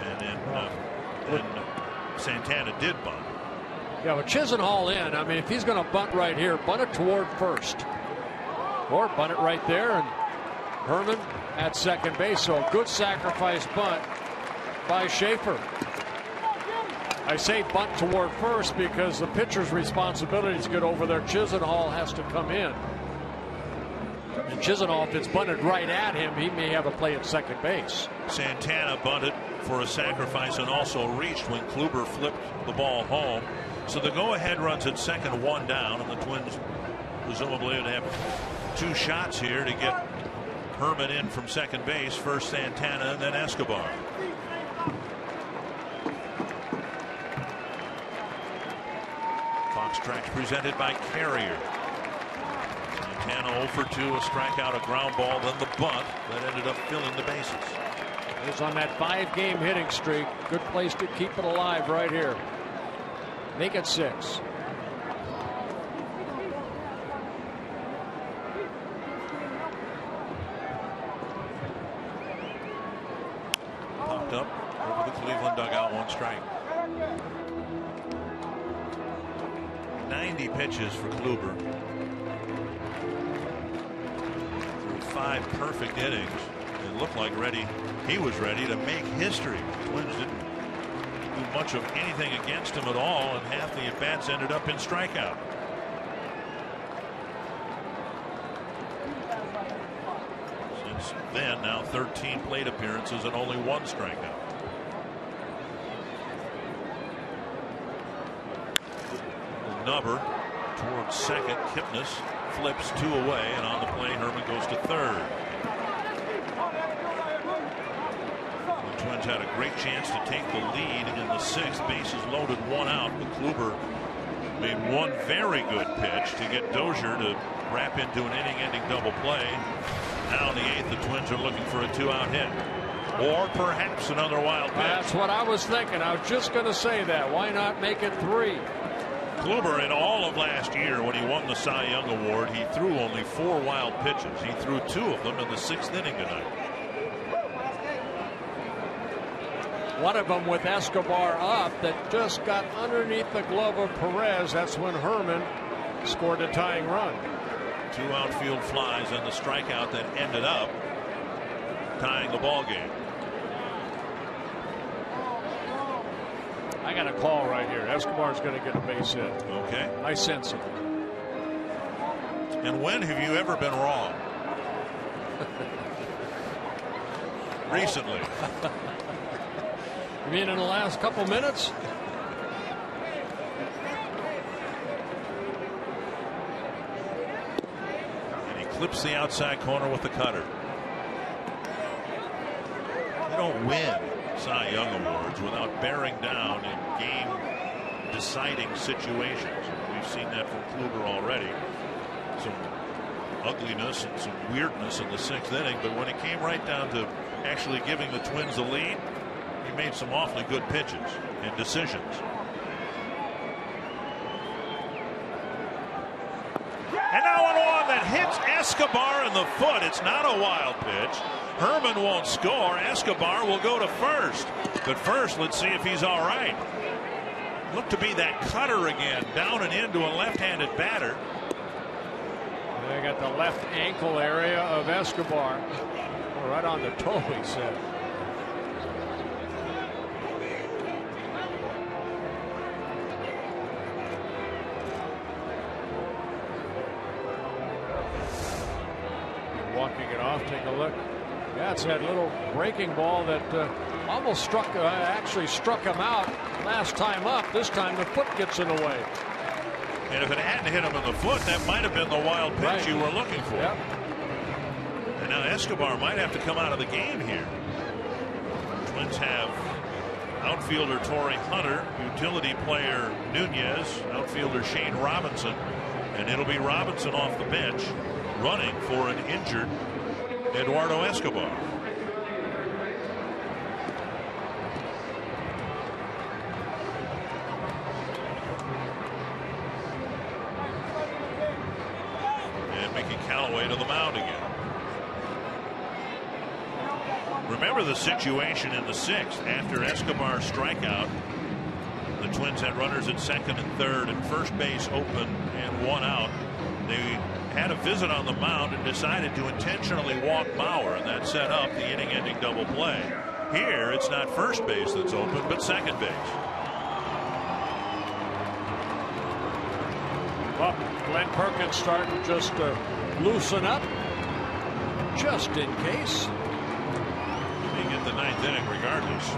and then Santana did bunt. Yeah, with Chisenhall in, I mean, if he's going to bunt right here, bunt it toward first. Or bunt it right there, and Herman at second base. So a good sacrifice bunt by Schaefer. I say bunt toward first because the pitcher's responsibility is to get over there. Chisenhall has to come in. And Chisenhall, if it's bunted right at him, he may have a play at second base. Santana bunted for a sacrifice and also reached when Kluber flipped the ball home. So the go-ahead runs at second, 1 down, and the Twins presumably would have 2 shots here to get Herman in from second base. First Santana and then Escobar. Fox Tracks presented by Carrier. Santana 0 for 2, a strikeout, a ground ball, then the bunt that ended up filling the bases. He's on that 5-game hitting streak. Good place to keep it alive right here. Make it 6. Popped up over the Cleveland dugout, 1 strike. 90 pitches for Kluber. Through 5 perfect innings. It looked like he was ready to make history. The Twins didn't do much of anything against him at all, and half the at-bats ended up in strikeout. Since then, now 13 plate appearances and only 1 strikeout. Nubber towards second. Kipnis flips 2 away, and on the play Herman goes to third. The Twins had a great chance to take the lead in the 6th. Bases loaded, 1 out, but Kluber made 1 very good pitch to get Dozier to wrap into an inning-ending double play. Now in the 8th, the Twins are looking for a 2-out hit, or perhaps another wild pitch. That's what I was thinking. I was just going to say that. Why not make it 3? Kluber, in all of last year, when he won the Cy Young Award, he threw only 4 wild pitches. He threw 2 of them in the 6th inning tonight. One of them with Escobar up that just got underneath the glove of Perez. That's when Herman scored a tying run. 2 outfield flies and the strikeout that ended up tying the ball game. I got a call right here. Escobar's going to get a base hit. Okay. I sense it. And when have you ever been wrong? Recently. You mean in the last couple minutes? And he clips the outside corner with the cutter. You don't win Cy Young Awards without bearing down in game-deciding situations. We've seen that from Kluber already. Some ugliness and some weirdness in the 6th inning, but when it came right down to actually giving the Twins the lead, he made some awfully good pitches and decisions. And now one that hits Escobar in the foot. It's not a wild pitch. Herman won't score. Escobar will go to first. But first, let's see if he's all right. Looked to be that cutter again, down and into a left-handed batter. They got the left ankle area of Escobar. Right on the toe, he said. Walking it off, take a look. Yeah, it's that little breaking ball that almost actually struck him out last time up. This time the foot gets in the way. And if it hadn't hit him in the foot, that might have been the wild pitch you were looking for. Yep. And now Escobar might have to come out of the game here. Twins have outfielder Torrey Hunter, utility player Nunez, outfielder Shane Robinson, and it'll be Robinson off the bench running for an injured Eduardo Escobar. And Mickey Callaway to the mound again. Remember the situation in the sixth after Escobar's strikeout. The Twins had runners at second and third and first base open and one out. They had a visit on the mound and decided to intentionally walk Mauer, and that set up the inning-ending double play. Here, it's not first base that's open, but second base. Well, Glenn Perkins starting just to loosen up, just in case. Being in the ninth inning regardless.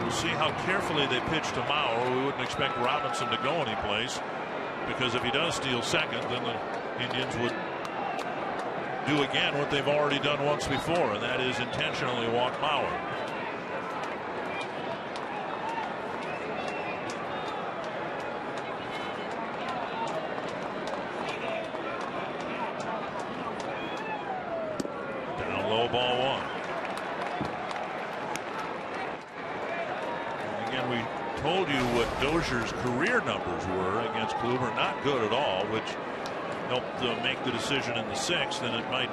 We'll see how carefully they pitch to Mauer. We wouldn't expect Robinson to go anyplace, because if he does steal second, then the Indians would do again what they've already done once before, and that is intentionally walk Mauer. Down low, ball one. Again, we told you what Dozier's career numbers were against Kluber. Not good at all, which helped make the decision in the sixth, and it might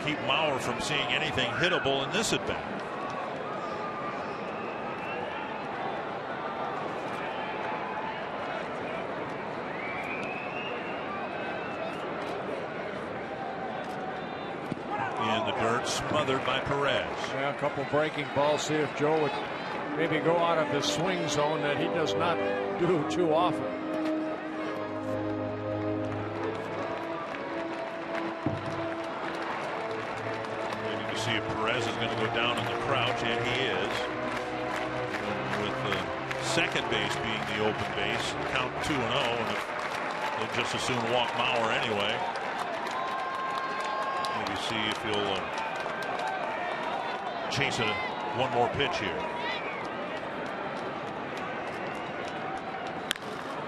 keep Mauer from seeing anything hittable in this at bat. In the dirt, smothered by Perez. Yeah, a couple breaking balls. See if Joe would maybe go out of his swing zone that he does not do too often. Waiting to see if Perez is going to go down in the crouch, and he is. With the second base being the open base, count 2-0, and they'll just as soon walk Mauer anyway. Maybe see if he'll chase one more pitch here.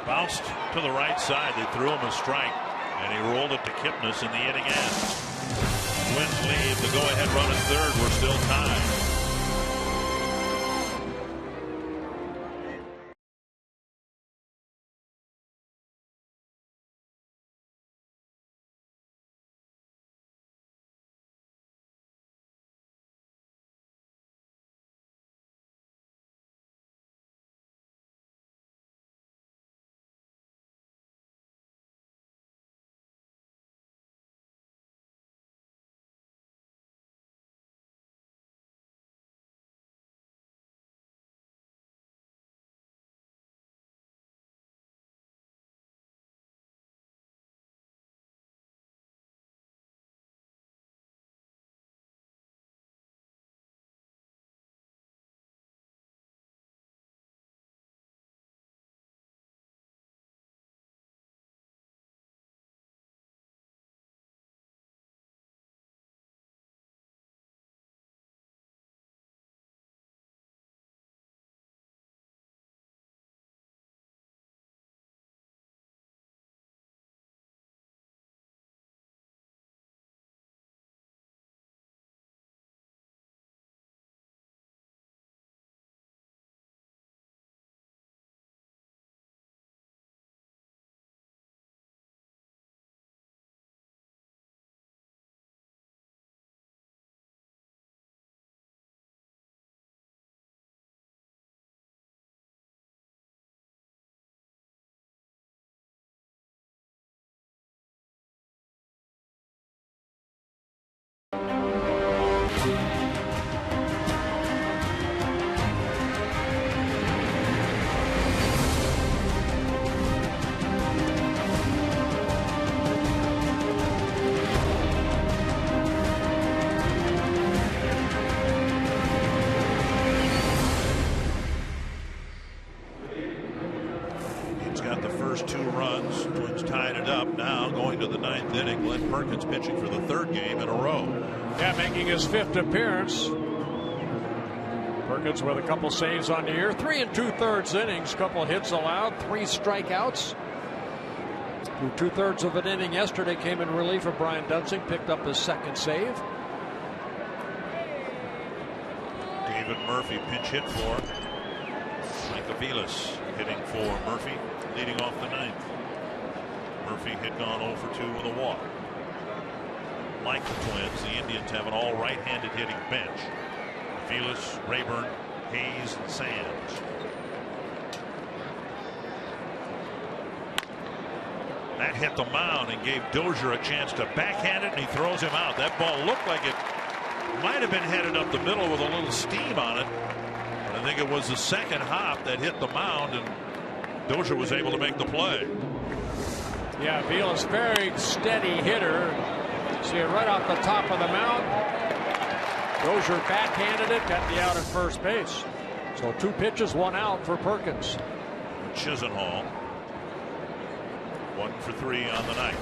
Bounced to the right side. They threw him a strike, and he rolled it to Kipnis, and the inning ends. Twins lead. The go-ahead run at third. We're still tied. runs. Twins tied it up. Now going to the 9th inning. Glenn Perkins pitching for the 3rd game in a row. Yeah, making his 5th appearance. Perkins with a couple saves on the year. 3 2/3 innings. Couple hits allowed. 3 strikeouts. Through 2/3 of an inning yesterday, came in relief of Brian Dunsing. Picked up his 2nd save. David Murphy pinch hit for Mike Aviles, hitting for Murphy, leading off the 9th. Murphy had gone 0 for 2 with a walk. Like the Twins, the Indians have an all right-handed hitting bench. Aviles, Rayburn, Hayes, and Sands. That hit the mound and gave Dozier a chance to backhand it, and he throws him out. That ball looked like it might have been headed up the middle with a little steam on it. But I think it was the 2nd hop that hit the mound, and Dozier was able to make the play. Yeah, Aviles, very steady hitter. See it right off the top of the mound. Dozier backhanded it, got the out at first base. So 2 pitches, 1 out for Perkins. Chisenhall, 1 for 3 on the night.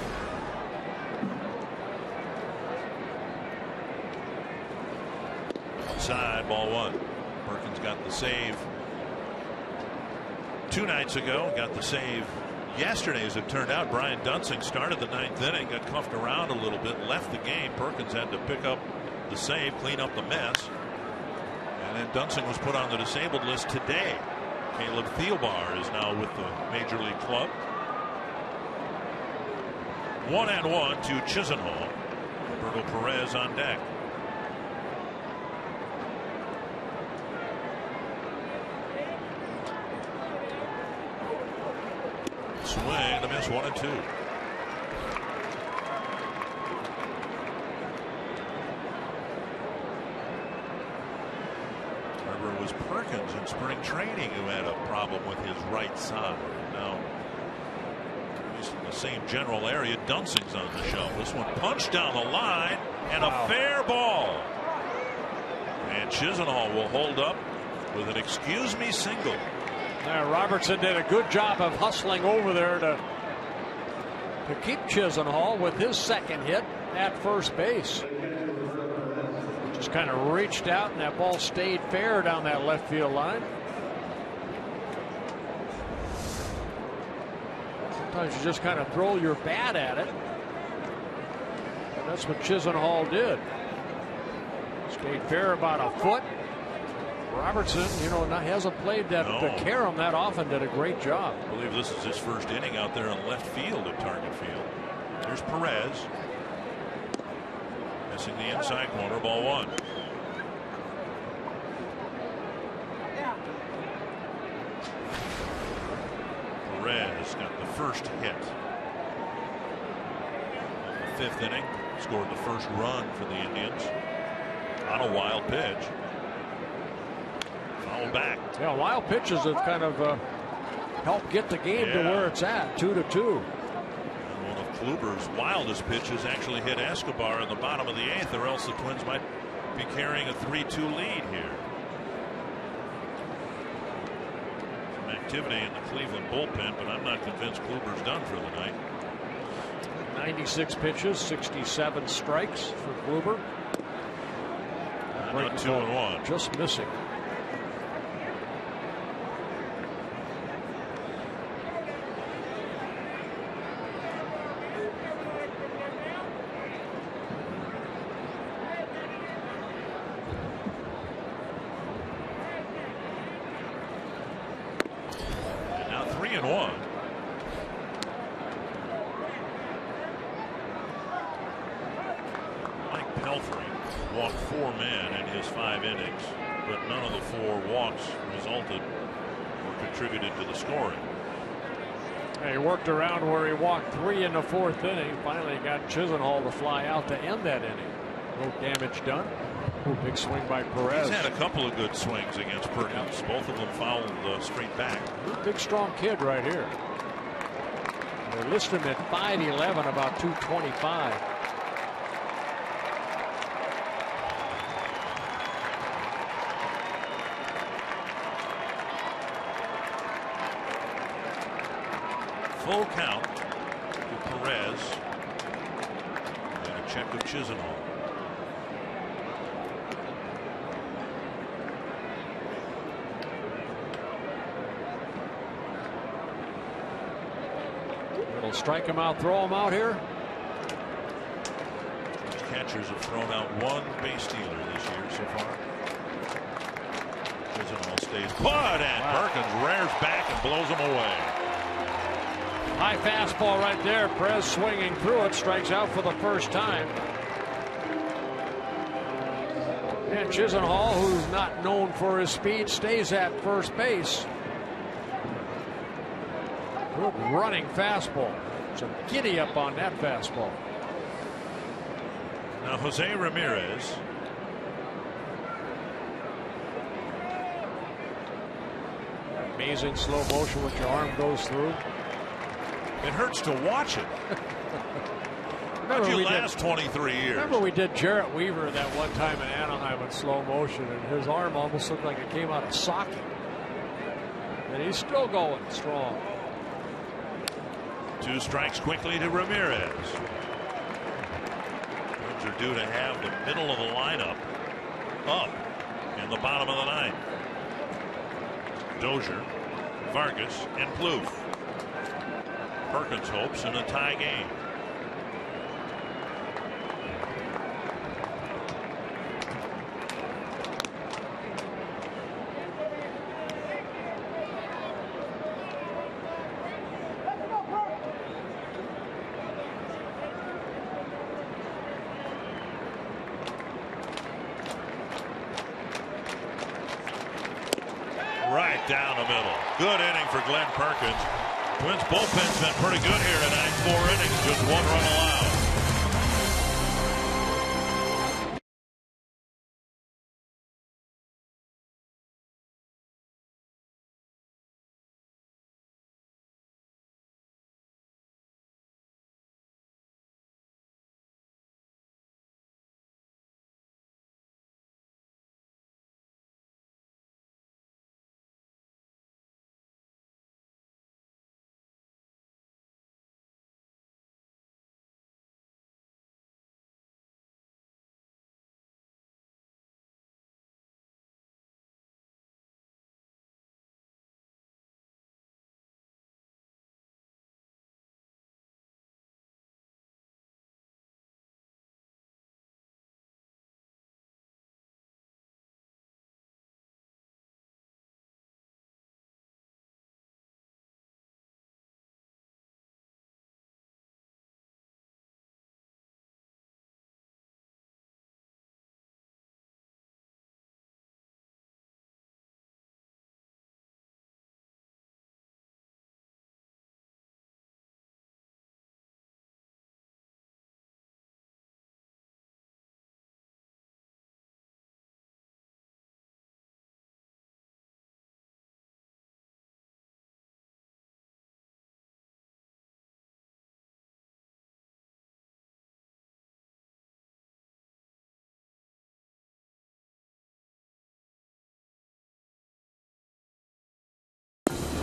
Outside, ball 1. Perkins got the save 2 nights ago. Got the save yesterday, as it turned out. Brian Dunsing started the 9th inning, got cuffed around a little bit, left the game. Perkins had to pick up the save, clean up the mess, and then Dunsing was put on the disabled list today. Caleb Thielbar is now with the Major League club. 1-1 to Chisenhall. Roberto Perez on deck. Swing and a miss, 1-2. Remember, it was Perkins in spring training who had a problem with his right side. Now, he's in the same general area. Dunsing's on the shelf. This one punched down the line, and a fair ball. And Chisenhall will hold up with an excuse me single. Robertson did a good job of hustling over there to keep Chisenhall with his 2nd hit at first base. Just kind of reached out, and that ball stayed fair down that left field line. Sometimes you just kind of throw your bat at it, and that's what Chisenhall did. Stayed fair about a foot. Robertson, hasn't played that the carom that often. Did a great job. I believe this is his first inning out there in left field at Target Field. Here's Perez. Missing the inside corner, ball 1. Perez got the first hit. The 5th inning, scored the first run for the Indians on a wild pitch. Foul back. Yeah, wild pitches have kind of helped get the game to where it's at, 2-2. One of Kluber's wildest pitches actually hit Escobar in the bottom of the 8th, or else the Twins might be carrying a 3-2 lead here. Some activity in the Cleveland bullpen, but I'm not convinced Kluber's done for the night. 96 pitches, 67 strikes for Kluber. Not 2-1. Just missing. And now 3-1. Mike Pelfrey walked 4 men in his 5 innings, but none of the 4 walks resulted or contributed to the scoring. He worked around where he walked 3 in the 4th inning. Finally got Chisenhall to fly out to end that inning. No damage done. Big swing by Perez. He's had a couple of good swings against Perkins. Both of them fouled straight back. Big strong kid right here. They list him at 5'11", about 225. full count to Perez. And a check of Chisenhall. It'll strike him out, throw him out here. Catchers have thrown out one base stealer this year so far. Chisenhall stays put, and Perkins rears back and blows him away. High fastball right there. Perez swinging through it, strikes out for the first time. And Chisenhall, who's not known for his speed, stays at first base. Good running fastball. Some giddy up on that fastball. Now Jose Ramirez. Amazing slow motion with your arm goes through. It hurts to watch it. How'd you last 23 years? Remember we did Jarrett Weaver that one time in Anaheim in slow motion, and his arm almost looked like it came out of socket. And he's still going strong. 2 strikes quickly to Ramirez. Twins are due to have the middle of the lineup up in the bottom of the 9th. Dozier, Vargas, and Plouffe. Perkins hopes in a tie game. Right down the middle. Good inning for Glenn Perkins. Twins bullpen's been pretty good here tonight. 4 innings, just 1 run allowed.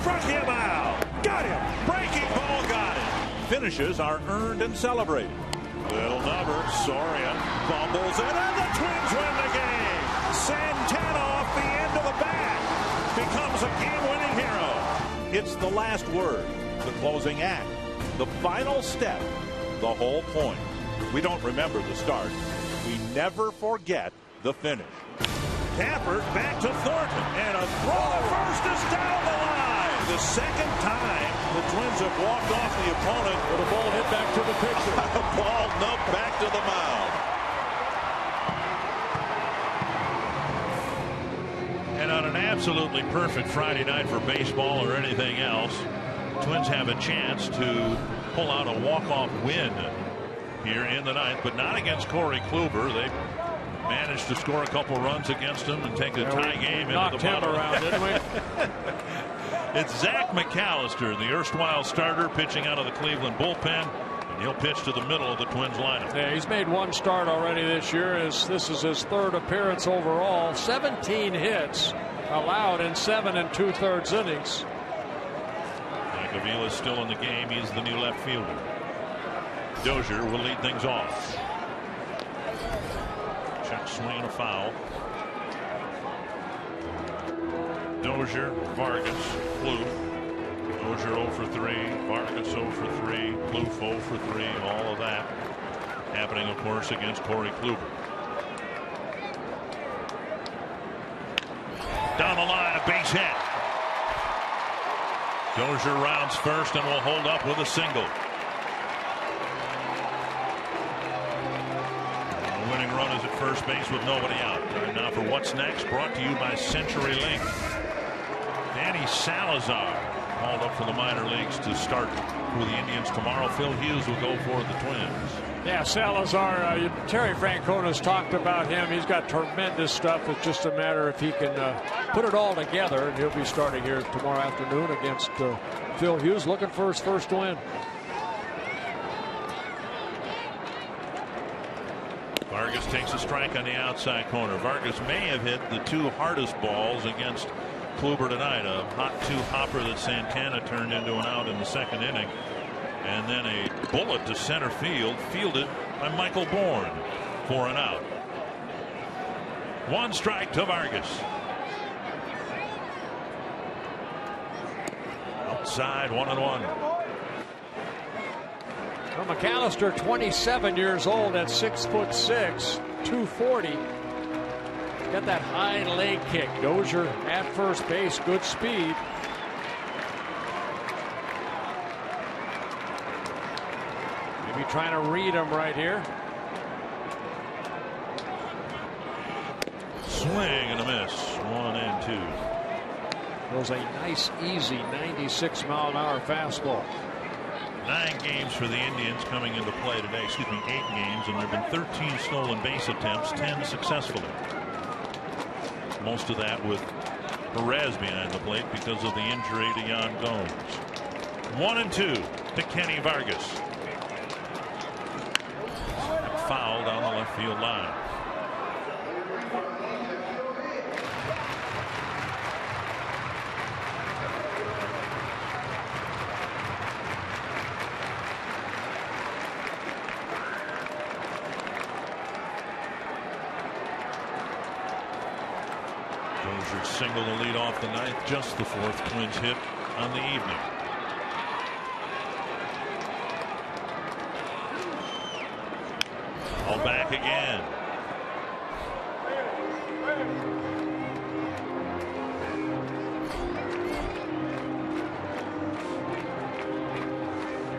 Struck him out. Got him. Breaking ball got it. Finishes are earned and celebrated. Little number. Soria fumbles it, and the Twins win the game. Santana off the end of the bat becomes a game-winning hero. It's the last word, the closing act, the final step, the whole point. We don't remember the start. We never forget the finish. Tapper back to Thornton, and a throw to first is down the line. The second time the Twins have walked off the opponent with a ball hit back to the pitcher. A ball nubbed back to the mound. And on an absolutely perfect Friday night for baseball or anything else, Twins have a chance to pull out a walk-off win here in the 9th, but not against Corey Kluber. They managed to score a couple runs against him and take the tie game into the bottom. Around, didn't we? It's Zach McAllister, the erstwhile starter, pitching out of the Cleveland bullpen, and he'll pitch to the middle of the Twins lineup. Yeah, he's made 1 start already this year. This is his 3rd appearance overall. 17 hits allowed in 7 2/3 innings. There Avila's still in the game. He's the new left fielder. Dozier will lead things off. Check swing, a foul. Dozier, Vargas, Plouffe. Dozier 0 for 3, Vargas 0 for 3, Plouffe 0 for 3. All of that happening, of course, against Corey Kluber. Down the line, a base hit. Dozier rounds first and will hold up with a single. The winning run is at first base with nobody out. Time now for What's Next, brought to you by CenturyLink. Danny Salazar called up for the minor leagues to start for the Indians tomorrow. Phil Hughes will go for the Twins. Yeah, Salazar, Terry Francona's talked about him. He's got tremendous stuff. It's just a matter if he can put it all together, and he'll be starting here tomorrow afternoon against Phil Hughes, looking for his first win. Vargas takes a strike on the outside corner. Vargas may have hit the 2 hardest balls against Kluber tonight. A hot 2 hopper that Santana turned into an out in the 2nd inning. And then a bullet to center field, fielded by Michael Bourne for an out. 1 strike to Vargas. Outside, 1-1. Well, McAllister, 27 years old at 6'6", 240. Got that high leg kick. Dozier at first base, good speed. Maybe trying to read him right here. Swing and a miss. 1-2. It was a nice, easy 96-mile-an-hour fastball. 9 games for the Indians coming into play today. Excuse me, 8 games, and there have been 13 stolen base attempts, 10 successfully. Most of that with Perez behind the plate because of the injury to Yan Gomes. 1-2 to Kenny Vargas. Foul down the left field line. Dozier single to lead off the ninth, just the 4th Twins hit on the evening. All back again.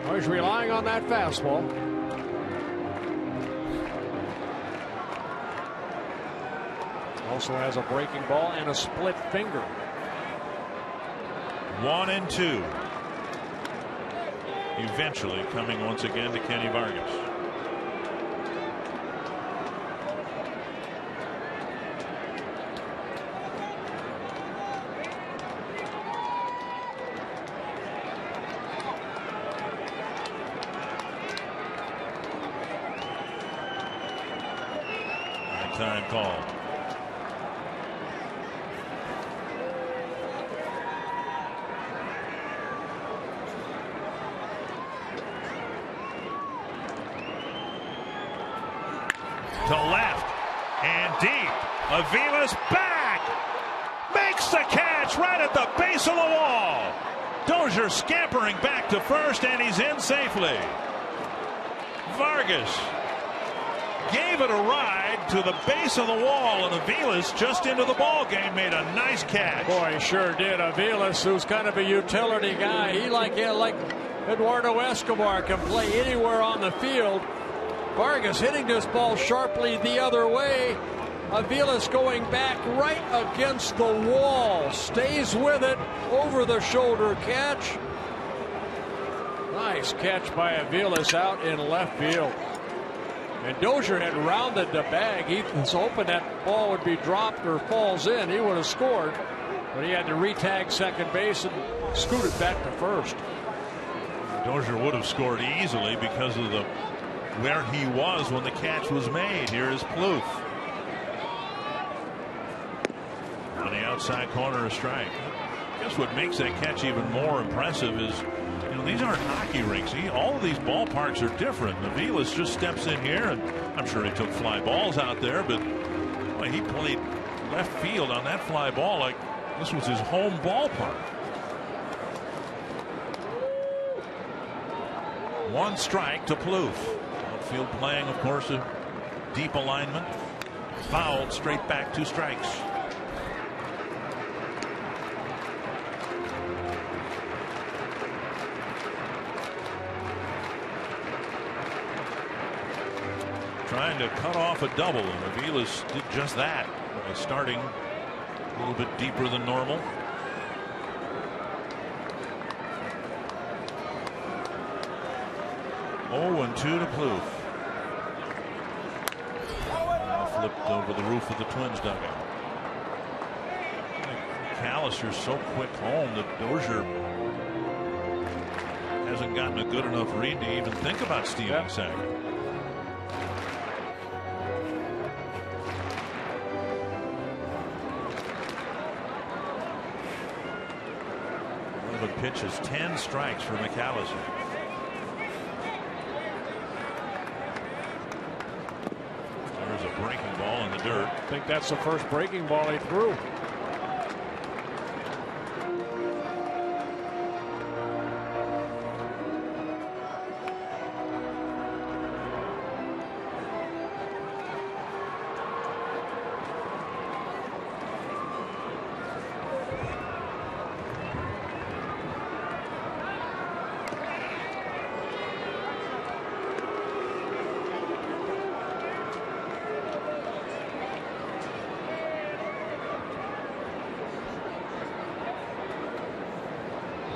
Oh, he's relying on that fastball. Also has a breaking ball and a split finger. 1-2. Eventually coming once again to Kenny Vargas. Time call. To left and deep. Avila's back. Makes the catch right at the base of the wall. Dozier scampering back to first, and he's in safely. Vargas gave it a ride to the base of the wall, and Avilas just into the ball game made a nice catch. Boy, he sure did. Avilas, who's kind of a utility guy, he like Eduardo Escobar, can play anywhere on the field. Vargas hitting this ball sharply the other way. Avilas going back right against the wall, stays with it, over the shoulder catch. Nice catch by Avilas out in left field. And Dozier had rounded the bag. He was hoping that ball would be dropped or falls in. He would have scored, but he had to retag second base and scoot it back to first. Dozier would have scored easily because of where he was when the catch was made. Here is Plouffe. On the outside corner, a strike. I guess what makes that catch even more impressive is know, these aren't hockey rinks. All of these ballparks are different. Aviles just steps in here, and I'm sure he took fly balls out there, but boy, he played left field on that fly ball like this was his home ballpark. One strike to Plouffe. Outfield playing, of course, a deep alignment. Fouled straight back, 2 strikes. Trying to cut off a double, and Aviles did just that by starting a little bit deeper than normal. Oh, and 2 to Plouffe. Flipped over the roof of the Twins dugout. McAllister's so quick home that Dozier hasn't gotten a good enough read to even think about stealing second. 11 pitches, 10 strikes for McAllister. There's a breaking ball in the dirt. I think that's the first breaking ball he threw.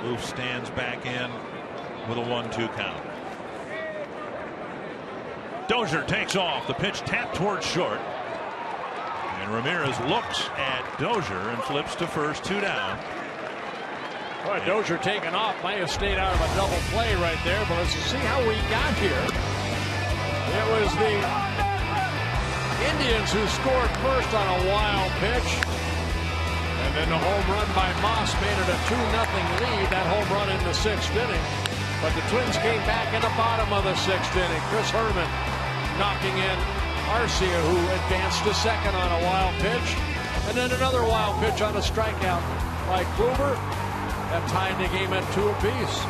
Plouffe stands back in with a 1-2 count. Dozier takes off. The pitch tapped towards short. And Ramirez looks at Dozier and flips to first, 2 down. Boy, Dozier taking off. Might have stayed out of a double play right there, but let's see how we got here. It was the Indians who scored first on a wild pitch. And then the home run by Moss made it a 2-0 lead. That home run in the 6th inning. But the Twins came back in the bottom of the 6th inning. Chris Herman knocking in Arcia, who advanced to second on a wild pitch. And then another wild pitch on a strikeout by Kluber. That tied the game at 2 apiece.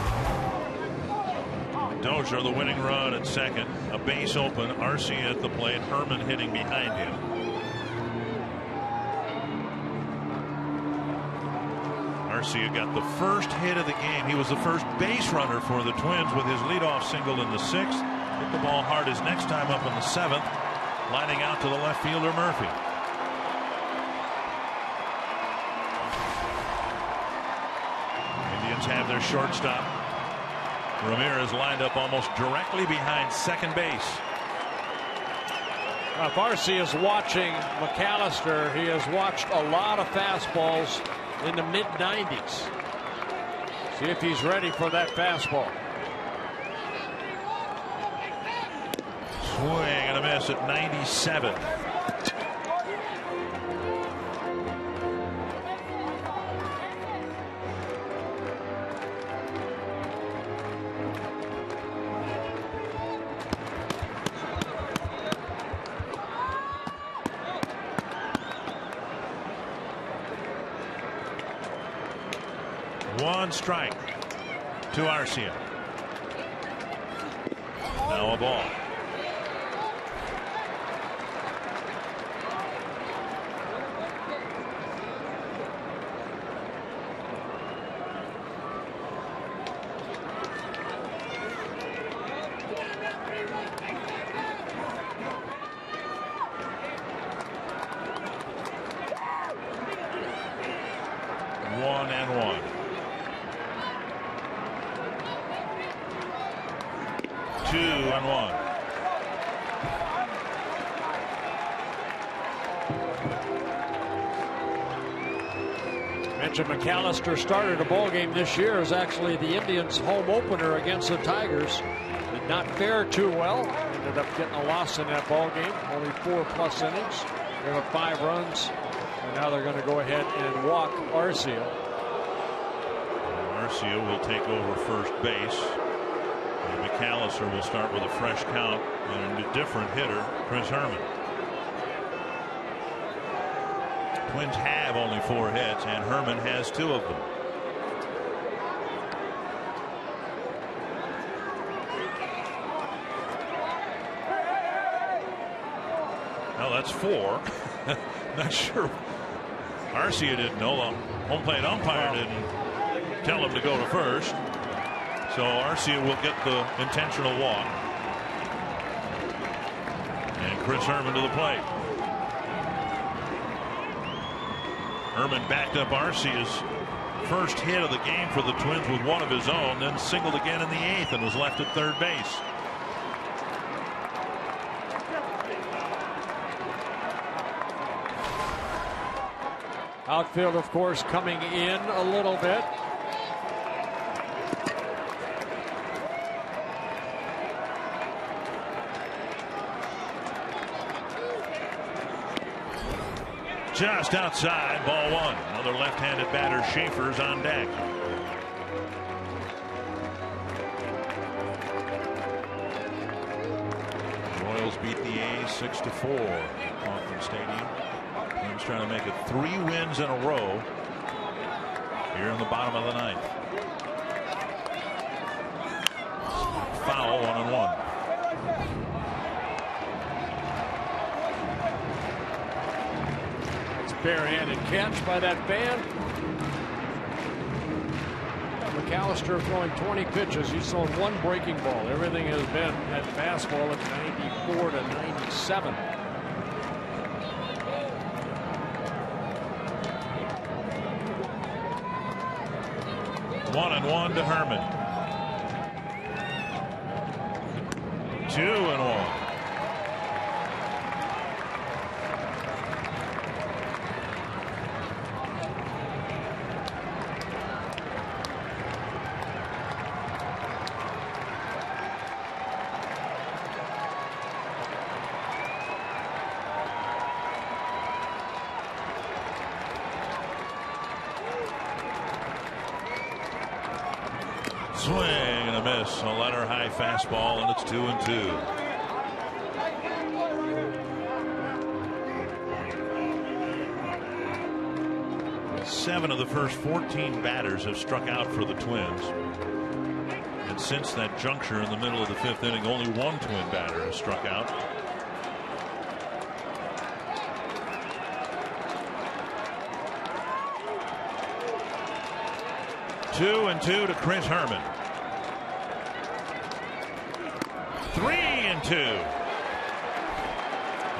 Dozier the winning run at second. A base open. Arcia at the plate. Herman hitting behind him. Arcia got the first hit of the game. He was the first base runner for the Twins with his leadoff single in the 6th. Hit the ball hard his next time up in the 7th, lining out to the left fielder Murphy. Indians have their shortstop. Ramirez lined up almost directly behind second base. If Arcia is watching McAllister, he has watched a lot of fastballs in the mid-90s. See if he's ready for that fastball. Swing and a miss at 97. One strike to Arcia. Now a ball. One and one. 2-1. Mentioned McAllister started a ball game this year as actually the Indians' home opener against the Tigers. Did not fare too well. Ended up getting a loss in that ball game. Only 4+ innings. Gave up 5 runs. And now they're going to go ahead and walk Arcia. Arcia will take over first base. And McAllister will start with a fresh count and a different hitter, Chris Herman. Twins have only 4 hits, and Herman has 2 of them. Well, that's 4. Not sure. Arcia didn't know. The home plate umpire didn't tell him to go to first. So Arcia will get the intentional walk. And Chris Herman to the plate. Herman backed up Arcia's first hit of the game for the Twins with one of his own, then singled again in the 8th and was left at third base. Outfield, of course, coming in a little bit. Just outside, ball 1. Another left-handed batter, Schaefer's on deck. Royals beat the A's 6-4 at Kauffman Stadium. Twins trying to make it 3 wins in a row here in the bottom of the 9th. Foul, 1-1. Barehanded catch by that band. McAllister throwing 20 pitches. He's thrown 1 breaking ball. Everything has been at fastball at 94 to 97. One and one to Herman. 2-1. Swing and a miss. A letter high fastball, and it's 2-2. Seven of the first 14 batters have struck out for the Twins. And since that juncture in the middle of the 5th inning, only 1 Twin batter has struck out. Two and 2 to Chris Herman. 3-2.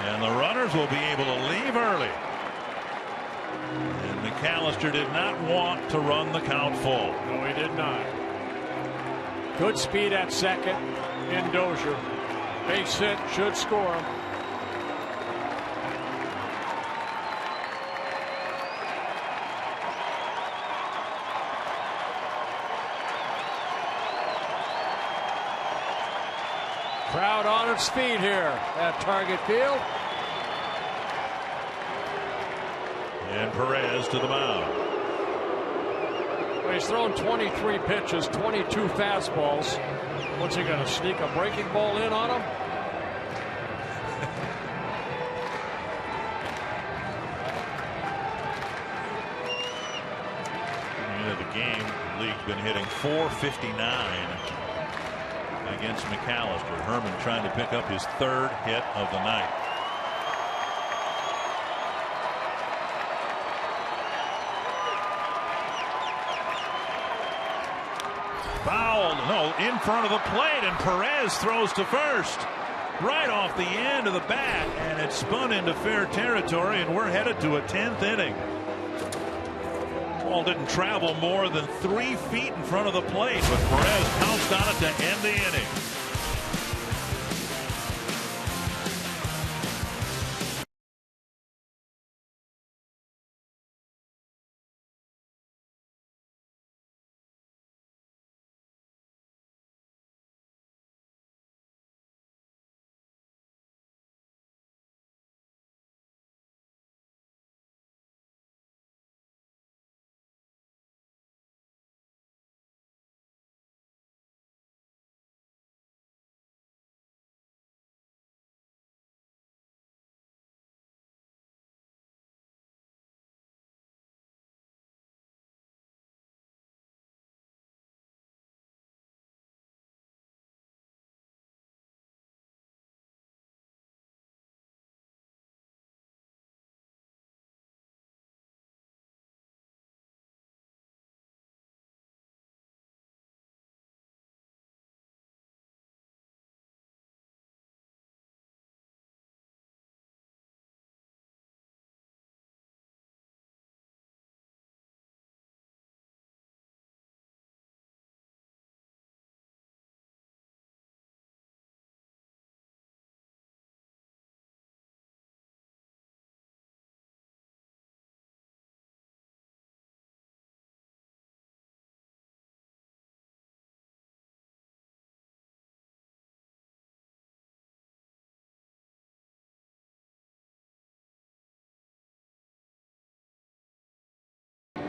And the runners will be able to leave early. And McAllister did not want to run the count full. No, he did not. Good speed at second. In Dozier. Base hit, should score him. Crowd on its feet here at Target Field. And Perez to the mound. Well, he's thrown 23 pitches, 22 fastballs. What's he going to sneak a breaking ball in on him? The game, the league's been hitting .459 against McAllister. Herman trying to pick up his 3rd hit of the night. Fouled, no, in front of the plate, and Perez throws to first. Right off the end of the bat, and it spun into fair territory, and we're headed to a 10th inning. Ball didn't travel more than 3 feet in front of the plate, but Perez pounced on it to end the inning.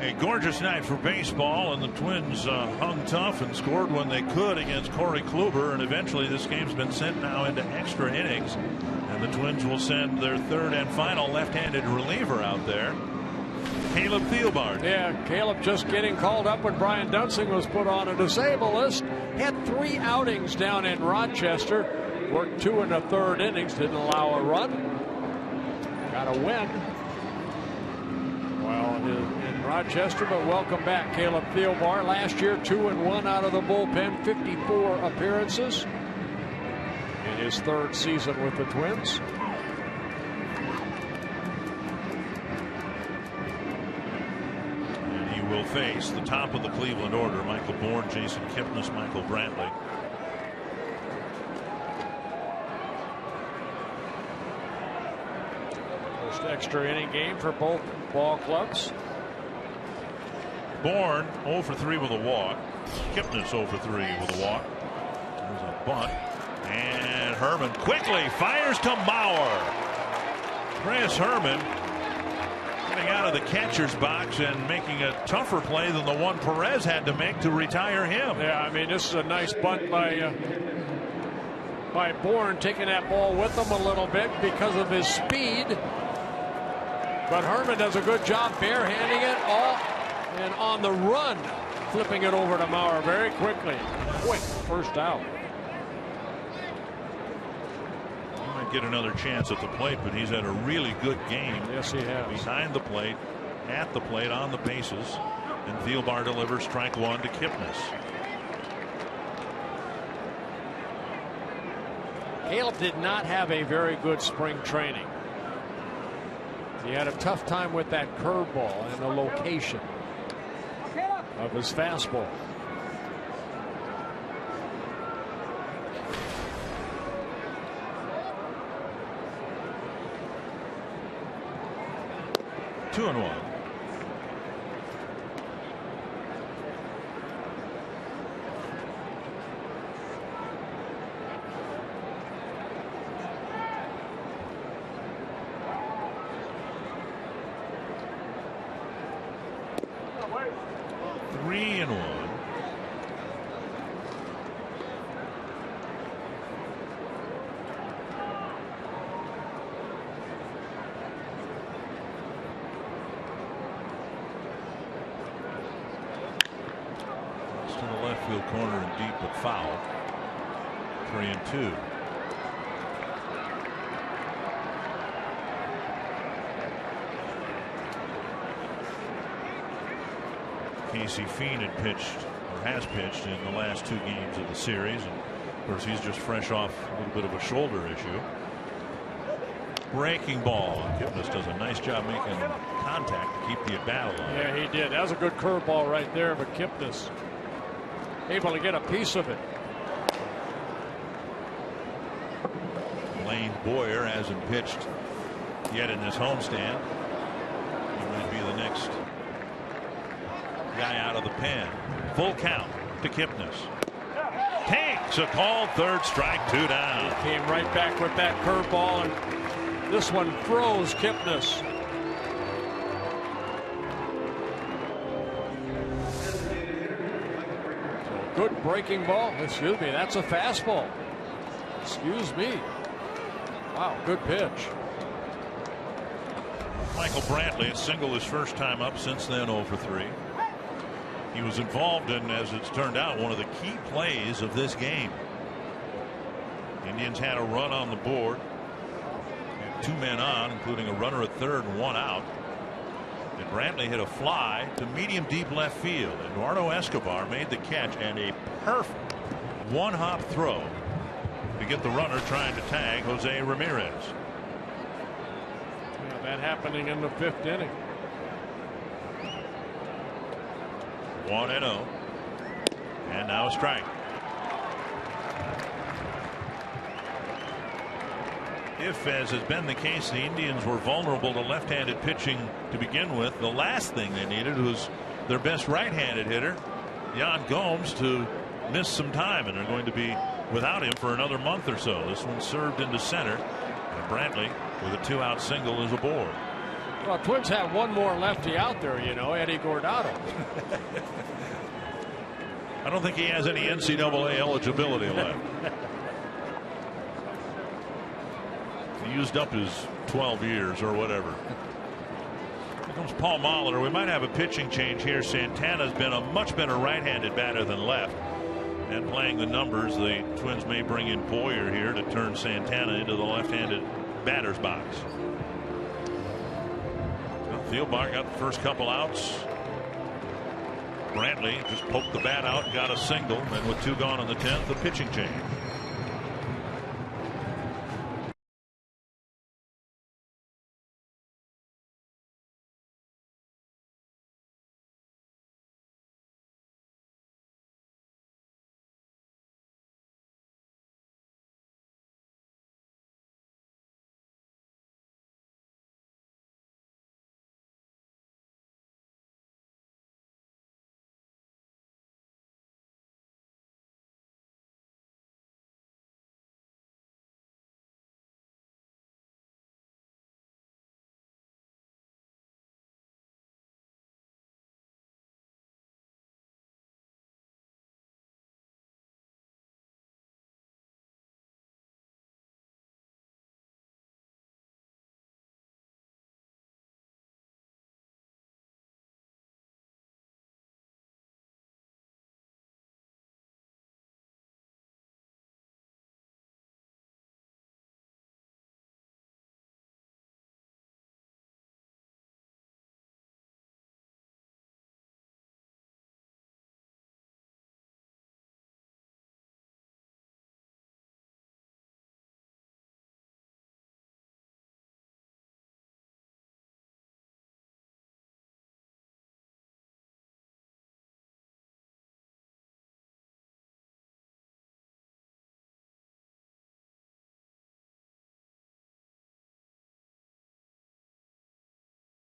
A gorgeous night for baseball, and the Twins hung tough and scored when they could against Corey Kluber, and eventually this game's been sent now into extra innings, and the Twins will send their third and final left-handed reliever out there, Caleb Thielbar. Yeah, Caleb just getting called up when Brian Dunsing was put on a disabled list. Had 3 outings down in Rochester. Worked 2 in the 3rd innings. Didn't allow a run. Got a win. Well, in Rochester, but welcome back, Caleb Thielbar. Last year, 2-1 out of the bullpen, 54 appearances in his 3rd season with the Twins. And he will face the top of the Cleveland order: Michael Bourne, Jason Kipnis, Michael Brantley. Extra inning game for both ball clubs. Bourne 0 for 3 with a walk. Kipnis 0 for 3 with a walk. There's a bunt. And Herman quickly fires to Mauer. Chris Herman getting out of the catcher's box and making a tougher play than the one Perez had to make to retire him. Yeah, I mean, this is a nice bunt by Bourne, taking that ball with him a little bit because of his speed. But Herman does a good job barehanding it all and on the run, flipping it over to Mauer very quickly. Quick first out. He might get another chance at the plate, but he's had a really good game. Yes, he has. Behind the plate, at the plate, on the bases. And Thielbar delivers strike 1 to Kipnis. Caleb did not have a very good spring training. He had a tough time with that curveball and the location of his fastball. Two and 1. Corner and deep, but foul. 3-2. Casey Fiend had pitched, or has pitched, in the last 2 games of the series, and of course he's just fresh off a little bit of a shoulder issue. Breaking ball. Kipnis does a nice job making contact to keep the at bat alive. Yeah, he did. That was a good curveball right there, but Kipnis able to get a piece of it. Lane Boyer hasn't pitched yet in this homestand. He might be the next guy out of the pen. Full count to Kipnis. Takes a call, 3rd strike, 2 down. He came right back with that curveball, and this one froze Kipnis. Good breaking ball. Excuse me, that's a fastball. Excuse me. Wow, good pitch. Michael Brantley, a single his first time up, since then 0 for 3. He was involved in, as it's turned out, one of the key plays of this game. Indians had a run on the board. Had 2 men on, including a runner at 3rd and 1 out. And Brantley hit a fly to medium deep left field. Eduardo Escobar made the catch, and a perfect 1-hop throw to get the runner trying to tag Jose Ramirez. Yeah, that happening in the 5th inning. 1-0. And now a strike. If, as has been the case, the Indians were vulnerable to left-handed pitching to begin with, the last thing they needed was their best right-handed hitter, Yan Gomes, to miss some time, and they're going to be without him for another month or so. This one served into center, and Brantley with a 2-out single is aboard. Well, Twins have one more lefty out there, you know, Eddie Gordado. I don't think he has any NCAA eligibility left. He used up his 12 years or whatever. Here comes Paul Molitor. We might have a pitching change here. Santana's been a much better right-handed batter than left. And playing the numbers, the Twins may bring in Boyer here to turn Santana into the left-handed batter's box. Thielbar got the first couple outs. Brantley just poked the bat out, got a single, and with 2 gone in the 10th, the pitching change.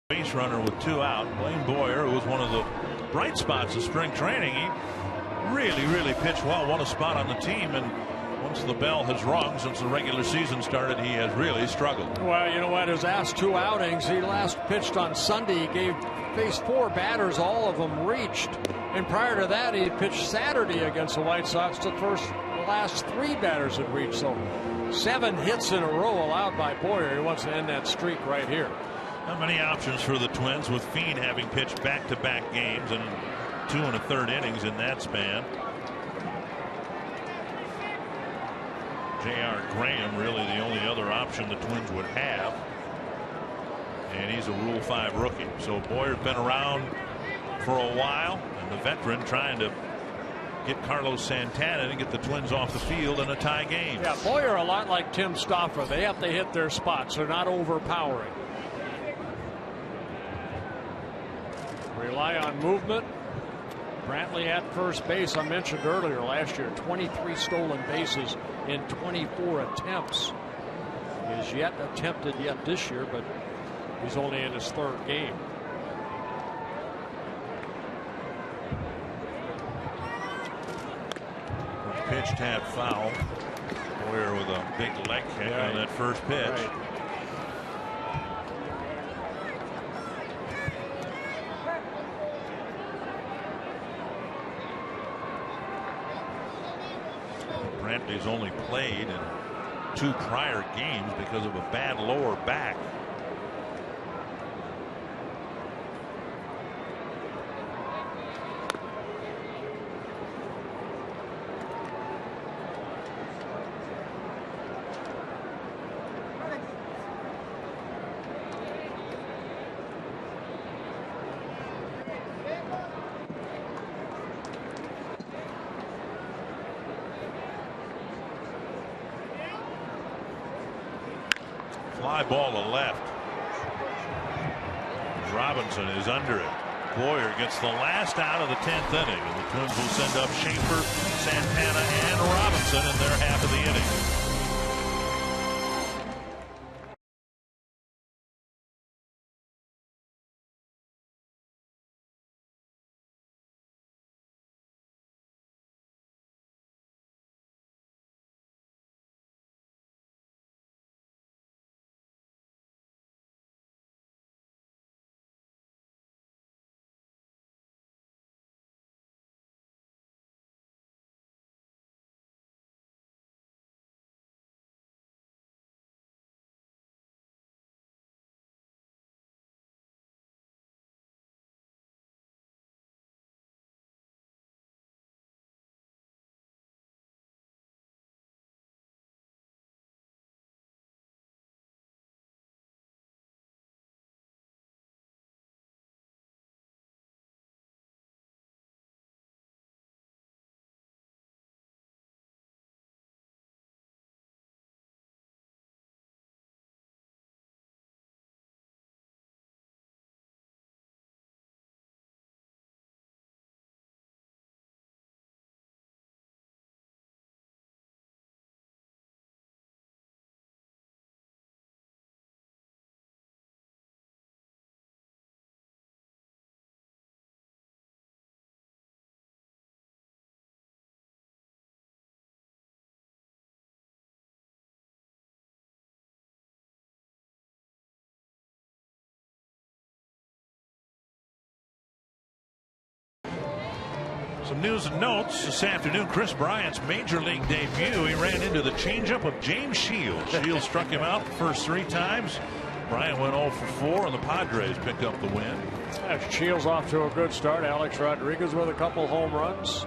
Base runner with 2 out. Blaine Boyer, who was one of the bright spots of spring training, he really pitched well, won a spot on the team, and once the bell has rung since the regular season started, he has really struggled. Well, you know what, his last 2 outings, he last pitched on Sunday. He faced 4 batters, all of them reached, and prior to that he pitched Saturday against the White Sox. The last 3 batters had reached, so 7 hits in a row allowed by Boyer. He wants to end that streak right here. Not many options for the Twins, with Fiend having pitched back-to-back games and 2 1/3 innings in that span. J.R. Graham really the only other option the Twins would have, and he's a Rule 5 rookie. So Boyer's been around for a while, and the veteran trying to get Carlos Santana to get the Twins off the field in a tie game. Yeah, Boyer a lot like Tim Stauffer. They have to hit their spots. They're not overpowering. Rely on movement. Brantley at first base. I mentioned earlier last year 23 stolen bases in 24 attempts. He has yet attempted yet this year, but he's only in his 3rd game. Pitch tap foul. Boyer with a big leg kick on that first pitch. Right. Brantley's only played in 2 prior games because of a bad lower back. Fly ball to left. Robinson is under it. Boyer gets the last out of the 10th inning, and the Twins will send up Schaefer, Santana, and Robinson in their half of the inning. Some news and notes this afternoon. Chris Bryant's major league debut. He ran into the changeup of James Shields. Shields struck him out the first 3 times. Bryant went 0 for 4, and the Padres picked up the win. Shields off to a good start. Alex Rodriguez with a couple home runs.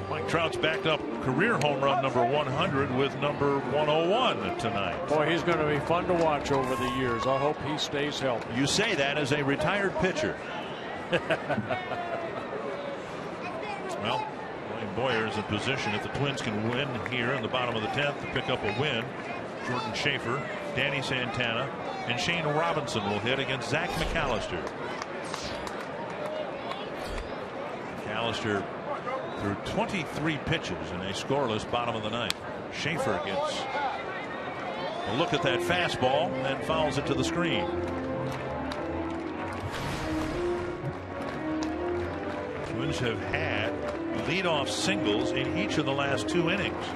Mike Trout's backed up career home run number 100 with number 101 tonight. Boy, he's going to be fun to watch over the years. I hope he stays healthy. You say that as a retired pitcher. Well, Wayne Boyer is in position if the Twins can win here in the bottom of the 10th to pick up a win. Jordan Schaefer, Danny Santana, and Shane Robinson will hit against Zach McAllister. McAllister threw 23 pitches in a scoreless bottom of the 9th. Schaefer gets a look at that fastball and fouls it to the screen. Twins have had leadoff singles in each of the last 2 innings.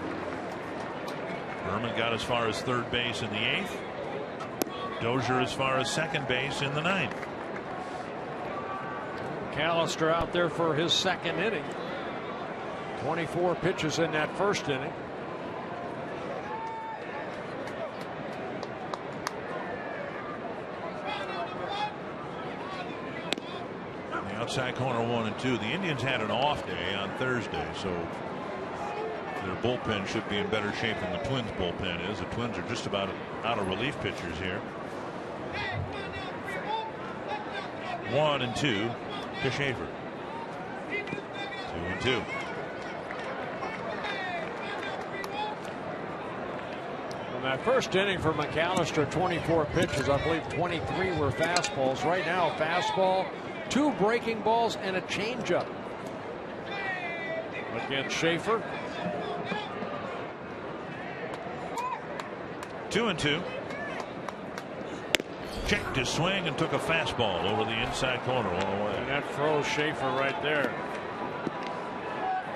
Berman got as far as third base in the 8th. Dozier as far as second base in the 9th. McAllister out there for his second inning. 24 pitches in that first inning. The outside corner 1 and 2. The Indians had an off day on Thursday, so their bullpen should be in better shape than the Twins bullpen is. The Twins are just about out of relief pitchers here. 1 and 2 to Schaefer. 2 and 2. In that first inning for McAllister, 24 pitches. I believe 23 were fastballs. Right now, fastball, 2 breaking balls, and a changeup. Again, Schaefer. 2 and 2. Checked his swing and took a fastball over the inside corner on the way. And that froze Schaefer right there.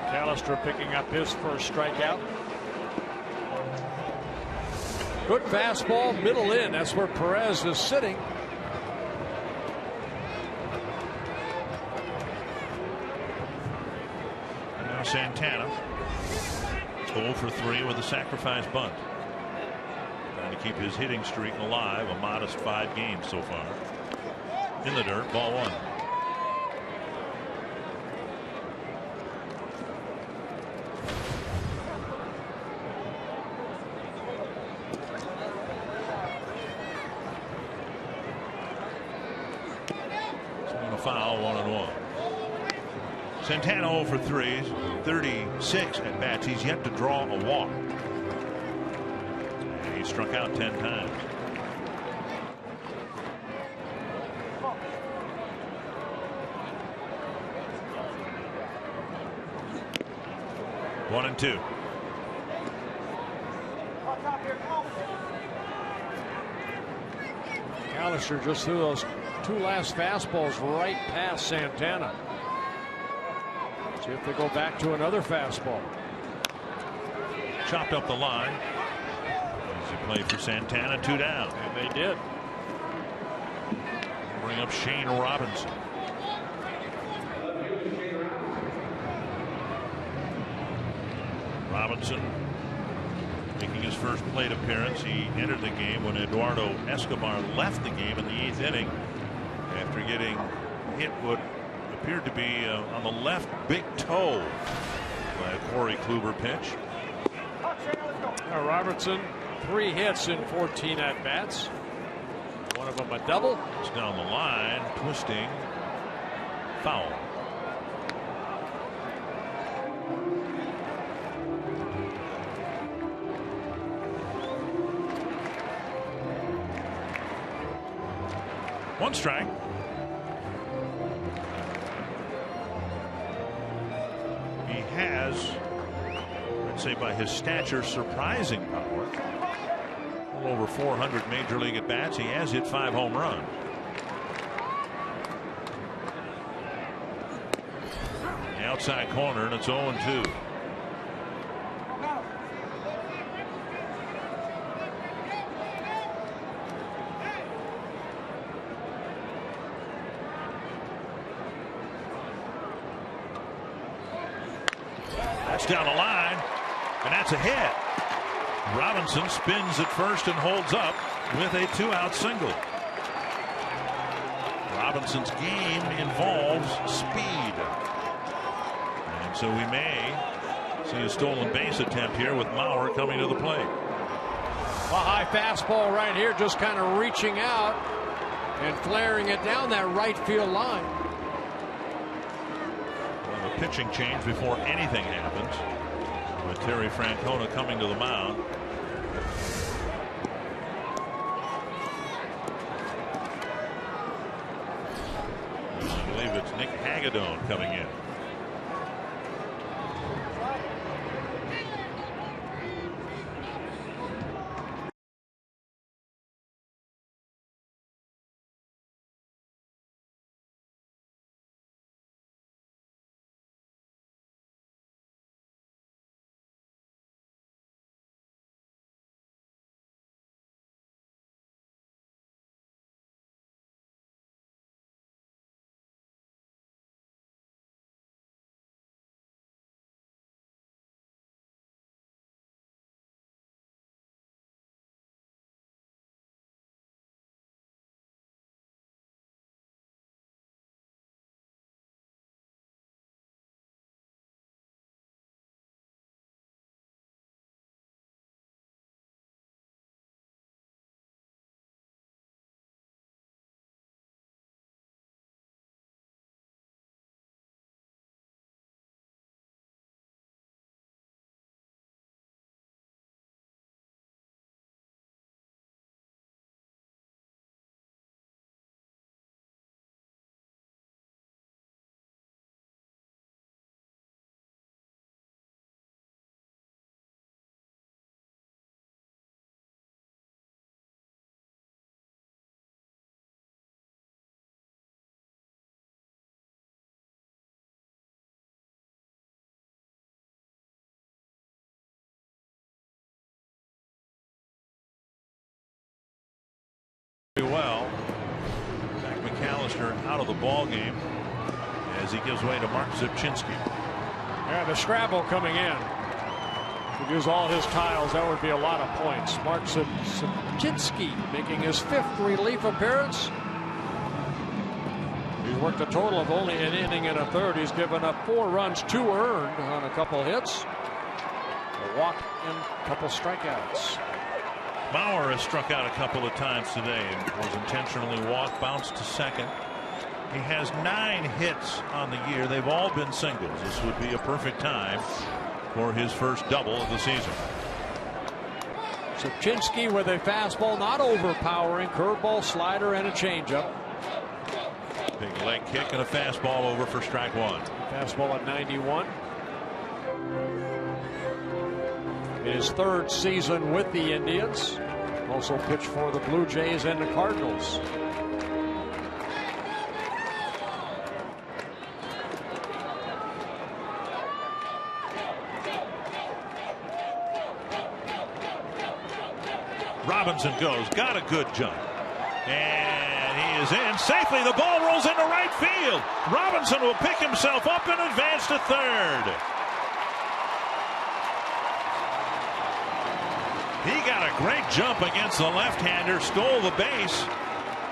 McAllister picking up his first strikeout. Good fastball, middle in. That's where Perez is sitting. And now Santana 0 for 3 with a sacrifice bunt. Trying to keep his hitting streak alive. A modest 5 games so far. In the dirt, ball 1. Foul, 1 and 1. Santana 0 for 3, 36 at bats. He's yet to draw a walk. And he struck out 10 times. One and 2. McAllister just threw those 2 last fastballs right past Santana. See if they go back to another fastball. Chopped up the line. Easy play for Santana. 2 down. And they did. Bring up Shane Robinson. Robinson making his first plate appearance. He entered the game when Eduardo Escobar left the game in the 8th inning after getting hit what appeared to be on the left big toe by a Corey Kluber pitch. Robertson, 3 hits in 14 at bats. One of them a double. It's down the line, twisting, foul. One strike. He has, I'd say by his stature, surprising power. A little over 400 major league at bats. He has hit 5 home runs. The outside corner, and it's 0-2. That's down the line, and that's a hit. Robinson spins at first and holds up with a 2-out single. Robinson's game involves speed. And so we may see a stolen base attempt here with Mauer coming to the plate. A high fastball right here, just kind of reaching out and flaring it down that right field line. Well, a pitching change before anything happens, with Terry Francona coming to the mound. I believe it's Nick Hagedorn coming in. Well, Zach McAllister out of the ball game as he gives way to Mark Zipchinski. Yeah, the Scrabble coming in. Could use all his tiles, that would be a lot of points. Mark Zipchinski making his 5th relief appearance. He's worked a total of only an inning and a third. He's given up 4 runs, 2 earned on a couple hits, a walk and a couple strikeouts. Mauer has struck out a couple of times today and was intentionally walked, bounced to second. He has 9 hits on the year. They've all been singles. This would be a perfect time for his first double of the season. Zipchinski with a fastball, not overpowering, curveball, slider, and a changeup. Big leg kick and a fastball over for strike 1. Fastball at 91. His 3rd season with the Indians. Also pitched for the Blue Jays and the Cardinals. Robinson goes, got a good jump. And he is in safely. The ball rolls into right field. Robinson will pick himself up and advance to 3rd. He got a great jump against the left-hander, stole the base,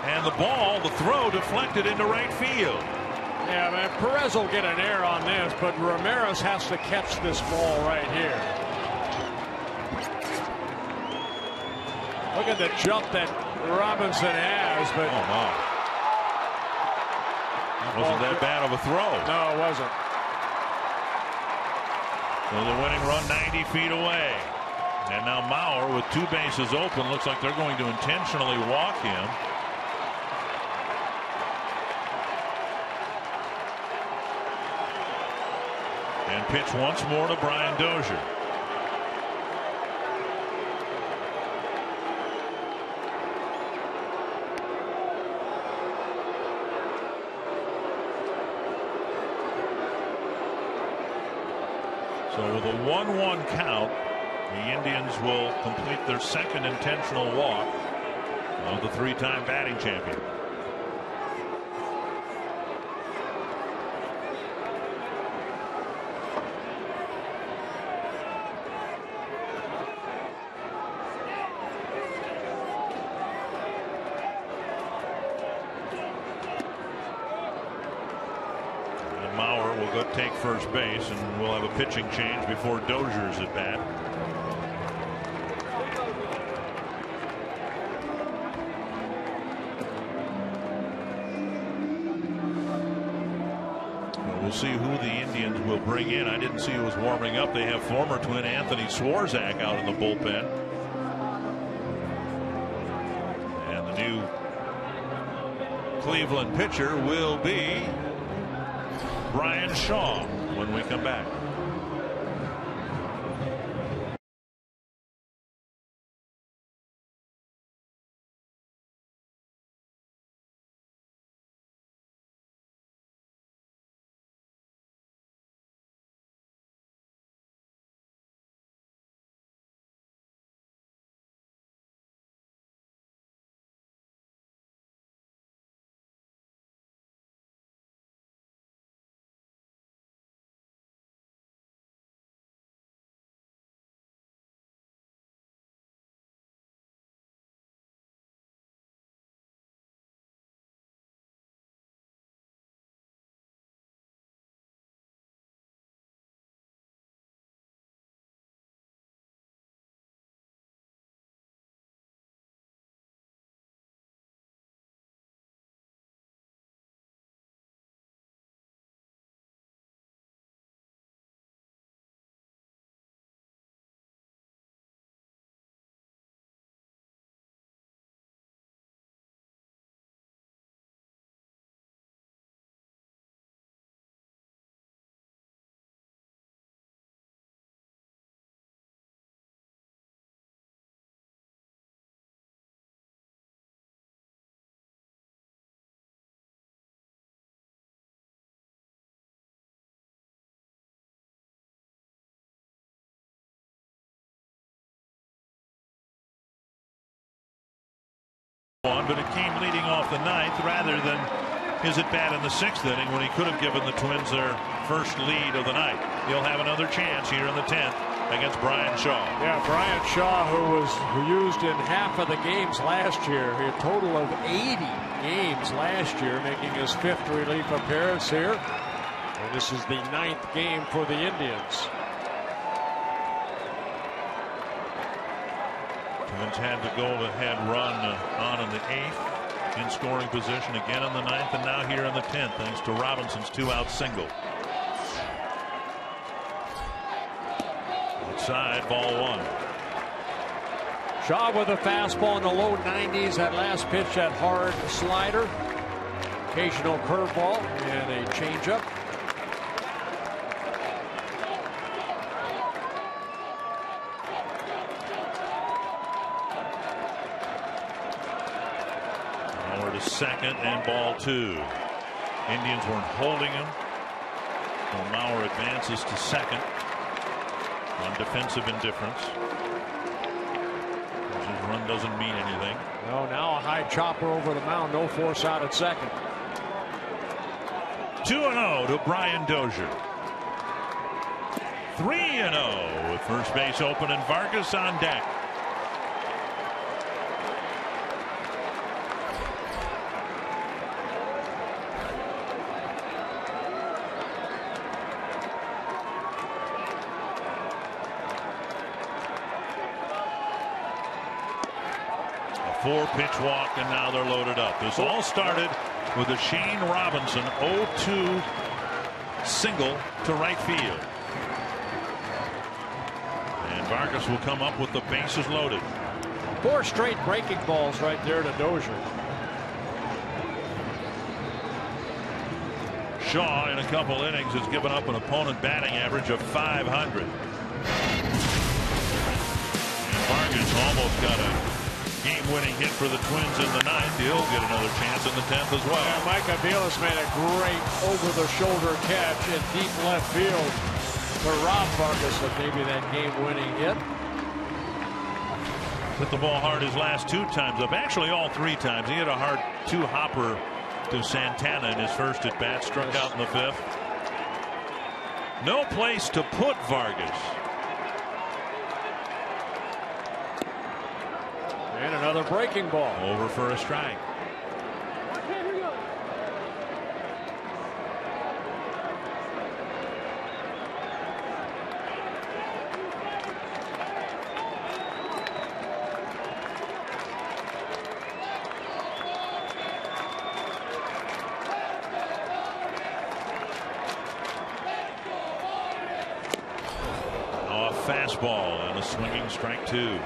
and the ball, the throw, deflected into right field. Yeah, man, Perez will get an error on this, but Ramirez has to catch this ball right here. Look at the jump that Robinson has, but oh my. Wasn't that bad of a throw. No, it wasn't. So the winning run 90 feet away. And now Mauer with 2 bases open. Looks like they're going to intentionally walk him. And pitch once more to Brian Dozier. So with a 1-1 count, the Indians will complete their 2nd intentional walk of the 3-time batting champion. Mauer will go take first base, and we'll have a pitching change before Dozier's at bat. We'll see who the Indians will bring in. I didn't see who was warming up. They have former Twin Anthony Swarzak out in the bullpen. And the new Cleveland pitcher will be Brian Shaw when we come back. But it came leading off the ninth rather than his at bat in the sixth inning when he could have given the Twins their first lead of the night. He'll have another chance here in the 10th against Brian Shaw. Yeah, Brian Shaw, who used in half of the games last year, a total of 80 games last year, making his 5th relief appearance here. And this is the 9th game for the Indians. Twins had the go-ahead run on in the 8th, in scoring position again in the 9th, and now here in the 10th, thanks to Robinson's 2-out single. Outside, ball 1. Shaw with a fastball in the low 90s. That last pitch, that hard slider, occasional curveball, and a changeup. Second and ball 2. Indians weren't holding him. So Mauer advances to second on defensive indifference. His run doesn't mean anything. No, now a high chopper over the mound. No force out at second. 2-0 to Brian Dozier. 3-0 with first base open and Vargas on deck. Four-pitch walk, and now they're loaded up. This all started with a Shane Robinson 0-2 single to right field. And Vargas will come up with the bases loaded. 4 straight breaking balls right there to Dozier. Shaw in a couple innings has given up an opponent batting average of .500. And Vargas almost got a game-winning hit for the Twins in the 9th. He'll get another chance in the 10th as well. Yeah, Mike Aviles made a great over-the-shoulder catch in deep left field to rob Vargas of maybe that game-winning hit. Hit the ball hard his last 2 times up. Actually, all 3 times. He had a hard 2-hopper to Santana in his first at bat. Struck out in the 5th. No place to put Vargas. And another breaking ball. Over for a strike. fastball and a swinging strike 2.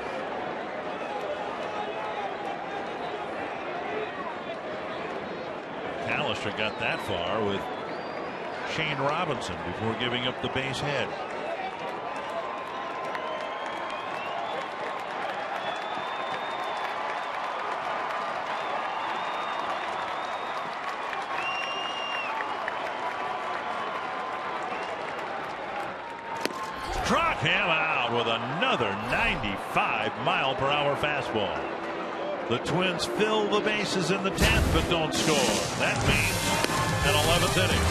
Callister got that far with Shane Robinson before giving up the base hit. Struck him out with another 95-mile-per-hour fastball. The Twins fill the bases in the 10th but don't score. That means an 11th inning.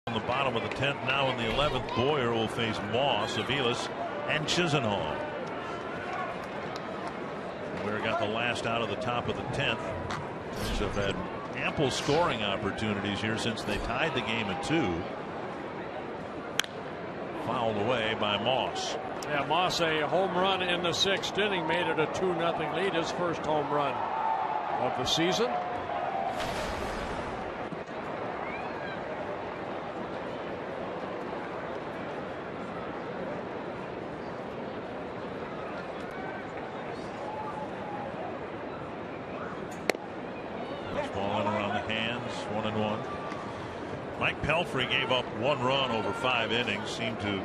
On the bottom of the 10th, now in the 11th, Boyer will face Moss, Aviles, and Chisenhall. Boyer got the last out of the top of the 10th. Twins have had ample scoring opportunities here since they tied the game at 2. Fouled away by Moss. Yeah, Moss, a home run in the 6th inning, made it a 2-0 lead, his first home run of the season. Ball in around the hands, 1-1. Mike Pelfrey gave up 1 run over 5 innings, seemed to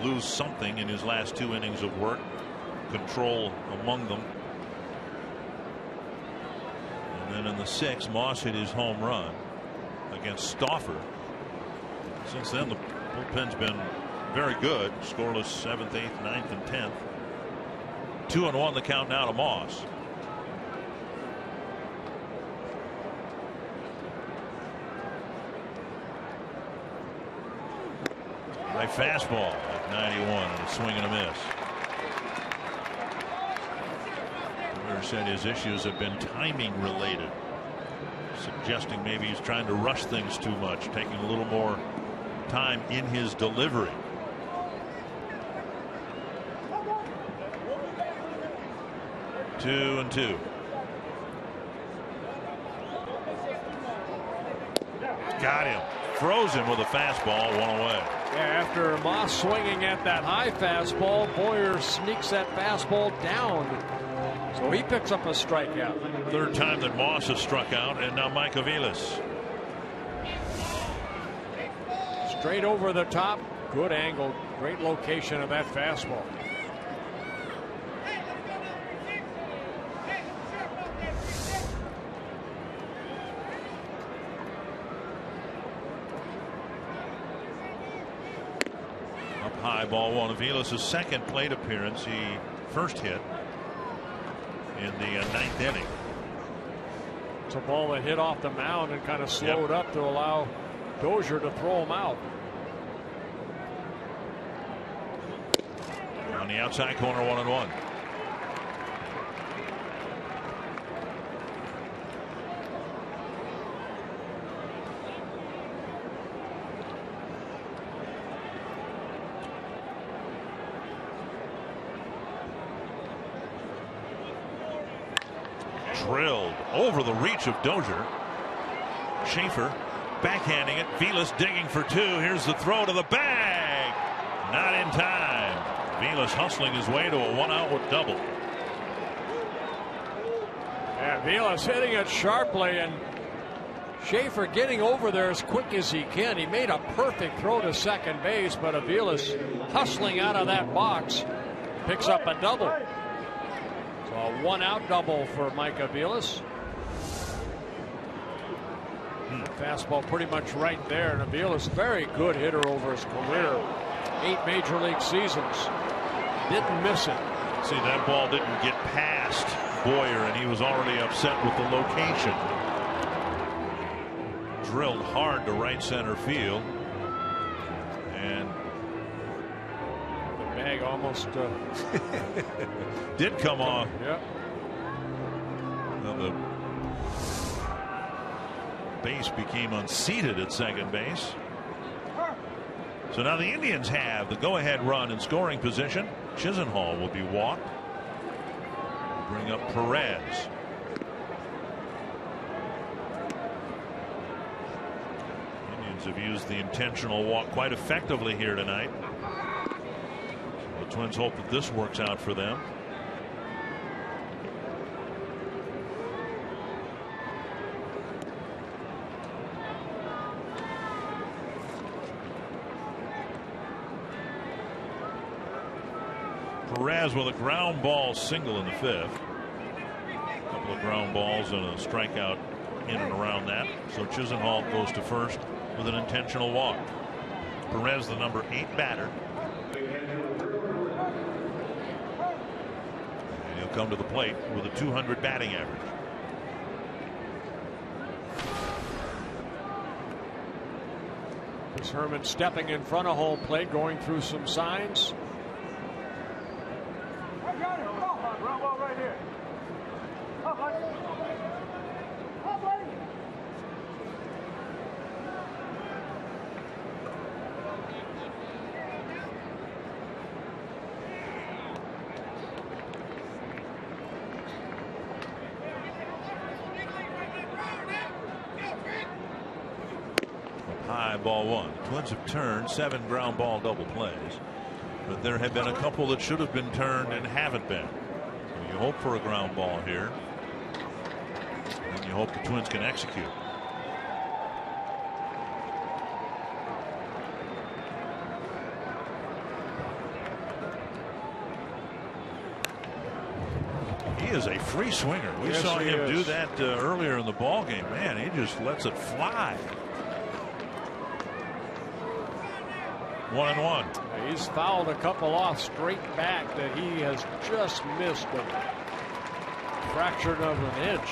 lose something in his last 2 innings of work, control among them. And then in the 6th, Moss hit his home run against Stauffer. Since then, the bullpen's been very good, scoreless 7th, 8th, 9th, and 10th. 2-1 the count now to Moss. High fastball at 91 and a swing and a miss. Boyer said his issues have been timing related, suggesting maybe he's trying to rush things too much, taking a little more time in his delivery. Two and two. Got him. Froze him with a fastball, 1 away. Yeah, after Moss swinging at that high fastball, Boyer sneaks that fastball down. So he picks up a strikeout. 3rd time that Moss has struck out, and now Mike Aviles. Straight over the top. Good angle. Great location of that fastball. High, ball 1. Aviles' second plate appearance. He first hit in the 9th inning. It's a ball that hit off the mound and kind of slowed up to allow Dozier to throw him out. the outside corner, 1-1. Drilled over the reach of Dozier. Schaefer backhanding it. Vilas digging for two. Here's the throw to the bag. Not in time. Vilas hustling his way to a 1-out with double. Yeah, Vilas hitting it sharply, and Schaefer getting over there as quick as he can. He made a perfect throw to second base, but Vilas hustling out of that box picks up a double. So a 1-out double for Micah Vilas. Fastball pretty much right there, and Vilas, very good hitter over his career. 8 major league seasons. Didn't miss it. See, that ball didn't get past Boyer, and he was already upset with the location. Drilled hard to right center field, and the bag almost did come off. Yep. Well, the base became unseated at second base. So now the Indians have the go-ahead run in scoring position. Chisenhall will be walked. Bring up Perez. Indians have used the intentional walk quite effectively here tonight. So the Twins hope that this works out for them. Perez with a ground ball single in the 5th. A couple of ground balls and a strikeout in and around that. So Chisenhall goes to first with an intentional walk. Perez, the number 8 batter. And he'll come to the plate with a .200 batting average. Chris Herman stepping in front of home plate, going through some signs. High, ball 1. The Twins have turned 7 ground ball double plays, but there have been a couple that should have been turned and haven't been. So you hope for a ground ball here, and you hope the Twins can execute. He is a free swinger. We saw him do that earlier in the ball game. Man, he just lets it fly. 1-1. He's fouled a couple off straight back that he has just missed a fraction of an inch.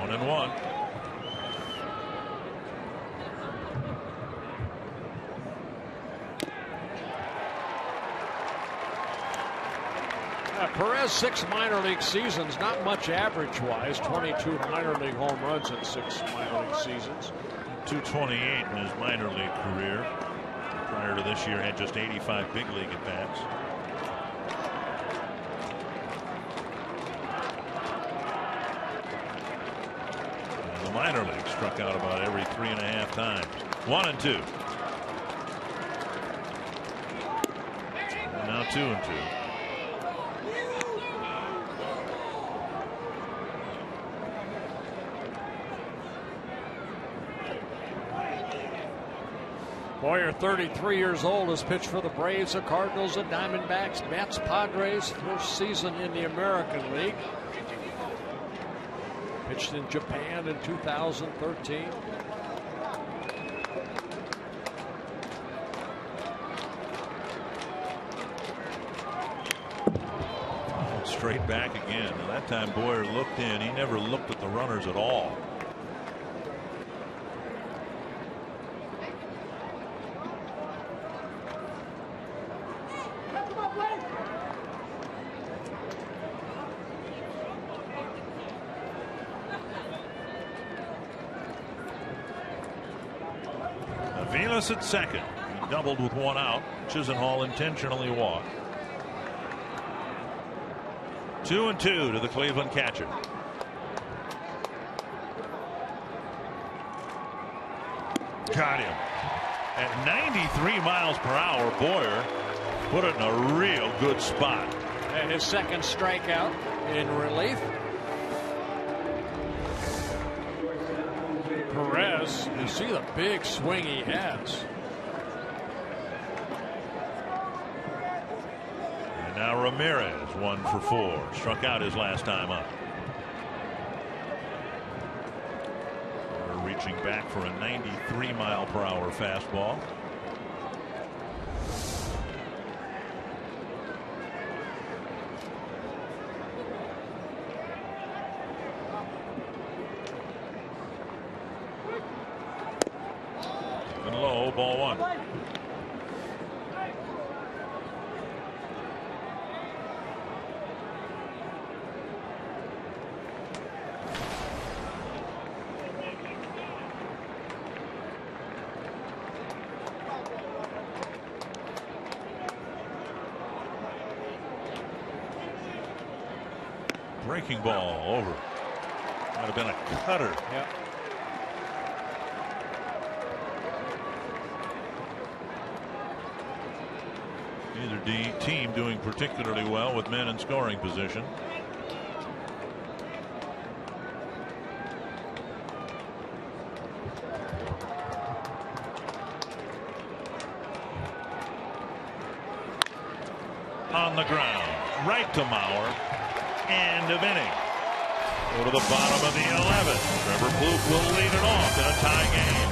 One and one. Perez, 6 minor league seasons, not much average wise. 22 minor league home runs in 6 minor league seasons. 228 in his minor league career. Prior to this year, had just 85 big league at bats. And the minor league struck out about every 3.5 times. 1-2. And now 2-2. Boyer, 33 years old, has pitched for the Braves, the Cardinals, the Diamondbacks, Mets, Padres. First season in the American League. Pitched in Japan in 2013. Straight back again. And that time Boyer looked in. He never looked at the runners at all. Silas at second. He doubled with one out. Chisenhall intentionally walked. 2-2 to the Cleveland catcher. Got him. At 93 miles per hour, Boyer put it in a real good spot. And his second strikeout in relief. Perez, you see the big swing he has. And now Ramirez, 1 for 4. Struck out his last time up. We're reaching back for a 93 mile per hour fastball. And low, ball 1. Breaking ball over. Might have been a cutter. Yep. Neither team doing particularly well with men in scoring position. On the ground, right to Mauer. End of inning. Go to the bottom of the 11th. Trevor Plouffe will lead it off in a tie game.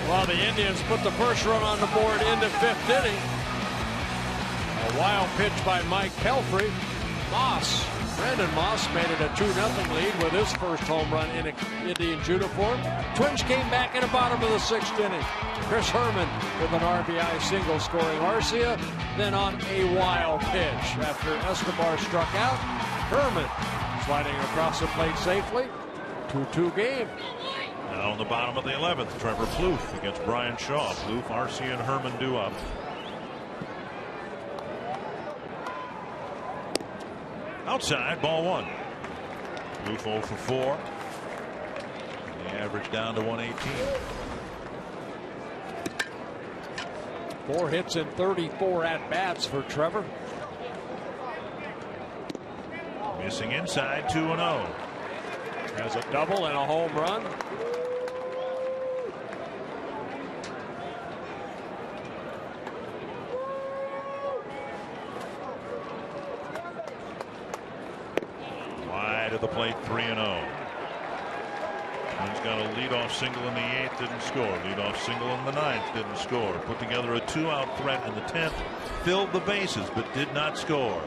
Well, the Indians put the first run on the board in the 5th inning. A wild pitch by Mike Pelfrey. Brandon Moss made it a 2-0 lead with his first home run in an Indians uniform. Twins came back in the bottom of the 6th inning. Chris Herman with an RBI single scoring Arcia. Then on a wild pitch after Escobar struck out, Herman sliding across the plate safely. 2-2 game. Now on the bottom of the 11th, Trevor Plouffe against Brian Shaw. Plouffe, Arcia, and Herman due up. Outside, ball 1. Plouffe 0 for 4. The average down to 118. 4 hits and 34 at-bats for Trevor. Missing inside, 2-0. Has a double and a home run. Wide of the plate, 3-0. Twins got a leadoff single in the 8th, didn't score. Leadoff single in the 9th, didn't score. Put together a 2-out threat in the 10th, filled the bases, but did not score.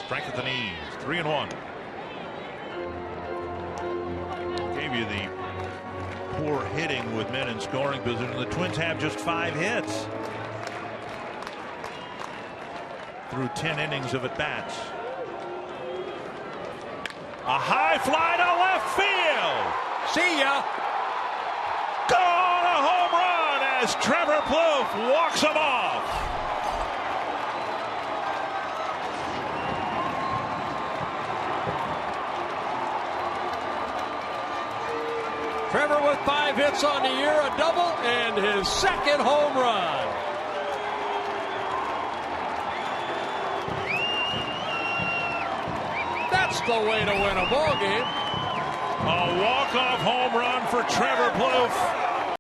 Strike at the knees, 3-1. Gave you the poor hitting with men in scoring position. The Twins have just 5 hits through 10 innings of at-bats. A high fly to left field. See ya. Gone, a home run as Trevor Plouffe walks him off. Trevor with 5 hits on the year, a double, and his 2nd home run. That's the way to win a ball game. A walk-off home run for Trevor Plouffe.